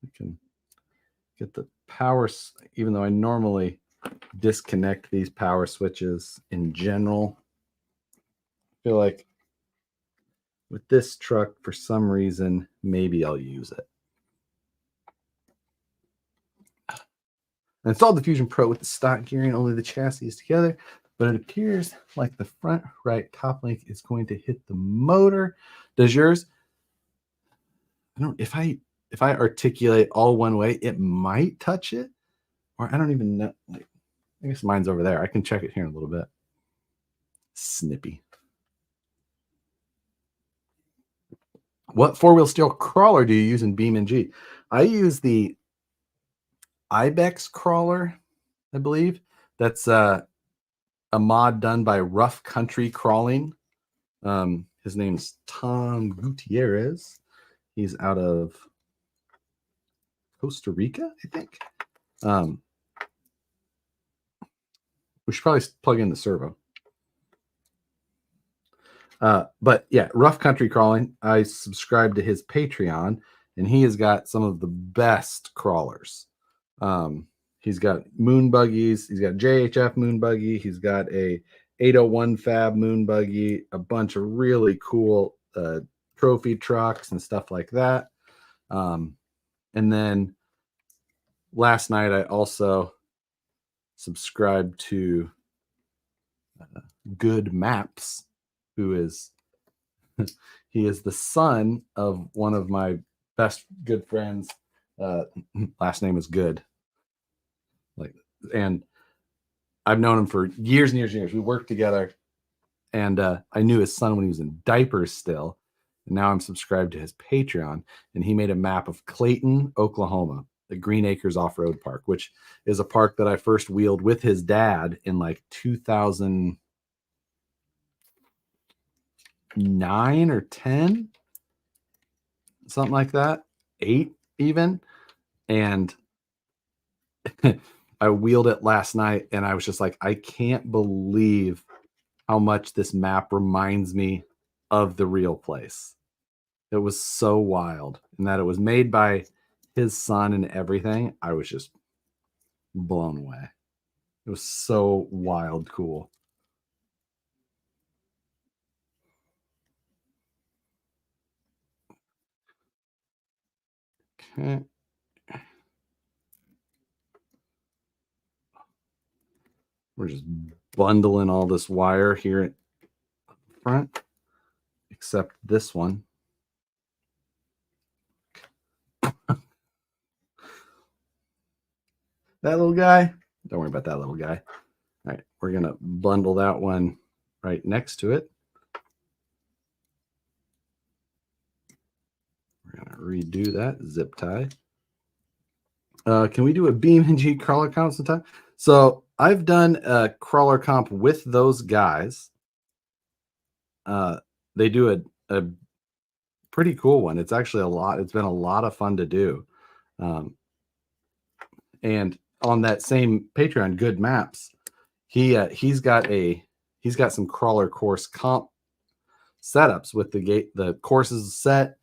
We can get the power, even though I normally disconnect these power switches in general. I feel like with this truck, for some reason, maybe I'll use it. I installed the Fusion Pro with the stock gearing, only the chassis is together, but it appears like the front right top link is going to hit the motor. Does yours? I don't, if I articulate all one way, it might touch it, or I don't even know. Like, I guess mine's over there. I can check it here in a little bit. Snippy. What four-wheel steel crawler do you use in BeamNG? I use the Ibex crawler, I believe. That's a mod done by Rough Country Crawling. His name's Tom Gutierrez. He's out of Costa Rica, I think. We should probably plug in the servo. But yeah, Rough Country Crawling. I subscribe to his Patreon, and he has got some of the best crawlers. He's got moon buggies. He's got JHF moon buggy. He's got a 801 Fab moon buggy, a bunch of really cool trophy trucks and stuff like that. And then last night I also subscribed to Good Maps, who is he is the son of one of my best good friends. Last name is Good. And I've known him for years and years and years. We worked together, and I knew his son when he was in diapers still. And now I'm subscribed to his Patreon, and he made a map of Clayton, Oklahoma, the Green Acres Off-Road Park, which is a park that I first wheeled with his dad in like 2009 or 10, something like that, 8 even. And I wheeled it last night, and I was just like, I can't believe how much this map reminds me of the real place. It was so wild, and that it was made by his son and everything. I was just blown away. It was so wild cool. Okay. We're just bundling all this wire here at the front, except this one. That little guy, don't worry about that little guy. All right, we're going to bundle that one right next to it. We're going to redo that zip tie. Can we do a BeamNG crawler comp sometime? So I've done a crawler comp with those guys. They do a pretty cool one. It's actually a lot. It's been a lot of fun to do. And on that same Patreon, Good Maps, he's got some crawler course comp setups with the courses set,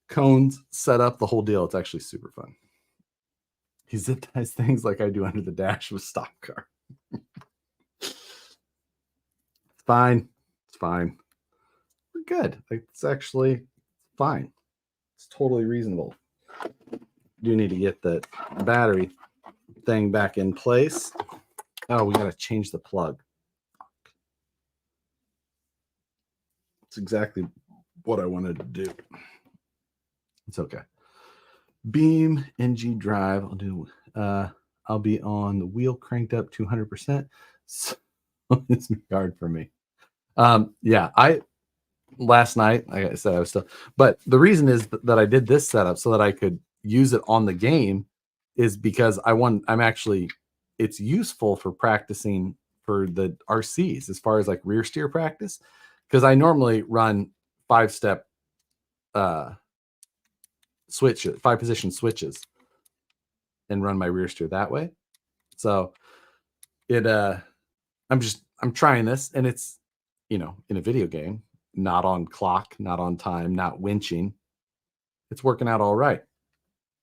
cones set up, the whole deal. It's actually super fun. He zip ties things like I do under the dash with stock car. It's fine. It's fine. good. Like, it's actually fine. It's totally reasonable. Do need to get the battery thing back in place. Oh, we got to change the plug. It's exactly what I wanted to do. It's okay. Beam NG drive. I'll be on the wheel cranked up to 100%. So it's hard for me. Yeah, last night, like I said, I was still, but the reason is that I did this setup so that I could use it on the game is because it's useful for practicing for the RCs as far as like rear steer practice. Because I normally run 5-step switches, 5-position switches, and run my rear steer that way. So I'm trying this, and it's, in a video game, not on clock, not on time, not winching. It's working out all right.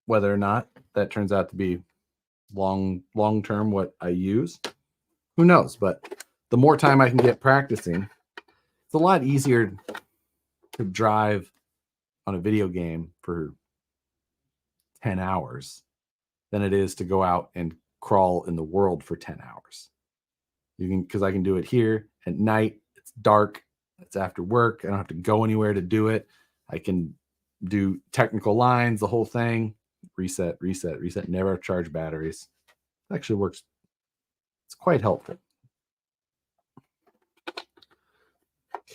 Whether or not that turns out to be long term what I use, who knows? But the more time I can get practicing, it's a lot easier to drive on a video game for 10 hours than it is to go out and crawl in the world for 10 hours. Because I can do it here at night. It's dark. It's after work. I don't have to go anywhere to do it. I can do technical lines, the whole thing. Reset. Never charge batteries. It actually works. It's quite helpful.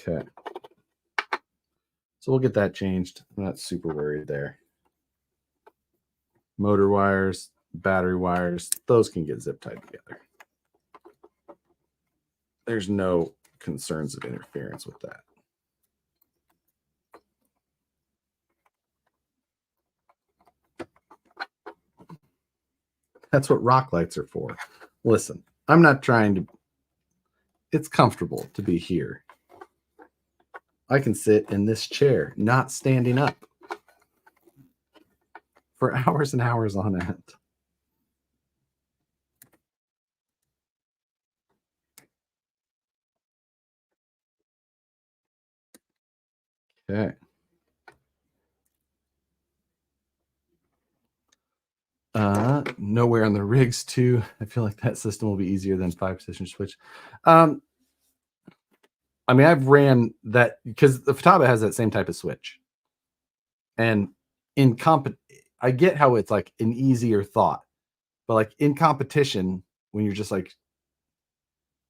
Okay. So we'll get that changed. I'm not super worried there. Motor wires, battery wires, those can get zip tied together. There's no concerns of interference with that. That's what rock lights are for. Listen, I'm not trying to, it's comfortable to be here. I can sit in this chair, not standing up, for hours and hours on end. Okay. Nowhere on the rigs too. I feel like that system will be easier than 5-position switch. I mean, I've ran that because the Futaba has that same type of switch. And I get how it's like an easier thought, but like in competition, when you're just like,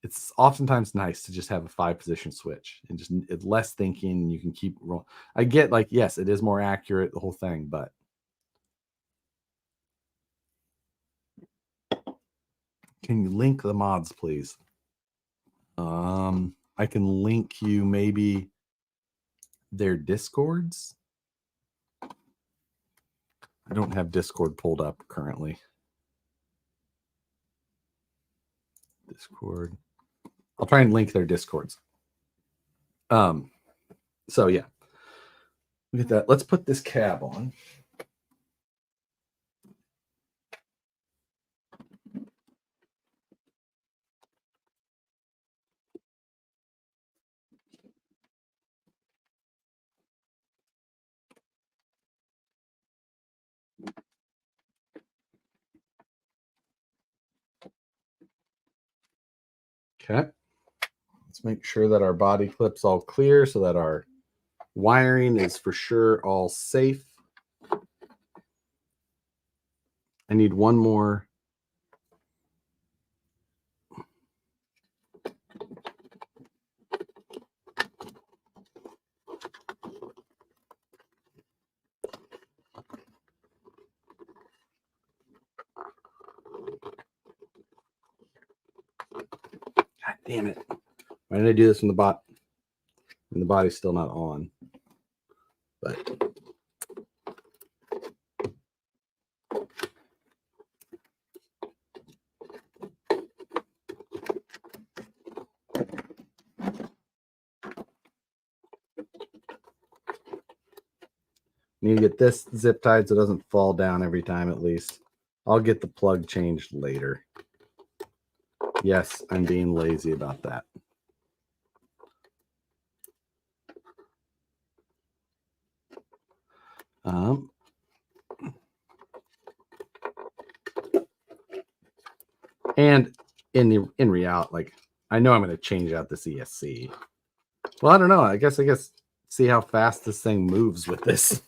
it's oftentimes nice to just have a 5-position switch and just it's less thinking. You can keep rolling. I get like, yes, it is more accurate, the whole thing, but can you link the mods, please? I can link you maybe their Discords. I don't have Discord pulled up currently. Discord. I'll try and link their Discords. So yeah. Look at that. Let's put this cab on. Okay. Let's make sure that our body clip's all clear so that our wiring is for sure all safe. I need one more. God damn it. Why did I do this when the body's still not on? But need to get this zip tied so it doesn't fall down every time at least. I'll get the plug changed later. Yes, I'm being lazy about that. Um, and in reality, like I know I'm going to change out this ESC. Well, I don't know. I guess see how fast this thing moves with this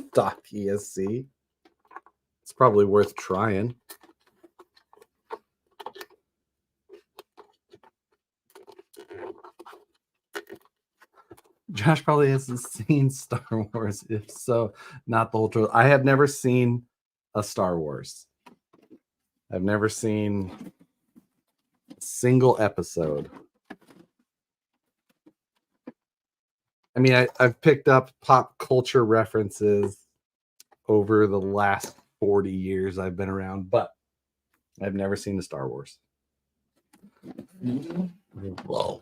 stock ESC. It's probably worth trying. Josh probably hasn't seen Star Wars. If so, not the whole truth. I have never seen a Star Wars. I've never seen a single episode. I mean, I've picked up pop culture references over the last 40 years I've been around, but I've never seen the Star Wars. Whoa.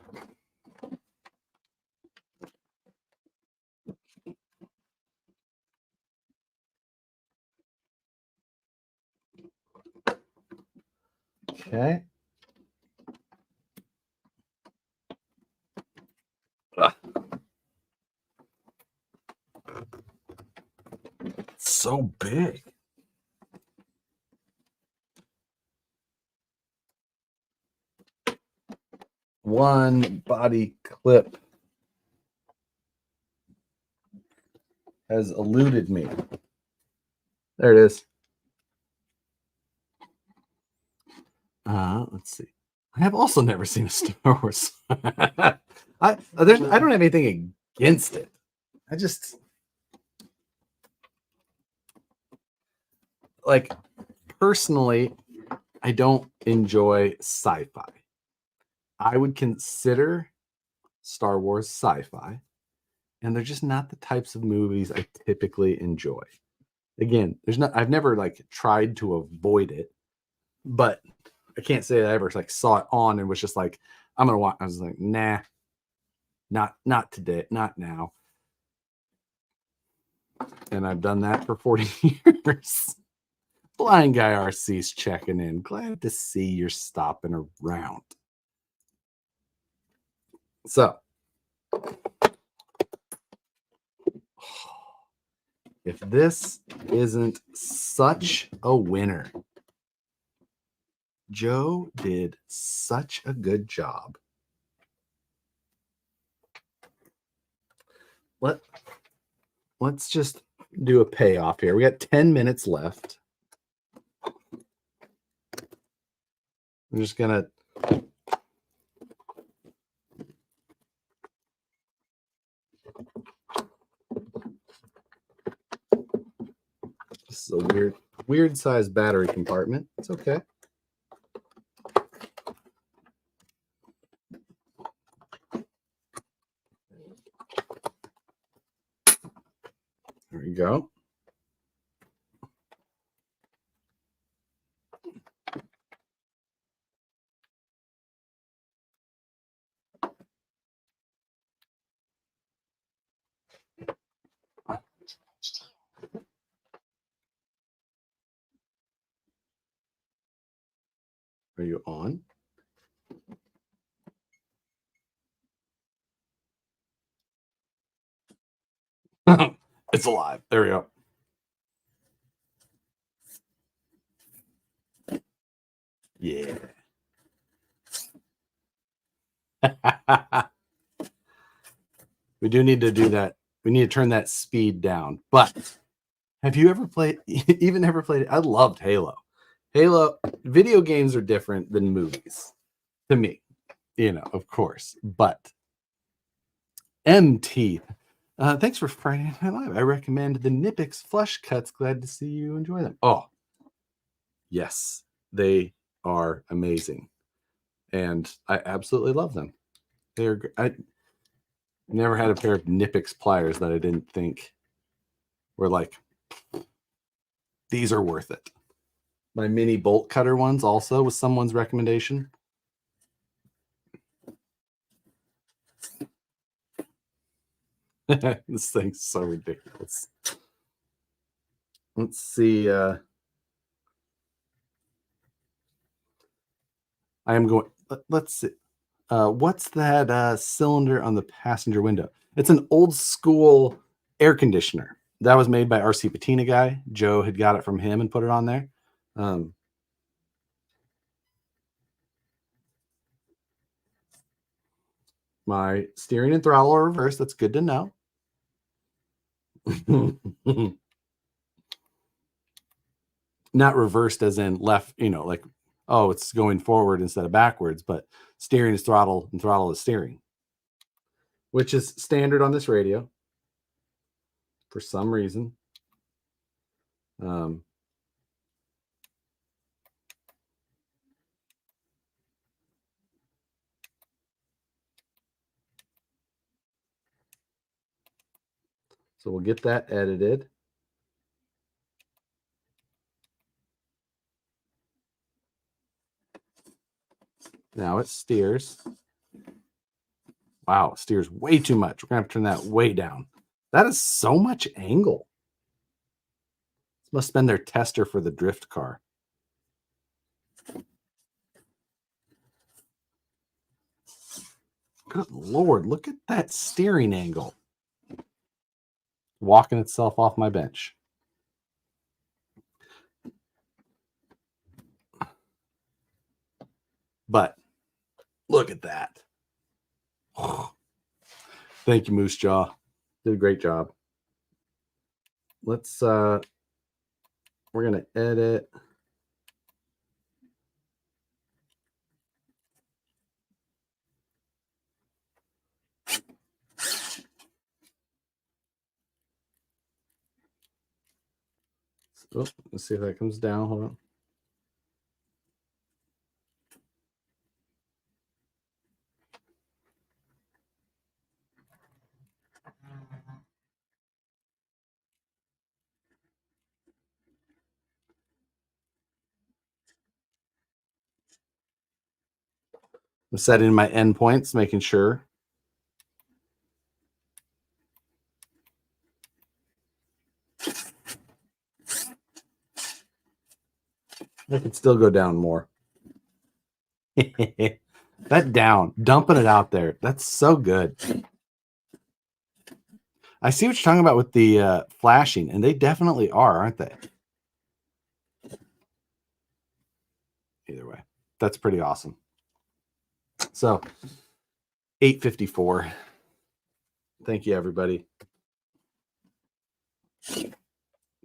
Okay. Ugh. It's so big. One body clip has eluded me. There it is. Let's see. I have also never seen a Star Wars. I don't have anything against it. I just like personally, I don't enjoy sci-fi. I would consider Star Wars sci-fi, and they're just not the types of movies I typically enjoy. Again, I've never like tried to avoid it, but I can't say I ever like saw it on and was just like, I'm gonna watch. I was like, nah, not today, not now. And I've done that for 40 years. Blind Guy RC's checking in. Glad to see you're stopping around. So, if this isn't such a winner, Joe did such a good job. Let's just do a payoff here. We got 10 minutes left. I'm just gonna this is a weird size battery compartment. It's okay. There we go. Are you on? It's alive. There we go. Yeah. We do need to do that. We need to turn that speed down. But have you ever played it? I loved Halo. Video games are different than movies to me, of course. But MT, thanks for Friday Night Live. I recommend the Nipix Flush Cuts. Glad to see you enjoy them. Oh, yes, they are amazing. And I absolutely love them. I never had a pair of Nipix pliers that I didn't think were like, these are worth it. My mini bolt cutter ones also was someone's recommendation. This thing's so ridiculous. Let's see. I am going. Let's see. What's that cylinder on the passenger window? It's an old school air conditioner. that was made by RC Patina guy. Joe had got it from him and put it on there. My steering and throttle are reversed. That's good to know. Not reversed as in left, like, oh, it's going forward instead of backwards, but steering is throttle and throttle is steering, which is standard on this radio for some reason. So we'll get that edited. Now it steers. Wow, it steers way too much. We're going to have to turn that way down. That is so much angle. This must have been their tester for the drift car. Good Lord, look at that steering angle. Walking itself off my bench. But look at that. Thank you, Moose Jaw. Did a great job. Let's we're gonna edit. Oh, let's see if that comes down. Hold on. I'm setting my endpoints, making sure. I could still go down more. That down, dumping it out there. That's so good. I see what you're talking about with the flashing, and they definitely are, aren't they? Either way, that's pretty awesome. So, 8:54. Thank you, everybody. Thank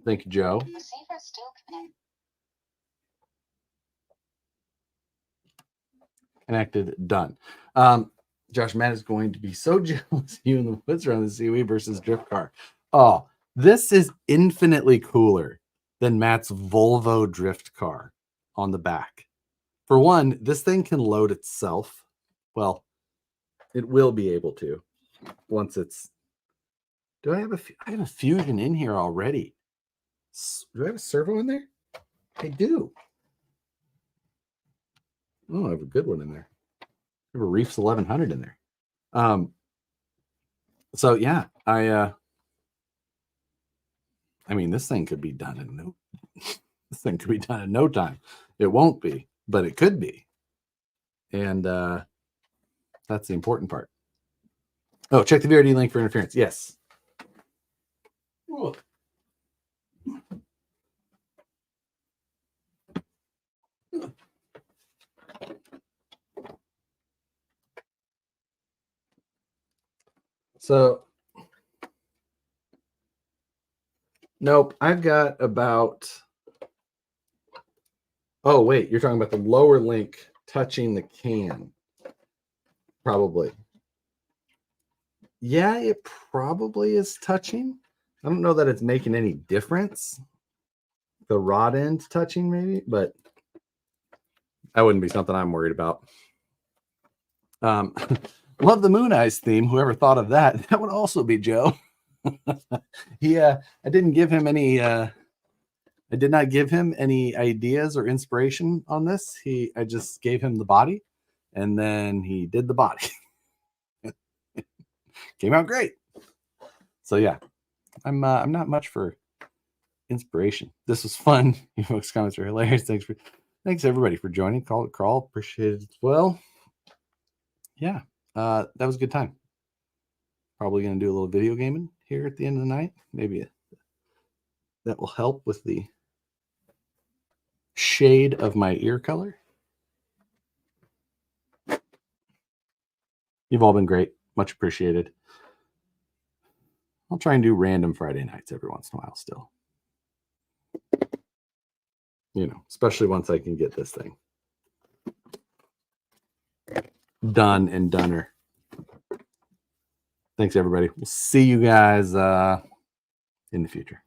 you, Joe. Receiver still connected. Connected, done. Josh, Matt is going to be so jealous of you in the woods around the CW versus drift car. Oh, this is infinitely cooler than Matt's Volvo drift car on the back. For one, this thing can load itself. Well, it will be able to once it's. Do I have I have a Fusion in here already? Do I have a servo in there? I do. Oh, I have a good one in there. I have a Reefs 1100 in there. So yeah, I mean, this thing could be done in this thing could be done in no time. It won't be, but it could be. And that's the important part. Oh, check the VRD link for interference. Yes. Ooh. So, nope, I've got about, oh, wait, you're talking about the lower link touching the can. Probably. Yeah, it probably is touching. I don't know that it's making any difference. The rod end touching maybe, but that wouldn't be something I'm worried about. Love the Moon Eyes theme. Whoever thought of that? That would also be Joe. I didn't give him any. I did not give him any ideas or inspiration on this. I just gave him the body, and then he did the body. Came out great. So yeah, I'm not much for inspiration. This was fun. You folks' comments were hilarious. Thanks everybody for joining. Call it crawl. Appreciate it as well. Yeah. That was a good time. Probably going to do a little video gaming here at the end of the night. Maybe that will help with the shade of my ear color. You've all been great. Much appreciated. I'll try and do random Friday nights every once in a while still. You know, especially once I can get this thing done and doner. Thanks, everybody. We'll see you guys in the future.